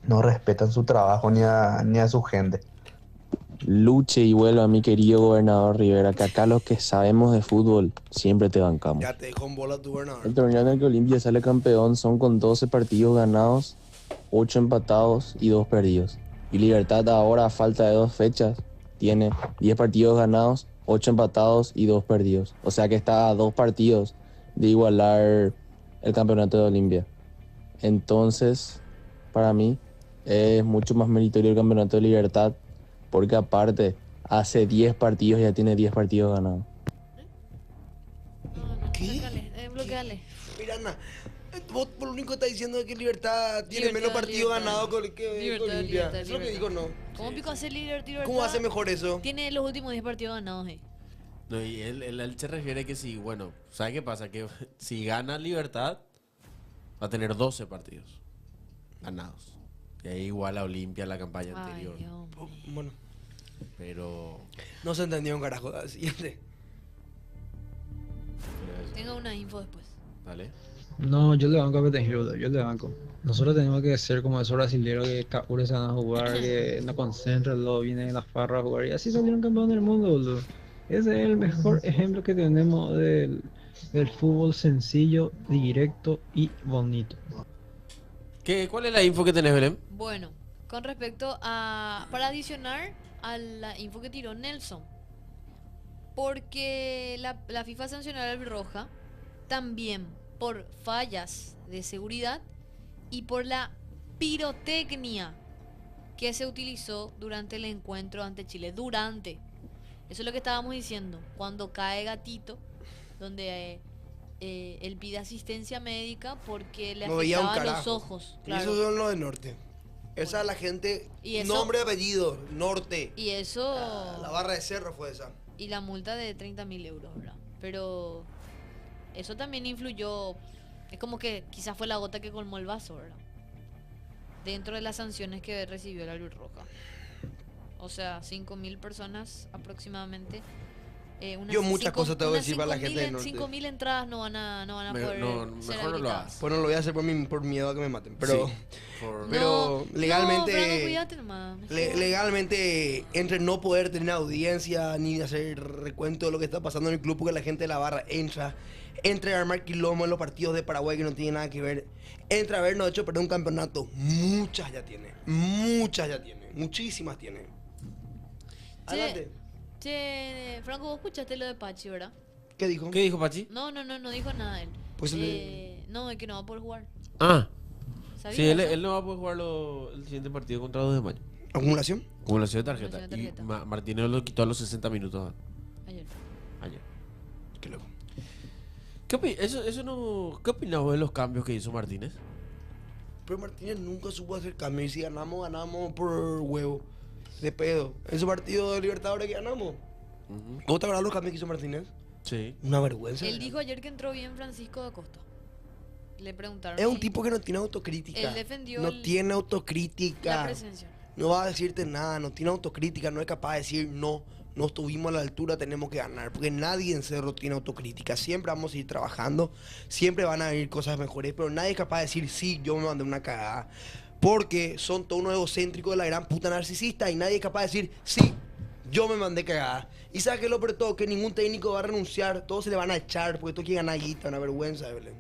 respetan su trabajo ni a su gente. Luche y vuelva, mi querido gobernador Rivera, que acá los que sabemos de fútbol siempre te bancamos. Ya te dejó en bola tu gobernador. El torneo en el que Olimpia sale campeón son con 12 partidos ganados, 8 empatados y 2 perdidos. Y Libertad ahora, a falta de 2 fechas, tiene 10 partidos ganados, 8 empatados y 2 perdidos. O sea que está a 2 partidos de igualar el campeonato de Olimpia. Entonces, para mí, es mucho más meritorio el campeonato de Libertad, porque aparte, hace 10 partidos ya tiene 10 partidos ganados. Bloqueale. Miranda, vos por lo único que estás diciendo es que Libertad tiene menos partidos ganados que Olimpia. Eso es lo que digo, no. ¿Cómo pico hace Libertad? ¿Cómo hace mejor eso? Tiene los últimos 10 partidos ganados, No, y él se refiere que si, bueno, ¿sabe qué pasa? Que si gana Libertad, va a tener 12 partidos ganados. Y ahí igual a Olimpia la campaña anterior. Bueno. Pero... No se entendió un carajo. Siguiente. Tengo una info después. Dale. No, yo le banco a Petengil, yo le banco. Nosotros tenemos que ser como esos brasileños que Capure se van a jugar, que no concentran, luego vienen en las farras a jugar y así salieron campeón del mundo, boludo. Ese es el mejor ejemplo que tenemos del fútbol sencillo, directo y bonito. ¿Cuál es la info que tenés, Belén? Bueno, con respecto a... Para adicionar a la info que tiró Nelson. Porque la FIFA sancionó a la Albirroja también por fallas de seguridad y por la pirotecnia que se utilizó durante el encuentro ante Chile. Eso es lo que estábamos diciendo. Cuando cae Gatito, donde él pide asistencia médica porque le afectaban los ojos. Claro. Y esos son los del norte. Esa es la gente, ¿Y eso? nombre, apellido, norte. Y eso... La barra de cerro fue esa. Y la multa de 30.000 euros, ¿verdad? Pero eso también influyó. Es como que quizás fue la gota que colmó el vaso, ¿verdad? Dentro de las sanciones que recibió la Albirroja. O sea, 5.000 personas aproximadamente. Yo muchas cosas te voy a decir para la gente del norte. 5.000 entradas no van a poder ser mejor no lo habilitadas. hagas. Pues no lo voy a hacer por miedo a que me maten. Pero, Sí, pero No, legalmente, Fernando, cuídate nomás, mejor. legalmente, entre no poder tener audiencia ni hacer recuento de lo que está pasando en el club, porque la gente de la barra entra a armar quilombo en los partidos de Paraguay que no tiene nada que ver, entra a vernos hecho perder un campeonato. Muchísimas ya tiene, muchísimas tiene. Adelante. Che, Franco, vos escuchaste lo de Pachi, ¿verdad? ¿Qué dijo? ¿Qué dijo Pachi? No dijo nada él. Pues no, es que no va a poder jugar. Ah. ¿Sabías Sí, eso? él no va a poder jugar el siguiente partido contra 2 de mayo. ¿Acumulación? Acumulación de tarjeta. Acumulación de tarjeta. Y Martínez lo quitó a los 60 minutos. Ayer. Qué loco. ¿Qué opinás vos de los cambios que hizo Martínez? Pero Martínez nunca supo hacer cambio. Y si ganamos por huevo. De pedo. En su partido de Libertadores que ganamos. ¿Vos te acuerdas los cambios que hizo Martínez? Sí. Una vergüenza. Él dijo ayer que entró bien Francisco da Costa. Le preguntaron. Es un tipo que no tiene autocrítica. Él defendió no tiene autocrítica. la presencia. No va a decirte nada, no tiene autocrítica, no es capaz de decir no estuvimos a la altura, tenemos que ganar. Porque nadie en Cerro tiene autocrítica. Siempre vamos a ir trabajando, siempre van a venir cosas mejores, pero nadie es capaz de decir sí, yo me mandé una cagada. Porque son todos unos egocéntricos de la gran puta narcisista y nadie es capaz de decir sí, yo me mandé cagada. Y sabes que lo peor de todo, que ningún técnico va a renunciar, todos se le van a echar, porque todos quieren ganar guita, una vergüenza, Belén.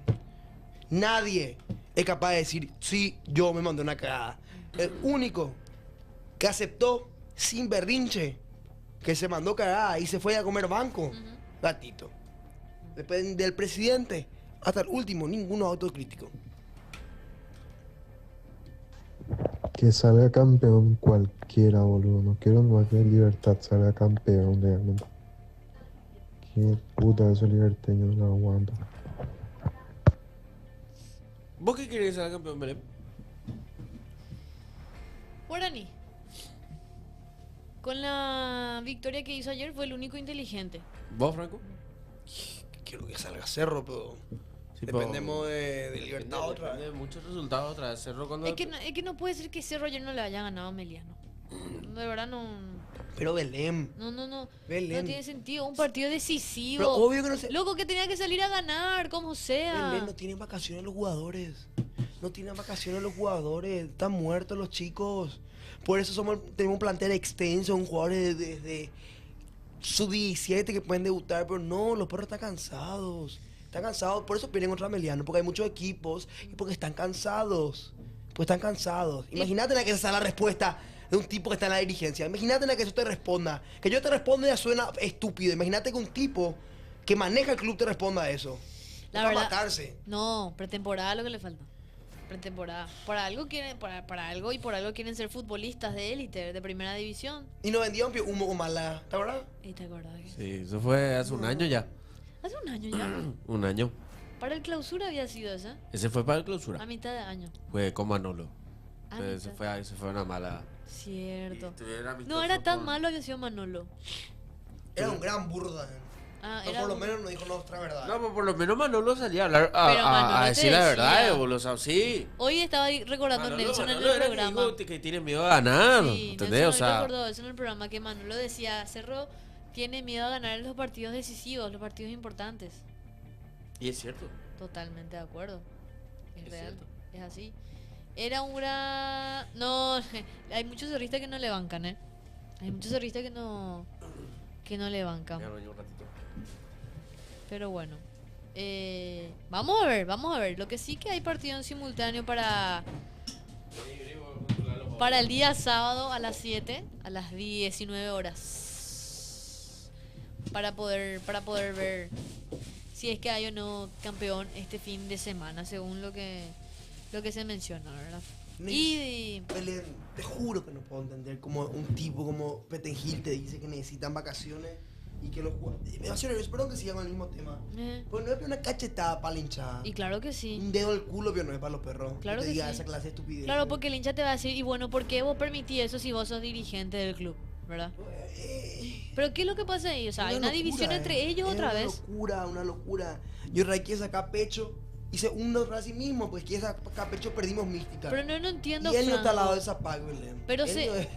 Nadie es capaz de decir, sí, yo me mandé una cagada. El único que aceptó sin berrinche que se mandó cagada y se fue a comer banco, Gatito. Después del presidente hasta el último, ninguno autocrítico. Que salga campeón cualquiera, boludo. No quiero más que Libertad salga campeón, realmente. Qué puta esos liberteños, no aguanto. ¿Vos qué querés ser campeón, Belén? Guaraní. Con la victoria que hizo ayer fue el único inteligente. ¿Vos, Franco? Quiero que salga Cerro, pero Sí, dependemos de Libertad otra Depende de muchos resultados otra vez. Cerro cuando... Es que no puede ser que Cerro ayer no le haya ganado a Meliano. De verdad no. Pero Belén. No Belén. tiene sentido. Un partido decisivo. Pero obvio que no se... Loco, que tenía que salir a ganar, como sea. Belén, no tienen vacaciones los jugadores. No tienen vacaciones los jugadores. Están muertos los chicos. Por eso tenemos un plantel extenso, un jugadores desde sub-17 que pueden debutar. Pero no, los perros están cansados. Están cansados, por eso pierden contra Meliano. Porque hay muchos equipos y porque están cansados. Pues están cansados. Imagínate la que esa es la respuesta de un tipo que está en la dirigencia. Imagínate la que eso te responda. Que yo te responda ya suena estúpido. Imagínate que un tipo que maneja el club te responda a eso. La Para verdad. matarse. No, pretemporada lo que le falta. Pretemporada. Para algo quieren, para algo y por algo quieren ser futbolistas de élite, de primera división. Y nos vendieron humo con Málaga. ¿Te acuerdas? ¿Y te acordás? Sí, eso fue hace un año ya. Hace un año ya. Un año. Para el clausura había sido esa. Ese fue para el clausura. A mitad de año. Fue con Manolo. Ah, Entonces, se fue una mala. Cierto. Estuvieron No era tan malo, había sido Manolo. Era un gran burro también. Ah, Pero era por lo un- menos nos dijo nuestra verdad. No, pero por lo menos Manolo salía a hablar, Pero Manolo a te decir la decía. verdad, boludo. O sea, sí. Hoy estaba ahí recordando Nelson en el era que programa. dijo que tiene miedo a ganar. Sí, ¿Entendés? Nelson O sea, recordó eso en el programa que Manolo decía, Cerro tiene miedo a ganar los partidos decisivos, los partidos importantes. y es cierto. Totalmente de acuerdo. Es Es real, cierto. es así. Era un gran... No, hay muchos cerristas que no le bancan, ¿eh? Hay muchos cerristas que no le bancan. Me baño un ratito. Pero bueno. Vamos a ver. Lo que sí que hay partido en simultáneo para el día sábado a las 7, a las 19 horas. Para poder ver si es que hay o no campeón este fin de semana, según lo que se menciona, ¿verdad? Y Belén, te juro que no puedo entender como un tipo como Petengil te dice que necesitan vacaciones y que los jugadores... Me emociona, yo espero que sigan con el mismo tema. Pues no es una cachetada para la hinchada. Y claro que sí. Un dedo al culo, pero no es para los perros. Claro te que diga sí. esa clase de estupidez. Claro, porque el hincha te va a decir, y bueno, ¿por qué vos permitís eso si vos sos dirigente del club? ¿Verdad? Pero ¿qué es lo que pasa ahí? O sea, hay una locura, división entre ellos es otra vez. Una locura. Yo quiere sacar pecho y se hunde a sí mismo, pues quiere sacar pecho, perdimos mística. Pero no entiendo, Y él no está al Franco. lado de Zapac, Belén. Pero Él se... no es-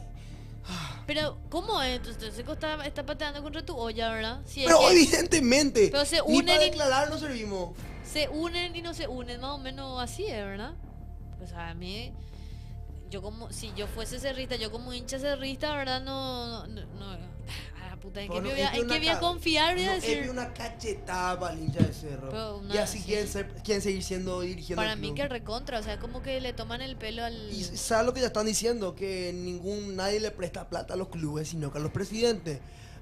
Pero, ¿cómo es? Entonces, Seco está pateando contra tu olla, ¿verdad? Si es Pero que- evidentemente. Pero se Ni unen para y... declarar no servimos. Se unen y no se unen, más o menos así es, ¿verdad? Pues a mí, si yo fuese cerrista, yo como hincha cerrista, ¿verdad? No, puta, ¿en qué Bueno, me voy a, es que en qué una voy a ca- confiar? Voy a no, decir, Es una cachetada para el hincha de Cerro. Pero una- y así sí. quieren seguir siendo dirigiendo para el mí club. que recontra, o sea, como que le toman el pelo al... Y ¿sabes lo que ya están diciendo? Que nadie le presta plata a los clubes, sino que a los presidentes.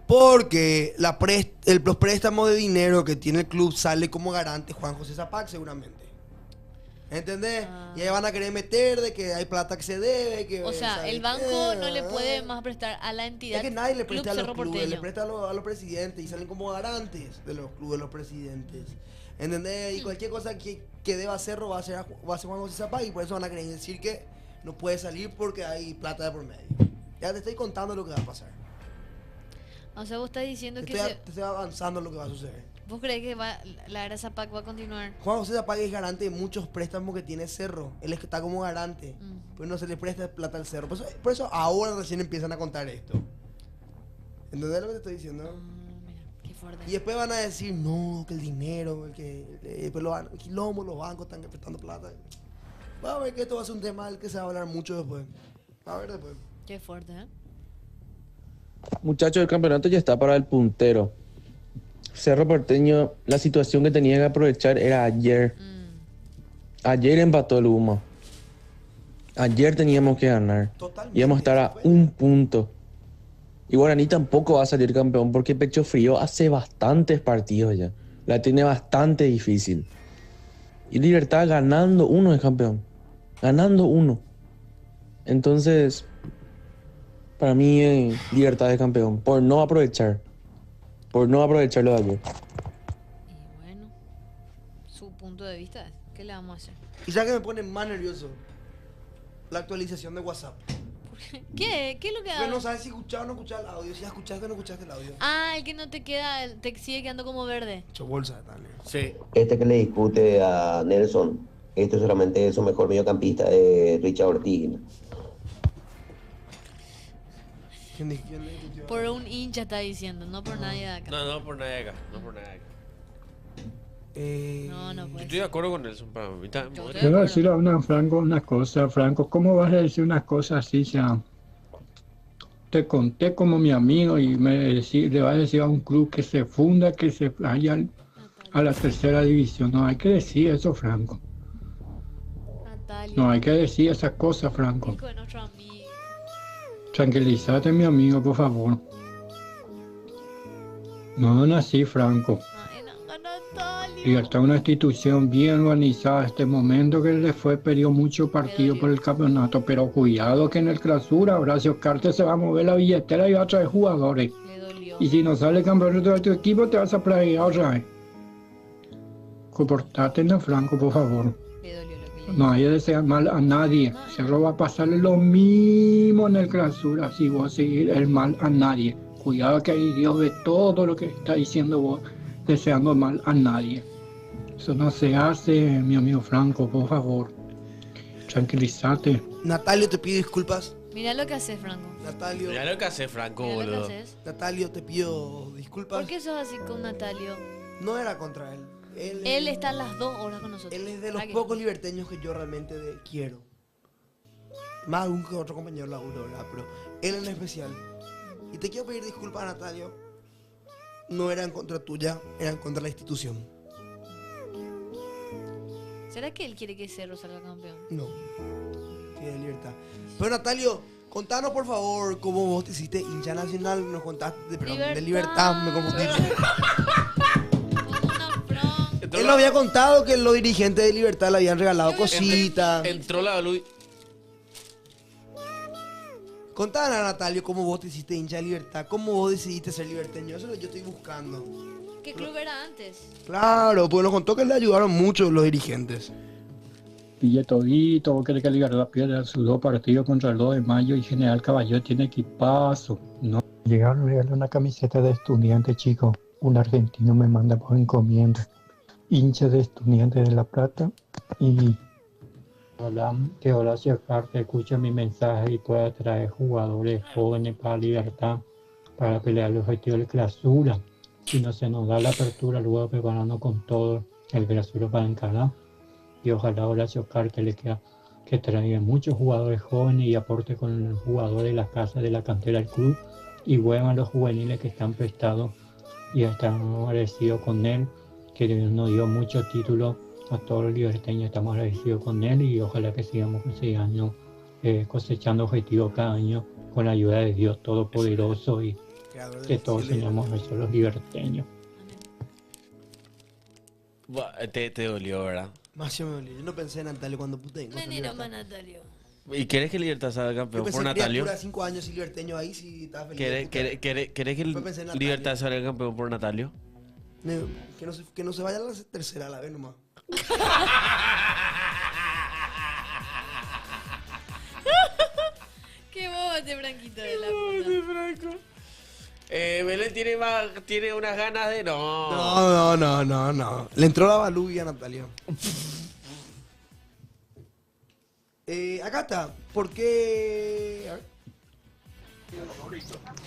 Porque los préstamos de dinero que tiene el club sale como garante Juan José Zapac, seguramente. ¿Entendés? Y ahí van a querer meter de que hay plata que se debe. Que, O sea, ¿sabes el banco qué? no le puede más prestar a la entidad. Es que nadie le Club presta a los Cerro clubes, Porteño. le presta a los presidentes y salen como garantes de los clubes, los presidentes. ¿Entendés? Y cualquier cosa que deba Cerro va a ser Juan José Zapac y por eso van a querer decir que no puede salir porque hay plata de por medio. Ya te estoy contando lo que va a pasar. O sea, vos estás diciendo Te que estoy avanzando en lo que va a suceder. ¿Vos crees que la era Zapac va a continuar? Juan José Zapac es garante de muchos préstamos que tiene Cerro. Él es que está como garante. Pues no se le presta plata al Cerro. Por eso ahora recién empiezan a contar esto. ¿Entendés lo que te estoy diciendo? Qué fuerte. Y después van a decir, no, que el dinero, después el quilombo, los bancos están prestando plata. Va a ver que esto va a ser un tema del que se va a hablar mucho después. A ver después. Qué fuerte, ¿eh? Muchachos, el campeonato ya está para el puntero. Cerro Porteño, la situación que tenía que aprovechar era ayer. Ayer empató el Humo. Ayer teníamos que ganar. Íbamos a estar a un punto. Y Guaraní tampoco va a salir campeón porque Pecho Frío hace bastantes partidos ya. La tiene bastante difícil. Y Libertad ganando uno es campeón. Ganando uno. Entonces, para mí Libertad es campeón. Por no aprovechar. Por no aprovecharlo de ayer. Y bueno, su punto de vista es, ¿qué le vamos a hacer? Y ya que me pone más nervioso, la actualización de WhatsApp. ¿Qué? ¿Qué es lo que Que hago? no sabes si escuchar o no escuchar el audio. Si escuchaste o no escuchaste el audio. Ah, el que no te queda, te sigue quedando como verde. Hecho bolsa de tal. Sí. Este que le discute a Nelson, este solamente es su mejor mediocampista, Richard Ortiz. ¿Quién le discutió? Por un hincha está diciendo, no por nadie de acá. No por nadie acá. No por nadie acá. No, no Yo puede estoy de acuerdo con Nelson. Para mí está Te voy a decir a Franco una cosa, Franco, ¿cómo vas a decir una cosa así? Ya te conté como mi amigo y le vas a decir a un club que se funda, que se vaya a la tercera división. No hay que decir eso, Franco. No hay que decir esas cosas, Franco. Hijo de nuestro amigo. Tranquilízate, mi amigo, por favor. No, no así, Franco. Libertad es una institución bien organizada. Este momento que le fue perdió mucho partido por el campeonato, pero cuidado que en el clausura Horacio Carte se va a mover la billetera y va a traer jugadores. Y si no sale campeón de tu equipo, te vas a plagiar otra vez. Comportate, no, Franco, por favor. No hay que desear mal a nadie. Cerro va a pasarle lo mismo en el clausura si vos seguís el mal a nadie. Cuidado que ahí Dios ve todo lo que está diciendo vos, deseando mal a nadie. Eso no se hace, mi amigo Franco, por favor. Tranquilízate. Natalio, te pido disculpas. Mira lo que hace Franco. Natalio. Mira lo que hace Franco, Mira lo que boludo. haces. Natalio, te pido disculpas. ¿Por qué sos así con Natalio? No era contra él. Él está las 2 horas con nosotros. Él es de los ¿A qué? pocos liberteños que yo realmente quiero. Más algún que otro compañero de la U, ¿verdad? Pero él en especial. Y te quiero pedir disculpas, Natalio. No era en contra tuya, era en contra de la institución. ¿Será que él quiere que Cerro salga campeón? No. Tiene libertad. Pero Natalio, contanos por favor cómo vos te hiciste hincha nacional. Nos contaste, perdón, de Libertad. Me confundí. Él nos había contado que los dirigentes de Libertad le habían regalado cositas. Entró la luz. Contanos a Natalio cómo vos te hiciste hincha de Libertad, cómo vos decidiste ser liberteño. Eso es lo que yo estoy buscando. ¿Qué club era antes? Claro, pues nos contó que le ayudaron mucho los dirigentes. Pille todito, vos querés que Libertad pierda sus 2 partidos contra el 2 de mayo y General Caballero tiene equipazo. No. Llegaron a regalar una camiseta de estudiante, chicos. Un argentino me manda por encomienda. Hincha de Estudiantes de La Plata y que Horacio Carte escuche mi mensaje y pueda traer jugadores jóvenes para Libertad, para pelear los objetivos de clausura. Si no se nos da la apertura, luego preparando con todo el clausura para encarar. Y ojalá Horacio Carte le queda que traiga muchos jugadores jóvenes y aporte con los jugadores de la casa de la cantera del club y vuelvan los juveniles que están prestados y están agradecidos con él, que nos dio muchos títulos a todos los liberteños. Estamos agradecidos con él y ojalá que sigamos cosechando objetivos cada año con la ayuda de Dios Todopoderoso y que todos seamos nosotros los liberteños. Te dolió, ¿verdad? Más me dolió. Yo no pensé en Natalio cuando puté. Menino más Natalio. ¿Y querés que Libertad salga Yo campeón pensé por Natalio? criatura de 5 años y liberteño ahí si estaba feliz. ¿Querés que Después pensé en Natalio. Libertad salga campeón por Natalio? Que no se vaya a la tercera a la vez nomás. Qué bobo este Franquito de la puta. Belén tiene unas ganas de... No. Le entró la baluvia a Natalia. Acá está. ¿Por qué? A ver.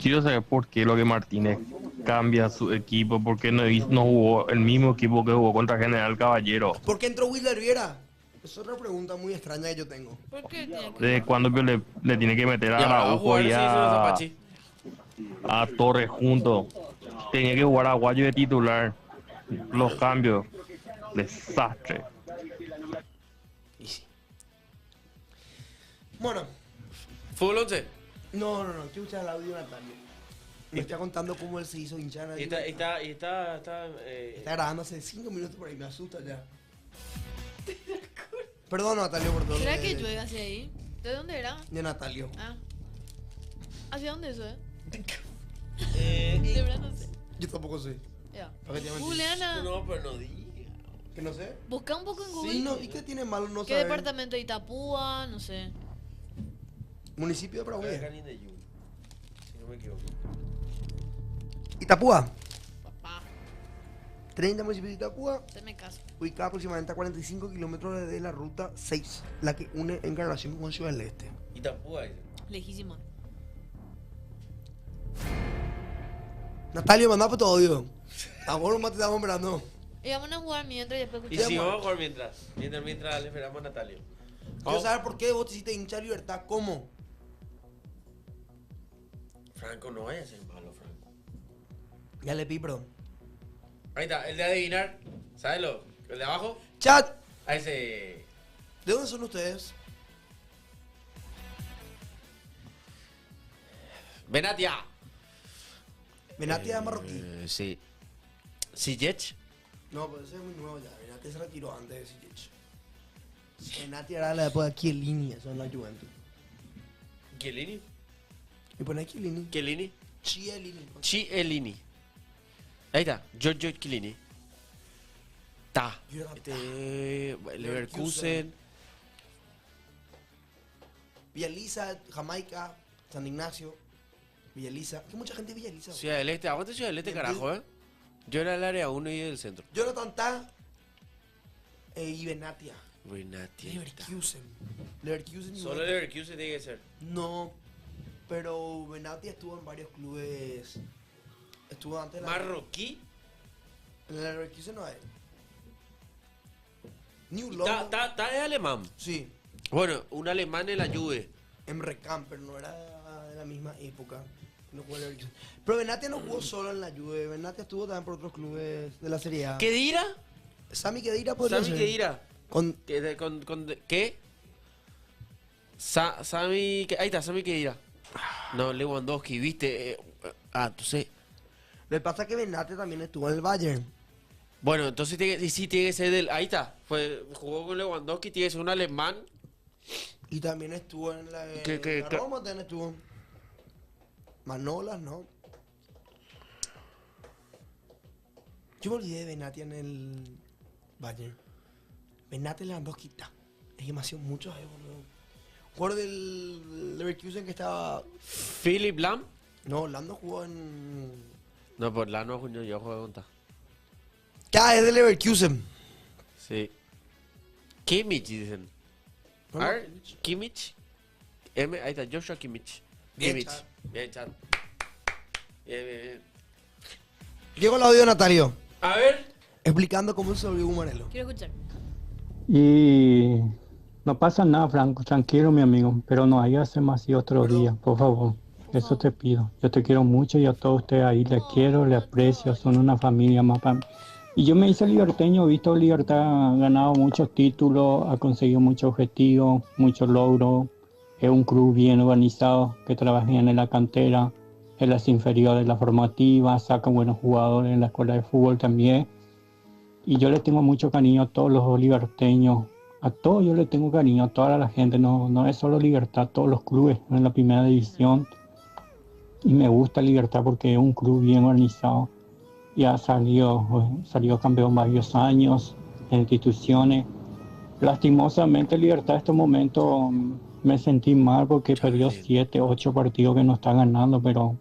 Quiero saber por qué lo que Martínez cambia su equipo, por qué no jugó el mismo equipo que jugó contra General Caballero. ¿Por qué entró Wilder Viera? Es otra pregunta muy extraña que yo tengo. ¿Por qué? ¿Desde cuándo le tiene que meter a Ya, Araujo y a... a Torres juntos. Tenía que jugar a Aguayo de titular. Los cambios. Desastre. Bueno. ¿Fútbol 11? No, quiero escuchar el audio de Natalio. Me está contando cómo él se hizo hinchar. Está Está grabando hace 5 minutos por ahí, me asusta ya. Perdón, Natalio, por todo. ¿Será que llueve hacia ahí? ¿De dónde era? De Natalio. Ah. ¿Hacia dónde eso, De verdad no sé. Yo tampoco sé. Ya. ¿Para qué te voy a mentir? Juliana. No, pero no diga. ¿Que no sé? Busca un poco en Google. Sí, no, ¿y qué tiene malo no ¿Qué saber? departamento de Itapúa? No sé. Municipio de Paraguay. Si no me equivoco. Itapúa. Papá. 30 municipios de Itapúa. Se me caso. Ubicada aproximadamente a 45 kilómetros de la ruta 6, la que une Encarnación con Ciudad del Este. Itapúa. Lejísimo. Natalio, mandá por todo, odio. A vos nomás te estamos esperando. Y vamos a jugar mientras y después Y escuchamos. si vamos a jugar mientras le esperamos a Natalio. Quiero saber por qué vos te hiciste hincha Libertad. ¿Cómo? Franco, no vaya a ser malo, Franco. Ya le pedí perdón. Ahí está, el de adivinar. ¿Sabes lo? ¿El de abajo? Chat. A ese. ¿De dónde son ustedes? Benatia. Benatia es marroquí. Sí. Ziyech. No, pero ese es muy nuevo ya. Benatia se retiró antes de Ziyech. Benatia era la época de Chiellini, eso en la Juventus. ¿Chiellini? ¿Y pone Chiellini? ¿Chiellini? Chiellini. Chiellini. Ahí está, Giorgio Chiellini. Ta. Leverkusen. Villaliza, Jamaica, San Ignacio, Villaliza. Que mucha gente de Villaliza. Ciudad del Este, aguante Ciudad del Este, carajo, Yo era el área 1 y del centro. Jonathan Ta y Benatia. Benatia. Leverkusen. Leverkusen. Solo Leverkusen tiene que ser. No, pero Benatia estuvo en varios clubes. Estuvo antes de la... ¿Marroquí? En la Leverkusen no hay. New London. ¿Está es alemán? Sí. Bueno, un alemán en la Juve. Emre Can, pero no era de la misma época. No jugó en Leverkusen. Pero Benatia no jugó solo en la Juve. Benatia estuvo también por otros clubes de la Serie A. ¿Kedira? Sami Khedira podría Sami ser. Khedira. Con... ¿Qué? Sami... Ahí está, Sami Khedira. No, Lewandowski, viste. Tú sé. Lo que pasa es que Benatia también estuvo en el Bayern. Bueno, entonces tiene que ser del... Ahí está. Jugó con Lewandowski, tiene que ser un alemán. Y también estuvo en la... ¿Qué? Roma también estuvo. Manolas, ¿no? Yo me olvidé de Benatia en el Bayern. Benatia Lewandowski está. Es demasiado mucho, boludo. Jugador del Leverkusen que estaba... ¿Philip Lam? No, Lando jugó en... No, por Lam no jugó, yo juego contra. Es de Leverkusen. Sí. Kimmich, dicen. No, Kimmich. Ahí está, Joshua Kimmich. Bien, Kimmich. Chad. Bien, Chad. Bien. Llegó el audio de Natalio. A ver. Explicando cómo se volvió un Manelo. Quiero escuchar. Y no pasa nada, Franco, tranquilo, mi amigo, pero no hay hacer más y otro día, por favor. Eso te pido. Yo te quiero mucho y a todos ustedes ahí les quiero, les aprecio, son una familia más para mí. Y yo me hice liberteño, he visto Libertad, ha ganado muchos títulos, ha conseguido muchos objetivos, muchos logros. Es un club bien organizado, que trabaja en la cantera, en las inferiores, en la formativa, saca buenos jugadores en la escuela de fútbol también. Y yo le tengo mucho cariño a todos los liberteños, a todos yo le tengo cariño, a toda la gente, no es solo Libertad, todos los clubes en la primera división. Y me gusta Libertad porque es un club bien organizado. Y ha salido campeón varios años en instituciones. Lastimosamente Libertad en estos momentos me sentí mal porque perdió 7, 8 partidos que no está ganando, pero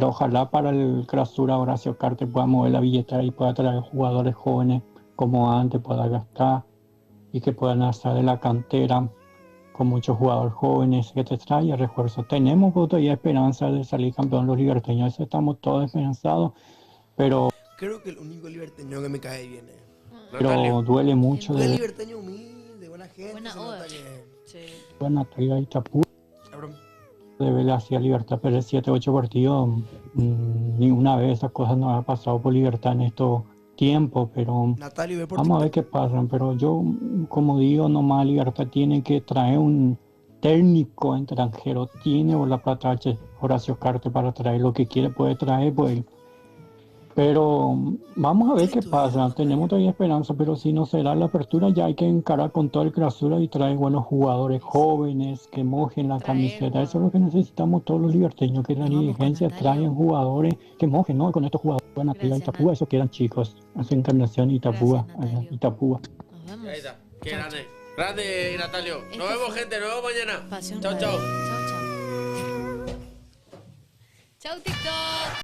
ojalá para el clausura Horacio Cartes pueda mover la billetera y pueda traer jugadores jóvenes como antes, pueda gastar y que puedan hacer de la cantera con muchos jugadores jóvenes que te trae refuerzo. Tenemos todavía esperanza de salir campeón los liberteños, eso estamos todos esperanzados, pero Creo que el único liberteño que me cae bien es... pero duele mucho Un de liberteño humilde, buena gente. Buena se nota onda. que... Sí. Natalia Itapú. Cabrón. de Vélez hacia Libertad, perder 7-8 partidos, ni una vez esas cosas no ha pasado por Libertad en estos tiempos, pero Natalio, ve por vamos a ver qué pasa. Pero yo, como digo, nomás Libertad tiene que traer un técnico extranjero, tiene bola para traer Horacio Carte para traer lo que quiere, puede traer, pues. Pero vamos a ver qué pasa. Tenemos todavía esperanza, pero si no será la apertura, ya hay que encarar con toda el clausura y traer buenos jugadores jóvenes que mojen la camiseta. Eso es lo que necesitamos todos los liberteños, que la dirigencia traigan jugadores que mojen, ¿no? Con estos jugadores van a pegar Itapúa, esos que eran chicos. Hace Encarnación Itapúa. Itapúa. Ahí está. Qué grande. Grande, Natalio. Nos vemos, gente. Nos vemos mañana. Chao, chao. Chau, TikTok.